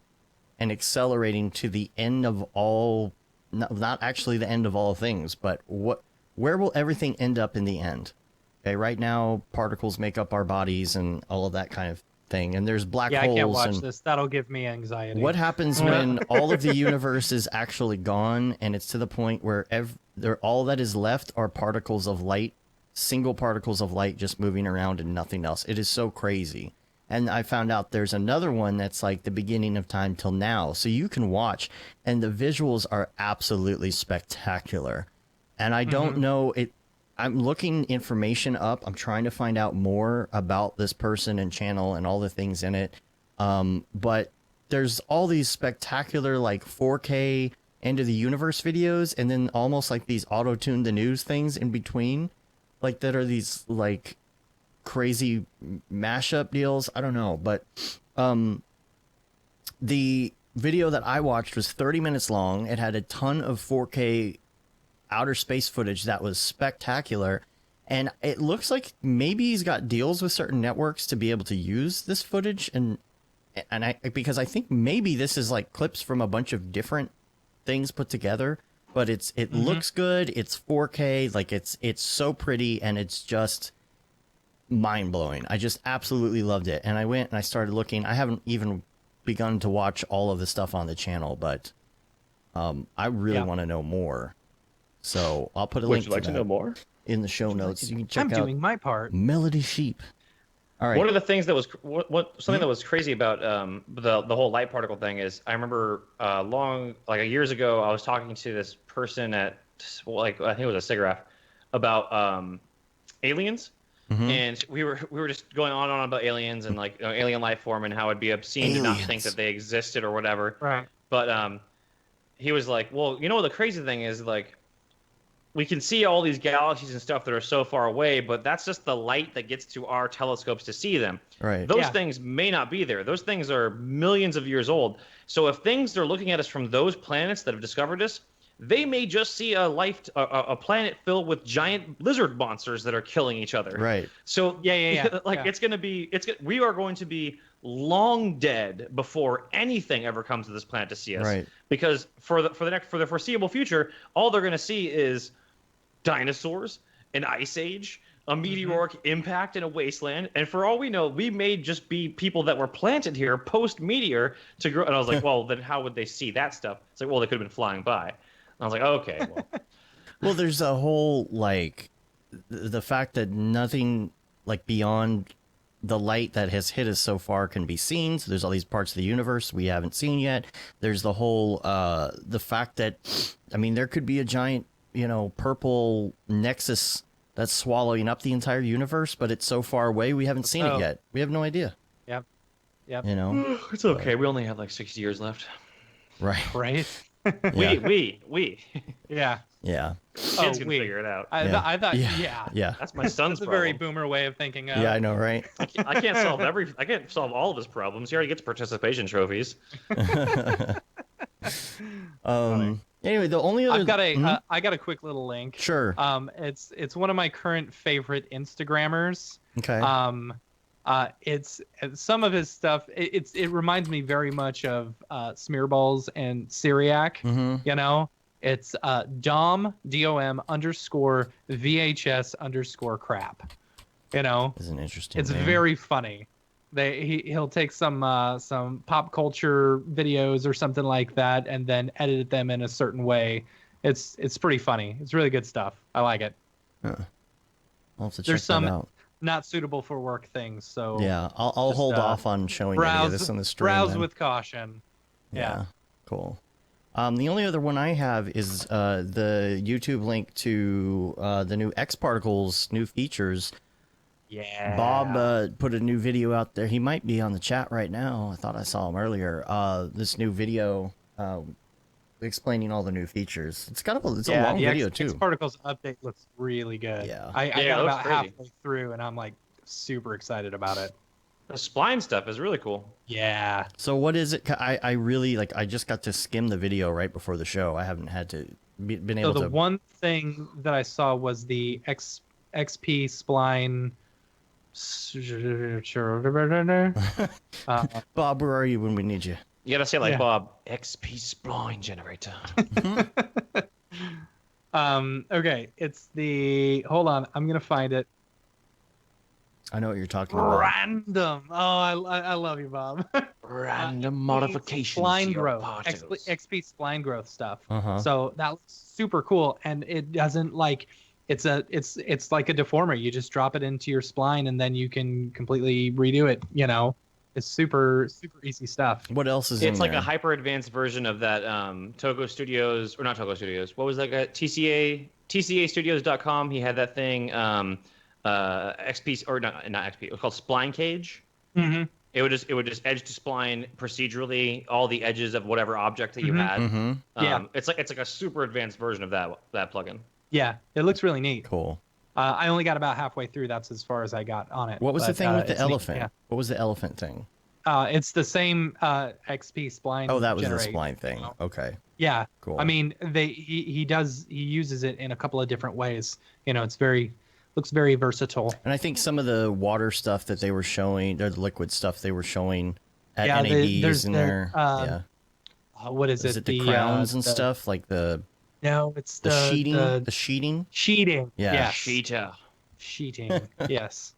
and accelerating to the end of all, not actually the end of all things, but where will everything end up in the end? Okay, right now, particles make up our bodies and all of that kind of thing, and there's black Yeah, I holes. can't watch and this. That'll give me anxiety. what happens when all of the universe is actually gone and it's to the point where all that is left are particles of light, single particles of light just moving around and nothing else? It is so crazy. And I found out there's another one that's like the beginning of time till now. So you can watch, and the visuals are absolutely spectacular. And I don't know it. I'm looking information up. I'm trying to find out more about this person and channel and all the things in it. But there's all these spectacular like 4K end of the universe videos, and then almost like these auto-tune the news things in between, like that are these like crazy mashup deals. I don't know, but the video that I watched was 30 minutes long. It had a ton of 4K outer space footage that was spectacular, and it looks like maybe he's got deals with certain networks to be able to use this footage, and because I think maybe this is like clips from a bunch of different things put together, but it looks good. It's 4K, like it's so pretty, and it's just mind-blowing. I just absolutely loved it, and I went and I started looking. I haven't even begun to watch all of the stuff on the channel, but I really want to know more. So I'll put a link Would you like to know more in the show notes. You can check I'm out doing my part. MelodySheep. All right. One of the things that was something that was crazy about the whole light particle thing is I remember years ago I was talking to this person at I think it was a SIGGRAPH about aliens. And we were just going on and on about aliens and like alien life form and how it'd be obscene to not think that they existed or whatever. Right. But he was like, well, you know, the crazy thing is like we can see all these galaxies and stuff that are so far away, but that's just the light that gets to our telescopes to see them. Right. Those things may not be there. Those things are millions of years old. So if things are looking at us from those planets that have discovered us, they may just see a planet filled with giant lizard monsters that are killing each other. Right. So we are going to be long dead before anything ever comes to this planet to see us. Right. Because for the foreseeable future, all they're going to see is dinosaurs, an ice age, a meteoric impact in a wasteland, and for all we know, we may just be people that were planted here post-meteor to grow. And I was like, well, then how would they see that stuff? It's like, well, they could have been flying by. And I was like, okay, well. Well, there's a whole, like, the fact that nothing, like, beyond the light that has hit us so far can be seen. So there's all these parts of the universe we haven't seen yet. There's the whole, the fact that, I mean, there could be a giant, you know, purple nexus that's swallowing up the entire universe, but it's so far away we haven't seen it yet. We have no idea. Yep. You know? It's okay. We only have like 60 years left. Right. Right. We. Yeah. Yeah. Kids can figure it out. I thought, Yeah. That's my son's That's a problem. very boomer way of thinking. Yeah, I know, right? I can't solve all of his problems. He already gets participation trophies. Anyway, the only other I got a quick little link. Sure. It's one of my current favorite Instagrammers. Okay. It's some of his stuff. It reminds me very much of Smearballs and Syriac. You know, it's Dom _VHS _ crap. You know, is an interesting. It's name. very funny. He'll take some pop culture videos or something like that and then edit them in a certain way. It's pretty funny. It's really good stuff. I like it. I'll have to check There's some that out. not suitable for work things, so Yeah, I'll hold off on showing any of this on the stream. Browse then. with caution. Yeah. Cool. The only other one I have is the YouTube link to the new X Particles new features. Yeah. Bob put a new video out there. He might be on the chat right now. I thought I saw him earlier. This new video explaining all the new features. It's a long video too. X Particles update looks really good. Yeah. I got about crazy. halfway through and I'm like super excited about it. The spline stuff is really cool. Yeah. So what is it? I really like. I just got to skim the video right before the show. I haven't had to been able to. So the one thing that I saw was the XP spline. Bob, where are you when we need you? You gotta say like Bob, XP spline generator. Okay, it's the. Hold on, I'm gonna find it. I know what you're talking about. Random. Oh, I love you, Bob. Random modifications. Spline growth. XP spline growth stuff. Uh-huh. So that looks super cool, and it doesn't like. It's like a deformer. You just drop it into your spline, and then you can completely redo it. You know, it's super easy stuff. What else is in It's like there? a hyper advanced version of that Togo Studios, or not Togo Studios. What was that guy? TCAstudios.com. He had that thing. XP or not XP. It was called Spline Cage. Mm-hmm. It would just edge to spline procedurally all the edges of whatever object that you had. Yeah. It's like a super advanced version of that plugin. Yeah, it looks really neat. Cool. I only got about halfway through. That's as far as I got on it. What was the thing with the it's elephant? Neat, yeah. What was the elephant thing? It's the same XP spline. Oh, that was generate. the spline thing. Okay. Yeah. Cool. I mean, he uses it in a couple of different ways. You know, looks very versatile. And I think some of the water stuff that they were showing, or the liquid stuff they were showing at Yeah, NABs there's in the, there. What is it? Is it the crowns and stuff? Like No, it's the sheeting? The The sheeting? sheeting. Yeah. Yes. Sheeting. Yes.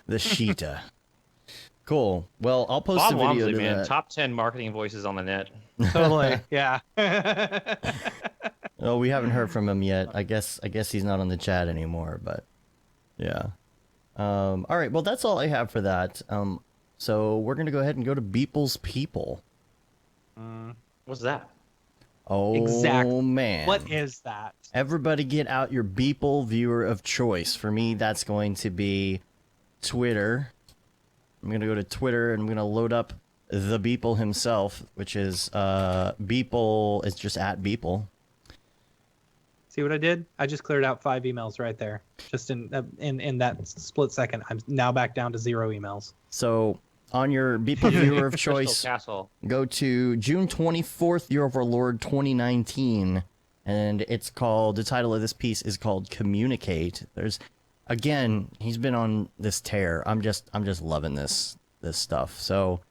The sheeta. Cool. Well, I'll post Bob a video Walmsley, to man, that. top 10 marketing voices on the net. Totally. Yeah. Oh, we haven't heard from him yet. I guess he's not on the chat anymore, but yeah. All right. Well, that's all I have for that. So we're gonna go ahead and go to Beeple's People. What's that? Oh, exactly. man. What is that? Everybody get out your Beeple viewer of choice. For me, that's going to be Twitter. I'm going to go to Twitter and I'm going to load up the Beeple himself, which is Beeple. It's just at Beeple. See what I did? I just cleared out 5 emails right there. Just in that split second. I'm now back down to 0 emails. So on your Beeple viewer of choice, go to June 24th, Year of Our Lord 2019. And it's called, the title of this piece is called Communicate. There's, again, he's been on this tear. I'm just loving this stuff. So,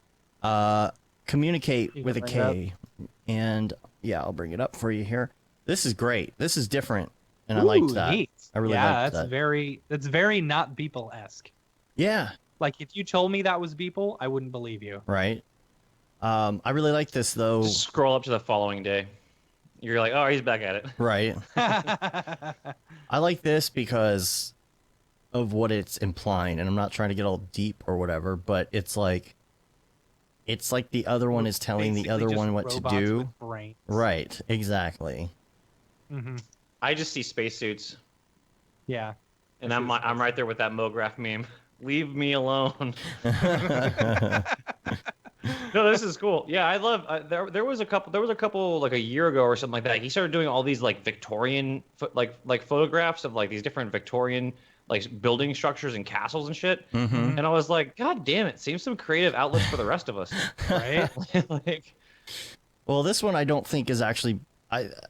Communicate with a K. And yeah, I'll bring it up for you here. This is great. This is different. And I liked that. Neat. I really liked that's that. that's very not Beeple-esque. Yeah. Like if you told me that was Beeple, I wouldn't believe you. Right. I really like this though. Just scroll up to the following day. You're like, oh, he's back at it. Right. I like this because of what it's implying, and I'm not trying to get all deep or whatever, but it's like the other one is telling the other one what to do. Right, exactly. Mm-hmm. I just see spacesuits. Yeah. And I'm right there with that Mograph meme. Leave me alone. No, this is cool. Yeah, I love. There was a couple like a year ago or something like that. He started doing all these like Victorian like photographs of like these different Victorian like building structures and castles and shit. Mm-hmm. And I was like, God damn it! Seems some creative outlets for the rest of us, right? Like, well, this one I don't think is actually.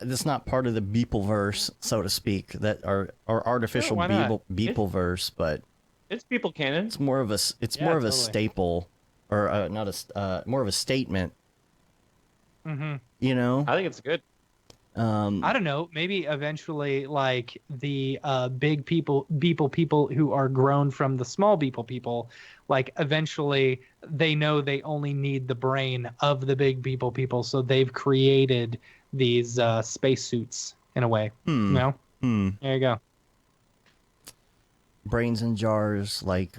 That's not part of the Beepleverse, so to speak. That are artificial Beepleverse, but it's people canon. It's more of a staple. Or more of a statement. Mm-hmm. You know, I think it's good. I don't know. Maybe eventually, like the big Beeple people who are grown from the small Beeple people, like eventually they know they only need the brain of the big Beeple people, so they've created these spacesuits in a way. You know, there you go. Brains in jars, like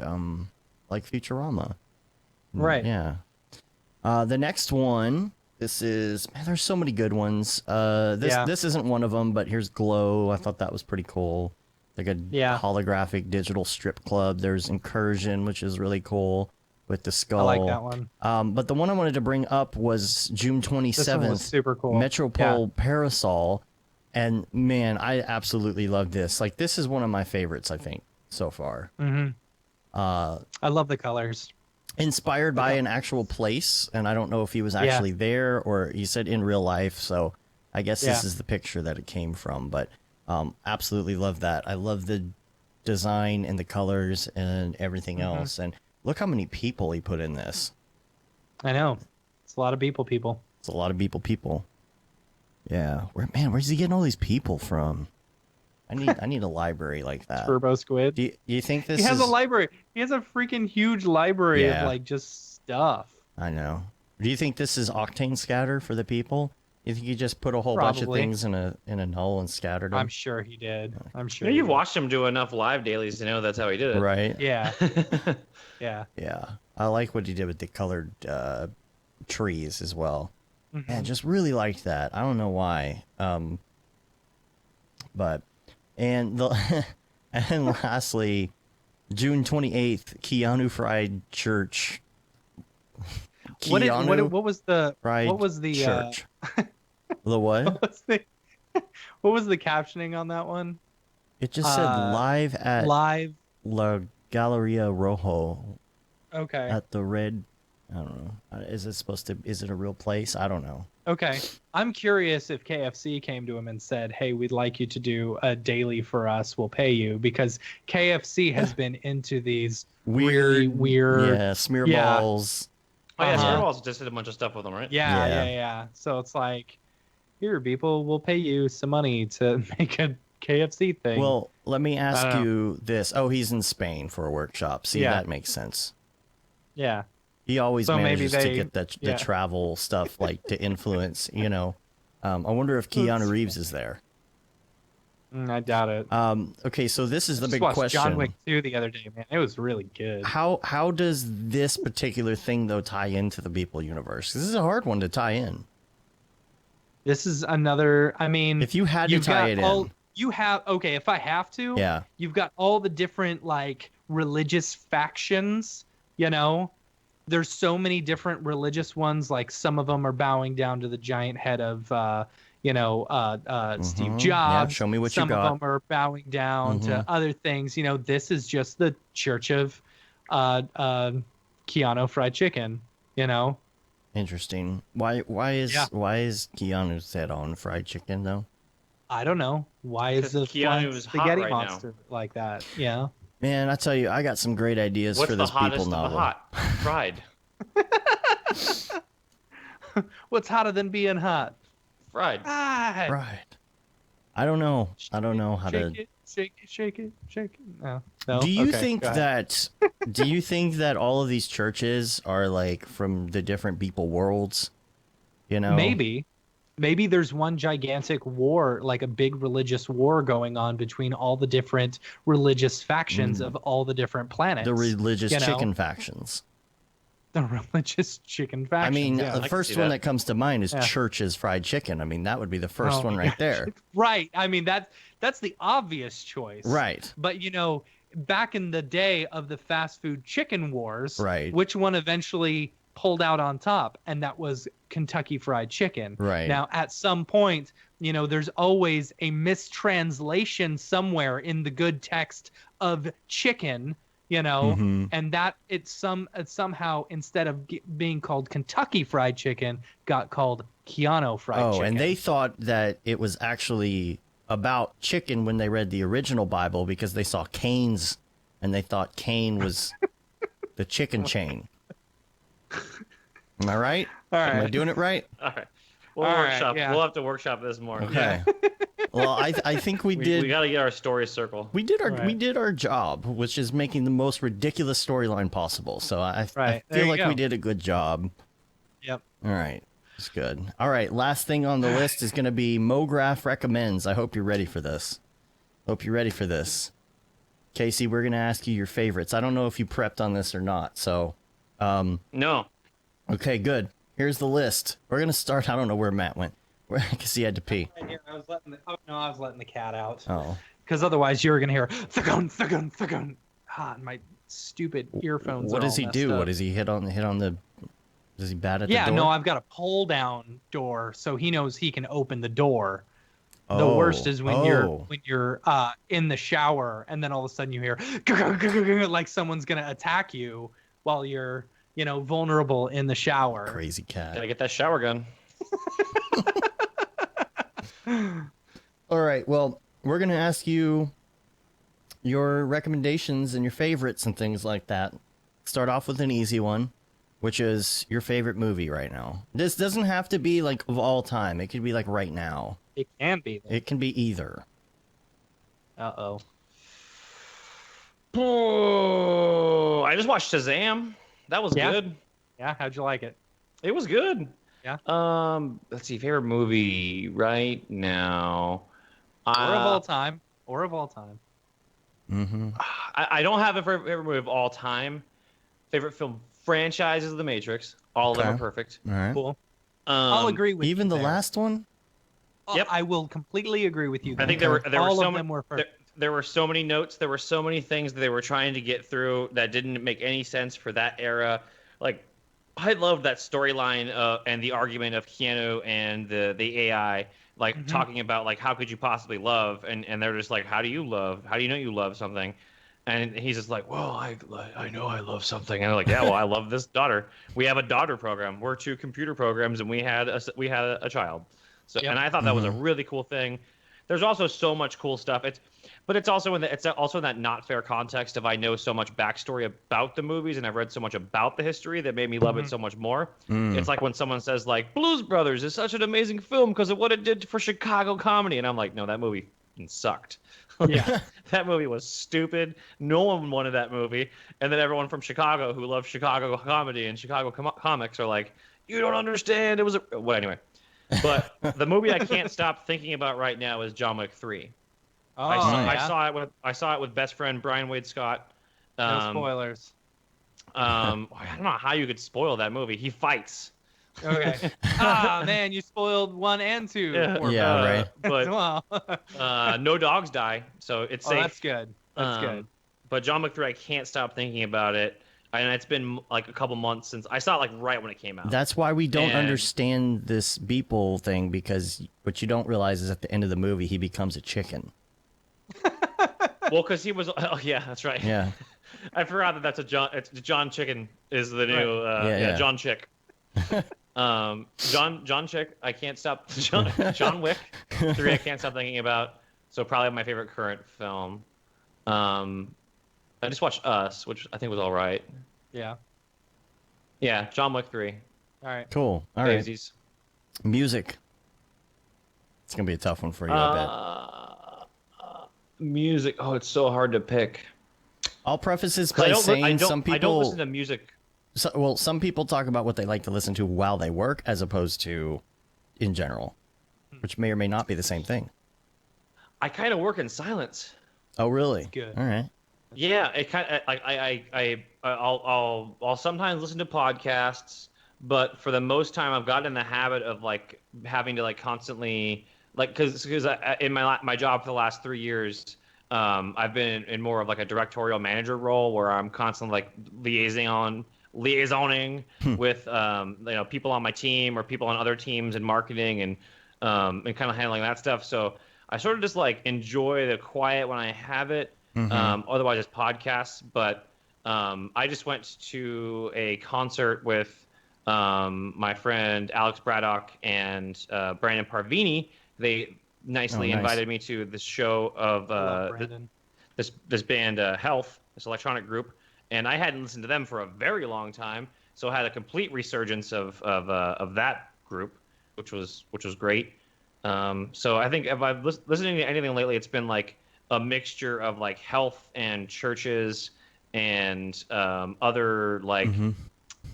Futurama. Right. Yeah. The next one, this is, man, there's so many good ones. This isn't one of them, but here's Glow. I thought that was pretty cool. Like a holographic digital strip club. There's Incursion, which is really cool with the skull. I like that one. But the one I wanted to bring up was June 27th. This one was super cool. Metropole Parasol. And man, I absolutely love this. Like, this is one of my favorites, I think, so far. Mm-hmm. I love the colors. Inspired by an actual place, and I don't know if he was actually there or he said in real life, so I guess this is the picture that it came from, but absolutely love that. I love the design and the colors and everything else, and look how many people he put in this. I know. It's a lot of people. It's a lot of people. Yeah. Where's he getting all these people from? I need a library like that. Turbo Squid. Do you think this He has a library. He has a freaking huge library of like just stuff. I know. Do you think this is octane scatter for the people? You think he just put a whole bunch of things in a null and scattered them? I'm sure he did. I'm sure. You've watched him do enough live dailies to know that's how he did it. Right. Yeah. Yeah. Yeah. I like what he did with the colored trees as well. Man, just really liked that. I don't know why. But and lastly, June 28th, Keanu Fried Church. What was the Church? The what? What was the captioning on that one? It just said live at La Galleria Rojo. Okay. At the Red. I don't know. Is it a real place? I don't know. Okay. I'm curious if KFC came to him and said, hey, we'd like you to do a daily for us. We'll pay you. Because KFC has been into these weird. Yeah, smear balls. Oh, yeah, smear balls just did a bunch of stuff with them, right? Yeah. So it's like, here, people, we'll pay you some money to make a KFC thing. Well, let me ask you this. Oh, he's in Spain for a workshop. See, that makes sense. Yeah. He always manages to get the travel stuff like to influence, you know. I wonder if Keanu Reeves is there. I doubt it. Okay, so this is the big watched question. John Wick 2 the other day, man. It was really good. How does this particular thing though tie into the Beeple universe? This is a hard one to tie in. This is another. I mean, If you had to you've tie got it all. in. You have okay. If I have to, Yeah. you've got all the different like religious factions. You know, there's so many different religious ones. Like some of them are bowing down to the giant head of, Steve Yeah, Jobs. show me what you Some of got. them are bowing down to other things. You know, this is just the Church of, Keanu Fried Chicken. You know. Interesting. Why is Keanu's head on fried chicken though? I don't know. Why is 'Cause the Keanu flying is hot spaghetti right now. monster like that? Yeah. Man, I tell you, I got some great ideas What's for the this Beeple hottest of the novel. hot? Fried. What's hotter than being hot? Fried. Ah, Right. I don't know. I don't know how to. shake it, shake it, shake it, shake it. No. No. Do you Okay, think go ahead. that all of these churches are like from the different Beeple worlds? You know? Maybe there's one gigantic war, like a big religious war going on between all the different religious factions of all the different planets. The religious you know? chicken factions. The religious chicken I factions. mean, yeah. the first one that comes to mind is Yeah. Church's Fried Chicken. I mean, that would be the first Oh one my right gosh. there. Right. I mean, that's the obvious choice. Right. But back in the day of the fast food chicken wars, Right. which one eventually pulled out on top? And that was Kentucky Fried Chicken. Right. Now, at some point, there's always a mistranslation somewhere in the good text of chicken, and that it's somehow, instead of being called Kentucky Fried Chicken, got called Keanu Fried Chicken. Oh, and they thought that it was actually about chicken when they read the original Bible because they saw Cane's and they thought Cane was the chicken chain. Am I right? All right. Am I doing it right? All right. We'll All right, workshop. yeah. We'll have to workshop this more. Okay. Well, I think we did. We got to get our story circle. We did our Right. we did our job, which is making the most ridiculous storyline possible. So I Right. There feel you like go. we did a good job. Yep. All right. It's good. All right. Last thing on the list is going to be Mograph recommends. I hope you're ready for this. Casey, we're going to ask you your favorites. I don't know if you prepped on this or not. So, No. okay, good. Here's the list. We're going to start. I don't know where Matt went because he had to pee. Right here, I was letting the cat out. Oh. Because otherwise you were gonna hear thuggun, thuggun, thuggun. Ah, and my stupid earphones. What are does all he messed do? up. What does he hit on the? Does he bat at the Yeah, door? no, I've got a pull down door, so he knows he can open the door. The Oh, worst is when oh. you're in the shower and then all of a sudden you hear like someone's gonna attack you while you're vulnerable in the shower. Crazy cat. Gotta get that shower gun. All right. Well, we're gonna ask you your recommendations and your favorites and things like that. Start off with an easy one, which is your favorite movie right now. This doesn't have to be like of all time. It could be like right now. It can be. It can be either. Uh-oh. Oh, I just watched Shazam. That was Yeah? good. Yeah, how'd you like it? It was good. Yeah. Let's see, favorite movie right now. Or of all time. Or of all time. Mm-hmm. I don't have a favorite movie of all time. Favorite film franchise is The Matrix. All of them Okay. are perfect. All right. Cool. I'll agree with Even you the there. last one. Yep. I will completely agree with you. I think there. there were all so of many. them were perfect. There were so many notes. There were so many things that they were trying to get through that didn't make any sense for that era. Like, I loved that storyline and the argument of Keanu and the AI, like talking about like how could you possibly love, and they're just like, how do you love? How do you know you love something? And he's just like, well, I know I love something. And they're like, yeah, well, I love this daughter. We have a daughter program. We're two computer programs, and we had a child. So, Yep. and I thought that was a really cool thing. There's also so much cool stuff. But it's also in that not fair context of I know so much backstory about the movies and I've read so much about the history that made me love it so much more. It's like when someone says like Blues Brothers is such an amazing film because of what it did for Chicago comedy, and I'm like, no, that movie sucked. Yeah. That movie was stupid. No one wanted that movie, and then everyone from Chicago who loves Chicago comedy and Chicago comics are like, you don't understand. It was well, anyway. But the movie I can't stop thinking about right now is John Wick 3. Oh, I yeah. saw it with best friend Brian Wade Scott. No spoilers. I don't know how you could spoil that movie. He fights. Okay. Ah, man, you spoiled 1 and 2. Yeah, for me right. But as well. no dogs die, so it's Oh, safe. that's good. That's good. But John Wick 3, I can't stop thinking about it. And it's been like a couple months since I saw it, like right when it came out. That's why we don't And- understand this Beeple thing, because what you don't realize is at the end of the movie he becomes a chicken. Well, because he was. Oh yeah, that's right. Yeah. I forgot that that's a John. It's John Chicken is the new. Yeah. John Chick. John Chick. I can't stop. John Wick 3. I can't stop thinking about. So probably my favorite current film. I just watched Us, which I think was all right. Yeah. Yeah, John Wick 3. All right. Cool. All right. Daisies. Music. It's gonna be a tough one for you, I Music. Oh, it's so hard to pick. bet. I'll preface this 'Cause by saying some people. I don't listen to music. Some people talk about what they like to listen to while they work, as opposed to in general, which may or may not be the same thing. I kind of work in silence. Oh, really? Good. All right. Yeah, it kind of I'll sometimes listen to podcasts, but for the most time I've gotten in the habit of like having to like constantly like because in my job for the last 3 years, I've been in more of like a directorial manager role where I'm constantly like liaisoning with people on my team or people on other teams in marketing and kind of handling that stuff. So I sort of just like enjoy the quiet when I have it. Otherwise it's podcasts. But I just went to a concert with my friend Alex Braddock and Brandon Parvini. They nicely invited me to this show of this band Health, this electronic group, and I hadn't listened to them for a very long time, so I had a complete resurgence of that group, which was great. So I think if I've listening to anything lately, it's been like a mixture of like Health and churches and other like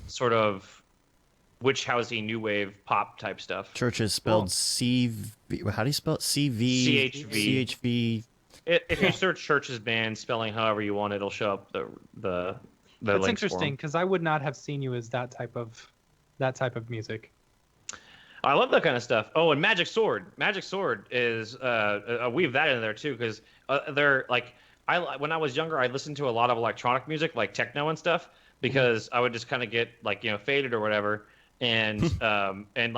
sort of witch housey new wave pop type stuff. Churches spelled C. How do you spell it? CV. CHV. If you search Church's band spelling however you want, it'll show up the That's links interesting because I would not have seen you as that type of music. I love that kind of stuff. Oh, and Magic Sword. Magic Sword is weave that in there too because they're like when I was younger, I listened to a lot of electronic music like techno and stuff because I would just kind of get like faded or whatever and and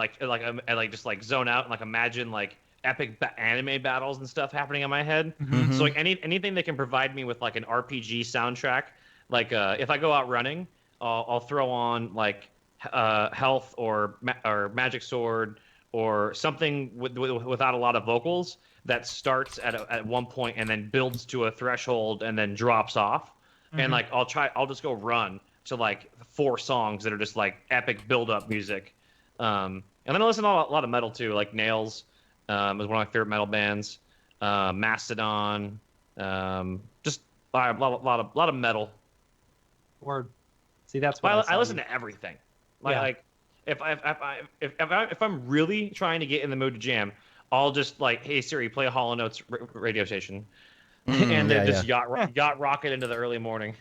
just like zone out and like imagine like epic anime battles and stuff happening in my head. So like anything that can provide me with like an RPG soundtrack, like if I go out running, I'll throw on like Health or Magic Sword or something without a lot of vocals that starts at one point and then builds to a threshold and then drops off. And like I'll just go run to like 4 songs that are just like epic build up music. And then I listen to a lot of metal too, like Nails is one of my favorite metal bands. Mastodon, just a lot of metal. Word. See, that's what I listen to everything. Like if I'm really trying to get in the mood to jam, I'll just like, hey Siri, play a Hall & Oates radio station, and then just yacht rocket into the early morning.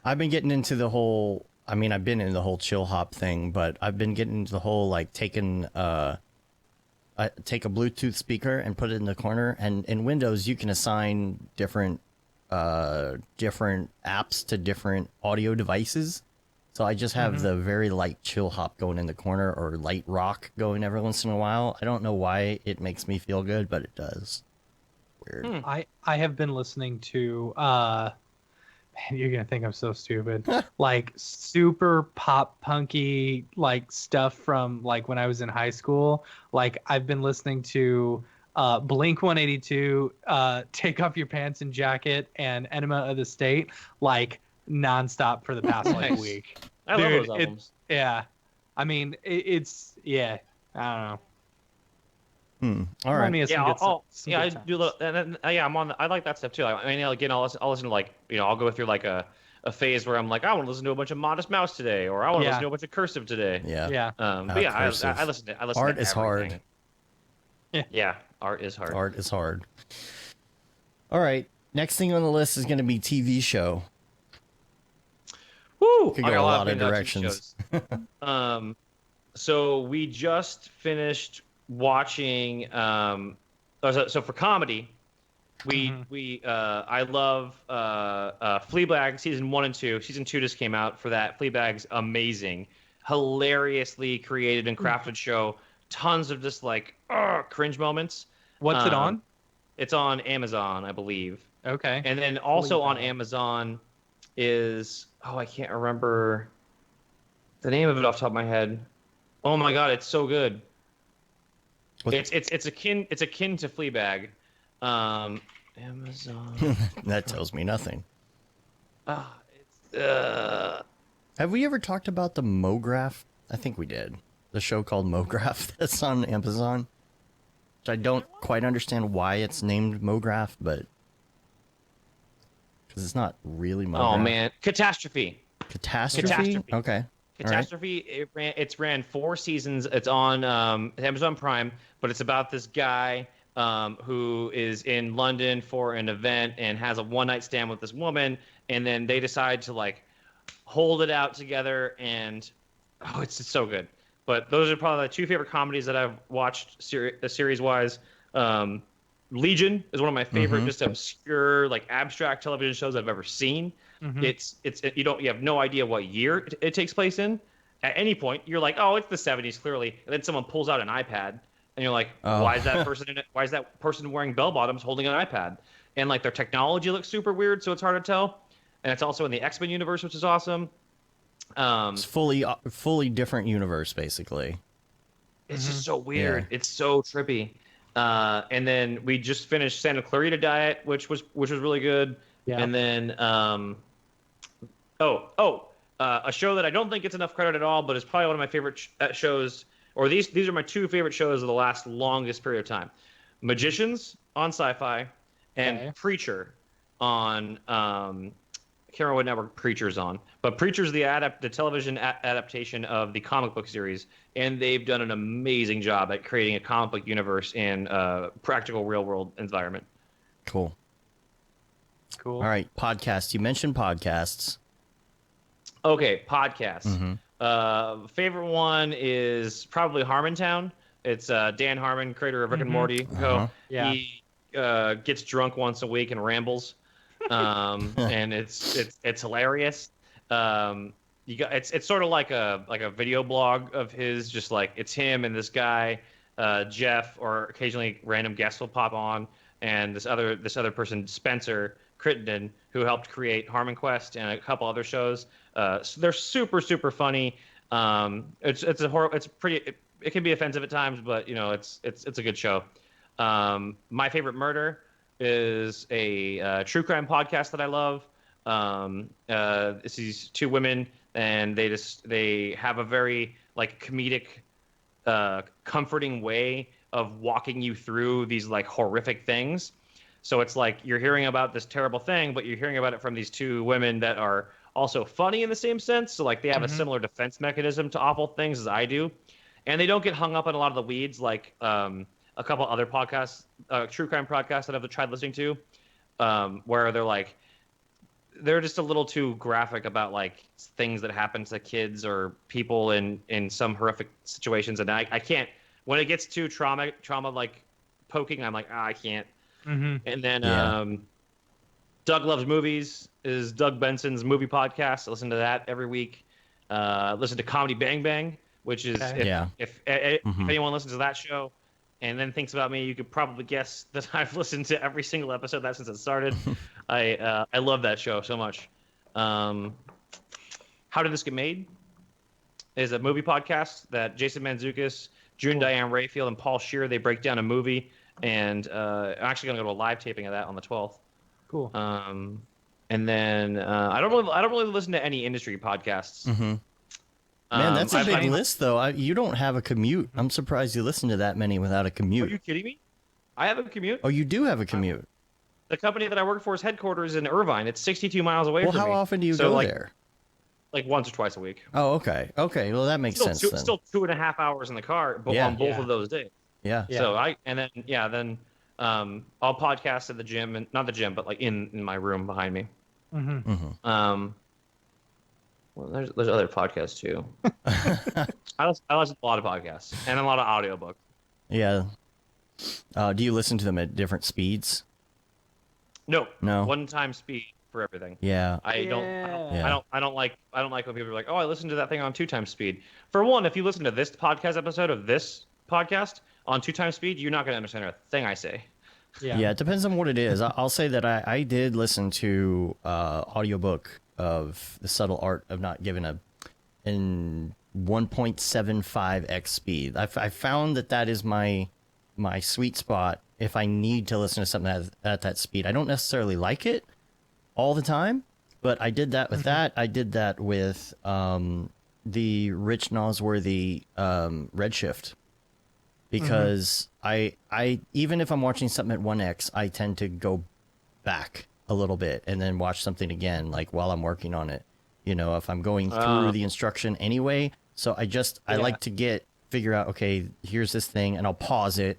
I've been getting into the whole. I mean, I've been in the whole chill hop thing, but I've been getting into the whole like taking take a Bluetooth speaker and put it in the corner, and in Windows you can assign different apps to different audio devices. So I just have the very light chill hop going in the corner or light rock going every once in a while. I don't know why it makes me feel good, but it does. Weird. I have been listening to man, you're gonna think I'm so stupid. Like super pop punky like stuff from like when I was in high school. Like I've been listening to Blink 182, Take Off Your Pants and Jacket, and Enema of the State like nonstop for the past like week. I love those albums. Yeah, I mean it's I don't know. All right. I do. I'm on. I like that stuff too. I mean, again, I'll listen to like I'll go through like a phase where I'm like, I want to listen to a bunch of Modest Mouse today, or I want to listen to a bunch of Cursive today. Yeah. But yeah, I listen to. Art to is hard. Yeah, art is hard. Art is hard. All right. Next thing on the list is going to be TV show. Woo! Could go a lot of directions. So we just finished watching. So for comedy, I love Fleabag season 1 and 2. Season 2 just came out for that. Fleabag's amazing, hilariously created and crafted show. Tons of just like cringe moments. What's it on? It's on Amazon, I believe. Okay. And then also on Amazon is I can't remember the name of it off the top of my head. Oh my god, it's so good. It's akin to Fleabag. Amazon. That tells me nothing. Have we ever talked about the Mograph? I think we did. The show called Mograph that's on Amazon. Which I don't quite understand why it's named Mograph, but because it's not really Mograph. Oh man, Catastrophe. Catastrophe. Okay. Catastrophe. Right. It's ran 4 seasons. It's on Amazon Prime, but it's about this guy who is in London for an event and has a one-night stand with this woman, and then they decide to like hold it out together, and it's just so good. But those are probably the 2 favorite comedies that I've watched series-wise. Legion is one of my favorite, just obscure, like abstract television shows I've ever seen. It's you have no idea what year it takes place in. At any point, you're like, oh, it's the 70s clearly, and then someone pulls out an iPad, and you're like, why is that person why is that person wearing bell bottoms holding an iPad? And like their technology looks super weird, so it's hard to tell. And it's also in the X-Men universe, which is awesome. It's fully different universe, basically. It's just so weird. Yeah. It's so trippy. And then we just finished Santa Clarita Diet, which was really good. Yeah. And then a show that I don't think gets enough credit at all, but it's probably one of my favorite shows. Or these are my 2 favorite shows of the longest period of time: Magicians on Sci-Fi, and Preacher on. I can't remember what network Preacher's on, but Preacher's the television adaptation of the comic book series, and they've done an amazing job at creating a comic book universe in a practical real world environment. Cool. All right, podcasts. You mentioned podcasts. Okay, podcasts. Favorite one is probably Harmontown. It's Dan Harmon, creator of Rick and Morty. He gets drunk once a week and rambles. And it's hilarious. It's sort of like a video blog of his, just like it's him and this guy, Jeff, or occasionally random guests will pop on, and this other person, Spencer Crittenden, who helped create Harmon Quest and a couple other shows. So they're super super funny. It can be offensive at times, but it's a good show. My Favorite Murder is a true crime podcast that I love. It's these 2 women, and they have a very like comedic, comforting way of walking you through these like horrific things. So it's like you're hearing about this terrible thing, but you're hearing about it from these 2 women that are also funny in the same sense. So like they have a similar defense mechanism to awful things as I do, and they don't get hung up on a lot of the weeds like a couple other podcasts, true crime podcasts that I've tried listening to, where they're just a little too graphic about like things that happen to kids or people in some horrific situations, and I can't. When it gets too trauma like poking, I'm like, I can't. And then Doug Loves Movies is Doug Benson's movie podcast. I listen to that every week. Listen to Comedy Bang Bang, which is if anyone listens to that show and then thinks about me, you could probably guess that I've listened to every single episode of that since it started. I love that show so much. How Did This Get Made is a movie podcast that Jason Mantzoukas, June Diane Raphael, and Paul Scheer, they break down a movie, and I'm actually going to go to a live taping of that on the 12th. Cool. And then I don't really listen to any industry podcasts. Man, that's a big list, though. You don't have a commute. I'm surprised you listen to that many without a commute. Are you kidding me? I have a commute. Oh, you do have a commute. The company that I work for is headquarters in Irvine. It's 62 miles away from me. Well, how often do you go there? Like once or twice a week. Oh, okay. Okay, well, that makes sense then. Still 2.5 hours in the car, but on both of those days. Yeah. So then I'll podcast at the gym, and not the gym, but like in my room behind me. Well, there's other podcasts too. I listen to a lot of podcasts and a lot of audiobooks. Yeah. Do you listen to them at different speeds? No. No. One time speed for everything. Yeah. I don't like when people are like, oh, I listened to that thing on 2 times speed. For one, if you listen to this podcast episode of this podcast on 2 times speed, you're not going to understand a thing I say. Yeah, it depends on what it is. I'll say that I did listen to audiobook of The Subtle Art of Not Giving a in 1.75x speed. I found that is my sweet spot if I need to listen to something at that speed. I don't necessarily like it all the time, but I did that with that. I did that with the Rich Nosworthy Redshift. Because I even if I'm watching something at 1x, I tend to go back a little bit and then watch something again, like while I'm working on it. You know, if I'm going through the instruction anyway. So I like to figure out, okay, here's this thing, and I'll pause it,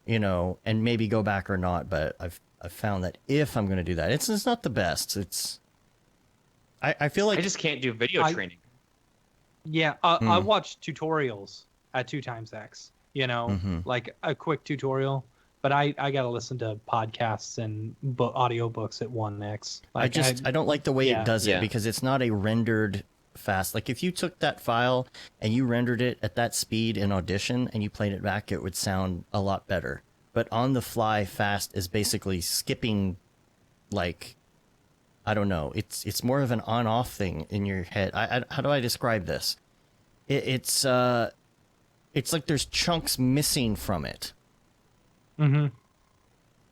you know, and maybe go back or not. But I've found that if I'm going to do that, it's not the best. I feel like I just can't do video training. Yeah, I watch tutorials at 2x. You know, like a quick tutorial, but I got to listen to podcasts and audiobooks at 1x. Like, I don't like the way it does it because it's not a rendered fast. Like if you took that file and you rendered it at that speed in Audition and you played it back, it would sound a lot better. But on the fly fast is basically skipping, like, I don't know. It's more of an on-off thing in your head. How do I describe this? It's like there's chunks missing from it.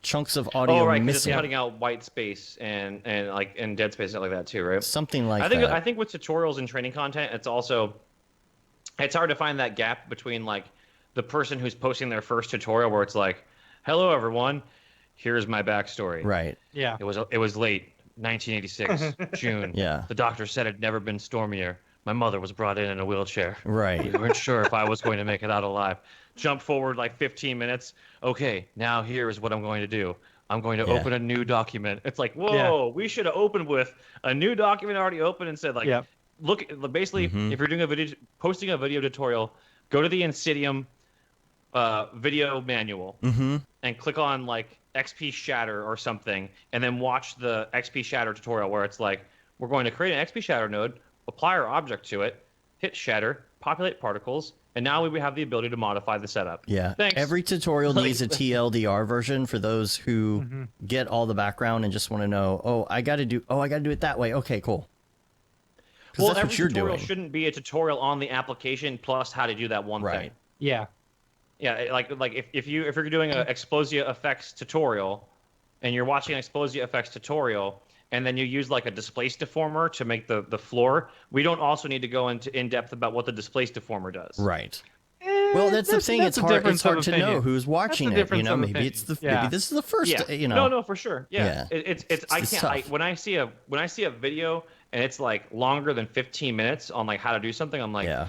Chunks of audio missing. It's cutting out white space and dead space and stuff like that too, right? Something like that. I think with tutorials and training content, it's hard to find that gap between like the person who's posting their first tutorial where it's like, "Hello everyone, here's my backstory." Right. Yeah. It was late 1986 June. Yeah. The doctor said it'd never been stormier. My mother was brought in a wheelchair. Right. We weren't sure if I was going to make it out alive. Jump forward like 15 minutes. Okay, now here is what I'm going to do. I'm going to open a new document. It's like, whoa, we should have opened with a new document already open and said, like, look, basically, if you're doing posting a video tutorial, go to the Insidium video manual and click on like XP Shatter or something, and then watch the XP Shatter tutorial where it's like, we're going to create an XP Shatter node, apply our object to it, hit shatter, populate particles, and now we have the ability to modify the setup. Yeah. Thanks. Every tutorial needs a TLDR version for those who get all the background and just want to know, I got to do it that way. Okay, cool. Well, that's every what you're tutorial doing. shouldn't be a tutorial on the application plus how to do that one thing. Yeah. Yeah, like if you're doing an Explosia effects tutorial and you're watching an Explosia effects tutorial and then you use like a displace deformer to make the floor, we don't also need to go into in depth about what the displace deformer does. Right. Well, that's the thing. It's hard to know who's watching it. You know, maybe maybe this is the first. You know. No, for sure. Yeah. When I see a video and it's like longer than 15 minutes on like how to do something, I'm like, I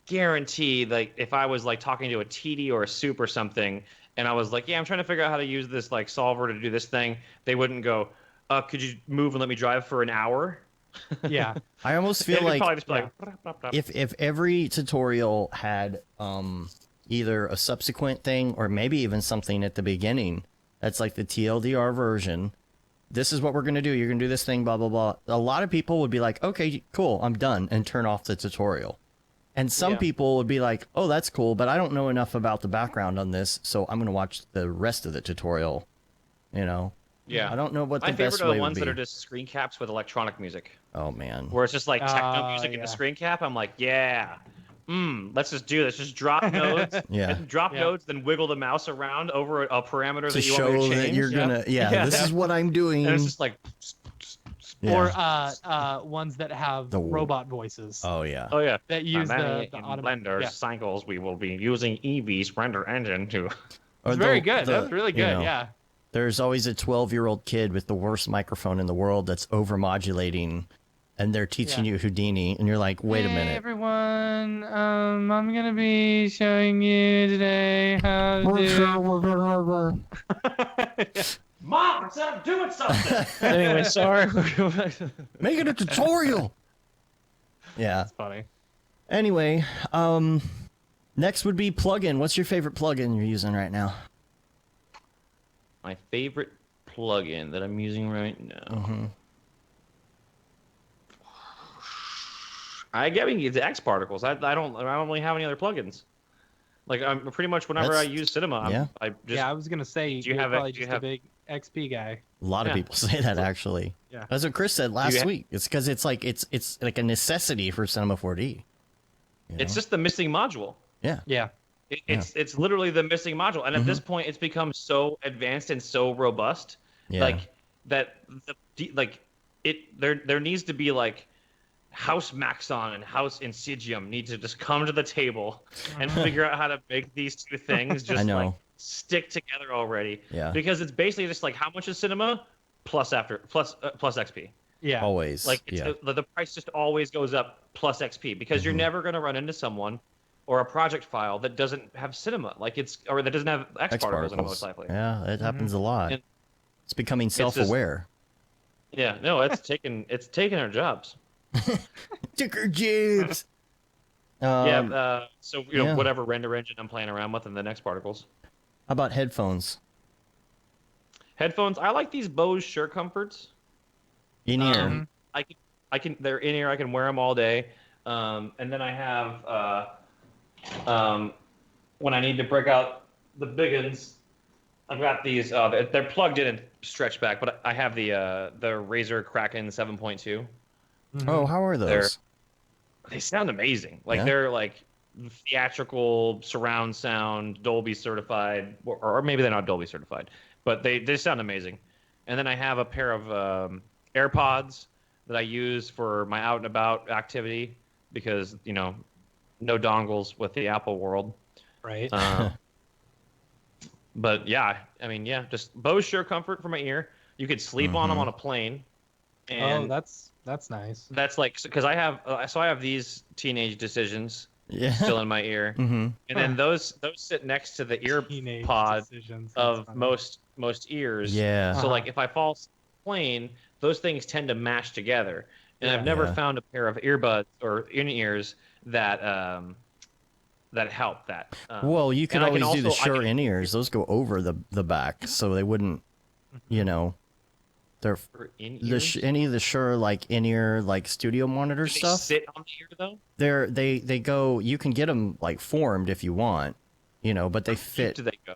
guarantee like if I was like talking to a TD or a soup or something, and I was like, I'm trying to figure out how to use this like solver to do this thing, they wouldn't go, could you move and let me drive for an hour? Yeah. I almost feel like like if every tutorial had either a subsequent thing or maybe even something at the beginning that's like the TLDR version. This is what we're going to do. You're going to do this thing, blah, blah, blah. A lot of people would be like, okay, cool, I'm done, and turn off the tutorial. And some people would be like, oh, that's cool, but I don't know enough about the background on this, so I'm going to watch the rest of the tutorial, you know? Yeah. I don't know what the best way would be. My favorite are the ones that are just screen caps with electronic music. Oh, man. Where it's just like techno music in the screen cap. I'm like, let's just do this. Just drop nodes. Nodes, then wiggle the mouse around over a parameter that you want me to change. That you're gonna, this is what I'm doing. And it's just like... Or ones that have robot voices. Oh, yeah. Oh, yeah. That use the Blender cycles, we will be using Eevee's render engine to... It's very good. That's really good, yeah. There's always a 12-year-old kid with the worst microphone in the world that's overmodulating, and they're teaching you Houdini, and you're like, wait a minute. Hey, everyone. I'm going to be showing you today how to do... Mom, instead of doing something! Anyway, sorry. Make it a tutorial! Yeah. That's funny. Anyway, next would be plugin. What's your favorite plugin you're using right now? My favorite plugin that I'm using right now. I mean, it's X Particles. I don't really have any other plugins. Like I'm pretty much whenever I use Cinema, I was gonna say you're probably just a big XP guy. A lot of people say that actually. Yeah. That's what Chris said last week. It's because it's like it's like a necessity for Cinema 4D. It's just the missing module. Yeah. Yeah. It's literally the missing module, and at this point, it's become so advanced and so robust, like that. There needs to be like House Maxon and House Insidium need to just come to the table and figure out how to make these two things just like stick together already. Yeah. Because it's basically just like how much is Cinema plus XP. Yeah. Always. Like the price just always goes up plus XP because you're never going to run into someone or a project file that doesn't have Cinema, or that doesn't have X particles in it most likely. Yeah, it happens a lot. And it's becoming self-aware. It's taking our jobs. Took our jobs. So whatever render engine I'm playing around with in the X particles. How about headphones? Headphones, I like these Bose Sure Comforts. In ear. They're in ear. I can wear them all day. And then I have when I need to break out the big ones, I've got these. They're plugged in and stretched back, but I have the Razer Kraken 7.2. Oh, how are those? They sound amazing. They're like theatrical surround sound, Dolby certified, or maybe they're not Dolby certified, but they sound amazing. And then I have a pair of AirPods that I use for my out and about activity because no dongles with the Apple world. Right. But just Bose Sure Comfort for my ear. You could sleep on them on a plane. And that's nice. That's like because I have these Teenage Decisions still in my ear, and then those sit next to the ear pod of most ears. Yeah. So like if I fall asleep on the plane, those things tend to mash together, and I've never found a pair of earbuds or in-ears that help that. Well, you could always do the Shure in-ears. Those go over the back, so they wouldn't, they're any of the Shure like in-ear like studio monitor stuff. Sit on the ear though. They go. You can get them like formed if you want, but they fit. Do they go?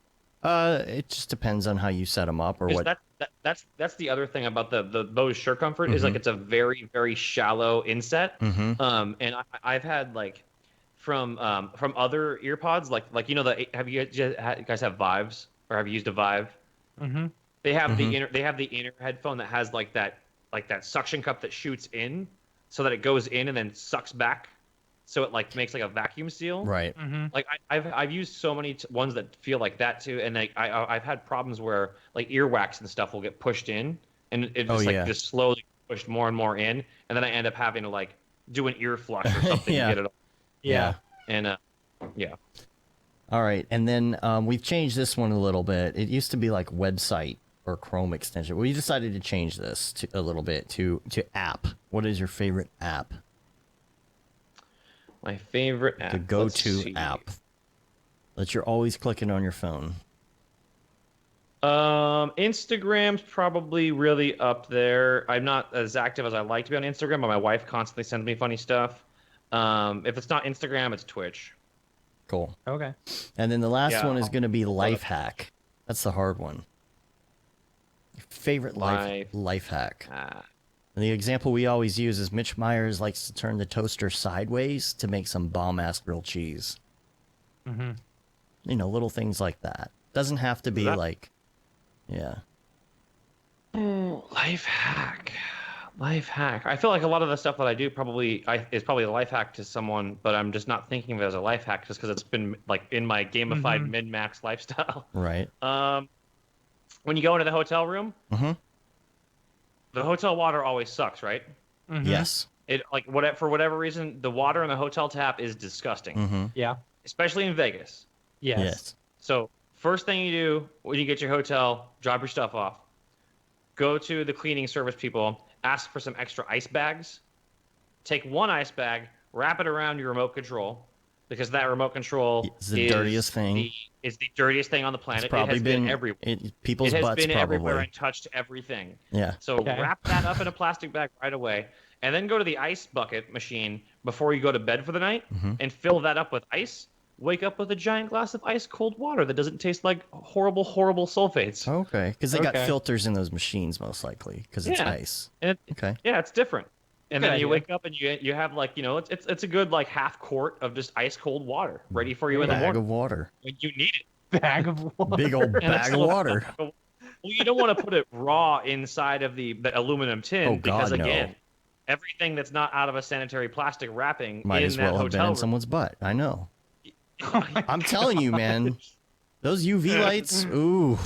It just depends on how you set them up or what. That's the other thing about the Bose Sure Comfort is like it's a very very shallow inset. And I've had like from other earpods have you guys have Vives or have you used a Vive? They have the inner headphone that has like that suction cup that shoots in so that it goes in and then sucks back. So it like makes like a vacuum seal. Right. Like I've used so many ones that feel like that too, and like I've had problems where like earwax and stuff will get pushed in, and it just just slowly pushed more and more in, and then I end up having to like do an ear flush or something to get it. Yeah. And All right, and then we've changed this one a little bit. It used to be like website or Chrome extension. We decided to change this a little bit to app. What is your favorite app? My favorite app. The go-to app that you're always clicking on your phone. Instagram's probably really up there. I'm not as active as I like to be on Instagram, but my wife constantly sends me funny stuff. If it's not Instagram, it's Twitch. Cool. Okay. And then the last one is going to be life hack. That's the hard one. Your favorite life hack. And the example we always use is Mitch Myers likes to turn the toaster sideways to make some bomb-ass grilled cheese. Little things like that. Doesn't have to be like, Life hack. I feel like a lot of the stuff that I do is probably a life hack to someone, but I'm just not thinking of it as a life hack just because it's been like in my gamified min-max lifestyle. Right. When you go into the hotel room, the hotel water always sucks, right? Yes. It for whatever reason, the water in the hotel tap is disgusting. Yeah. Especially in Vegas. Yes. So first thing you do when you get your hotel, drop your stuff off. Go to the cleaning service people, ask for some extra ice bags, take one ice bag, wrap it around your remote control, because that remote control It's the dirtiest thing. Is the dirtiest thing on the planet. It's probably it has been everywhere. People's it has butts been probably. everywhere and touched everything. Yeah. So wrap that up in a plastic bag right away, and then go to the ice bucket machine before you go to bed for the night, and fill that up with ice. Wake up with a giant glass of ice cold water that doesn't taste like horrible sulfates. Okay, because they got filters in those machines most likely because it's ice. And yeah, it's different. And then you wake up and you have like, you know, it's a good like half quart of just ice cold water ready for you in the morning. Bag of water. When you need it. Bag of water. Big old bag of water. Well, you don't want to put it raw inside of the aluminum tin because again, everything that's not out of a sanitary plastic wrapping might in as well that have been hotel in someone's butt. I know. I'm telling you, man. Those UV lights, ooh.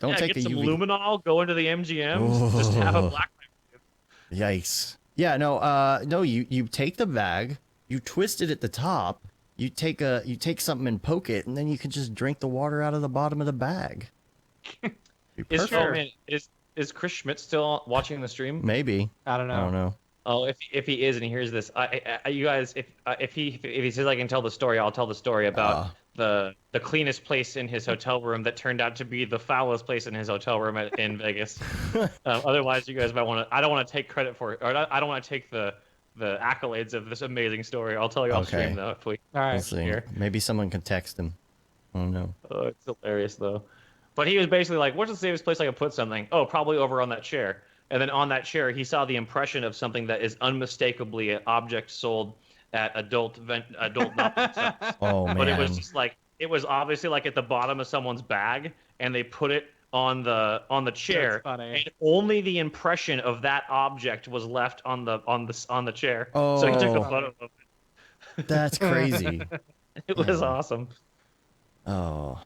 Don't take get a some UV. luminol, go into the MGMs, just have a black light. Yikes. Yeah, no, you take the bag, you twist it at the top, you take something and poke it, and then you can just drink the water out of the bottom of the bag. Is Chris Schmidt still watching the stream? Maybe. I don't know. Oh, if he is and he hears this, you guys, if he says I can tell the story, I'll tell the story about the cleanest place in his hotel room that turned out to be the foulest place in his hotel room in Vegas. Otherwise, you guys might want to. I don't want to take credit for it, or I don't want to take the accolades of this amazing story. I'll tell you off stream though. If we, all right, we'll see. Here. Maybe someone can text him. Oh no. Oh, it's hilarious though. But he was basically like, "What's the safest place I can put something? Oh, probably over on that chair." And then on that chair, he saw the impression of something that is unmistakably an object sold at adult novelty shops. Oh man! But it was just like it was obviously like at the bottom of someone's bag, and they put it on the chair, and only the impression of that object was left on the chair. Oh, so he took a photo of it. That's crazy. It was awesome. Oh.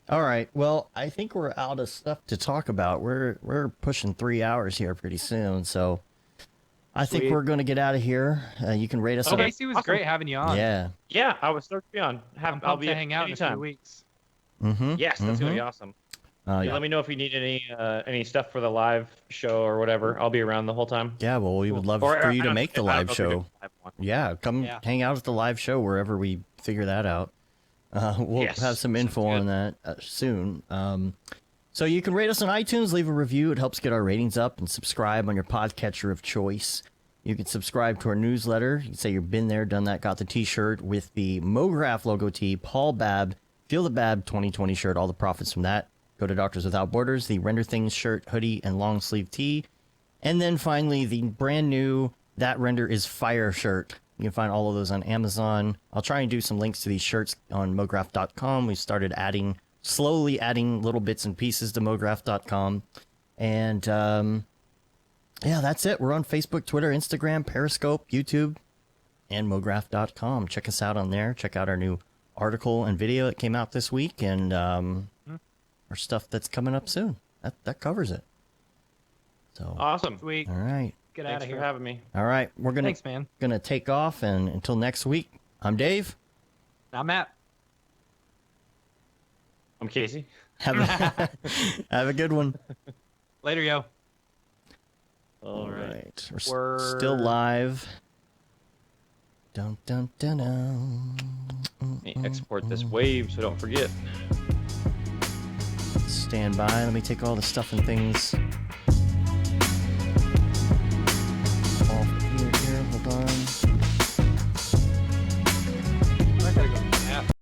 All right. Well, I think we're out of stuff to talk about. We're pushing 3 hours here pretty soon, so I think we're going to get out of here. You can rate us. Casey was great having you on. Yeah, I was stoked to be on. I'll be to hang out in a few weeks. Yes, that's gonna be awesome. Let me know if you need any stuff for the live show or whatever. I'll be around the whole time. Yeah, well, we would love for you to make the live show. Yeah, come hang out at the live show wherever we figure that out. We'll have some info on that soon. So you can rate us on iTunes, leave a review. It helps get our ratings up, and subscribe on your podcatcher of choice. You can subscribe to our newsletter. You can say you've been there, done that, got the t-shirt with the Mograph logo tee, Paul Babb, Feel the Bab 2020 shirt, all the profits from that go to Doctors Without Borders, the Render Things shirt, hoodie, and long sleeve tee. And then finally, the brand new That Render is Fire shirt. You can find all of those on Amazon. I'll try and do some links to these shirts on mograph.com. We've started slowly adding little bits and pieces to mograph.com. And yeah, that's it. We're on Facebook, Twitter, Instagram, Periscope, YouTube, and mograph.com. Check us out on there. Check out our new article and video that came out this week, and our stuff that's coming up soon. That covers it. So awesome. Sweet. All right. Get out of here. Thanks for having me. All right. Thanks, man. Gonna take off, and until next week, I'm Dave. I'm Matt. I'm Casey. Have a good one. Later, yo. All right. We're still live. Dun, dun, dun, dun. Let me export this wave so don't forget. Stand by. Let me take all the stuff and things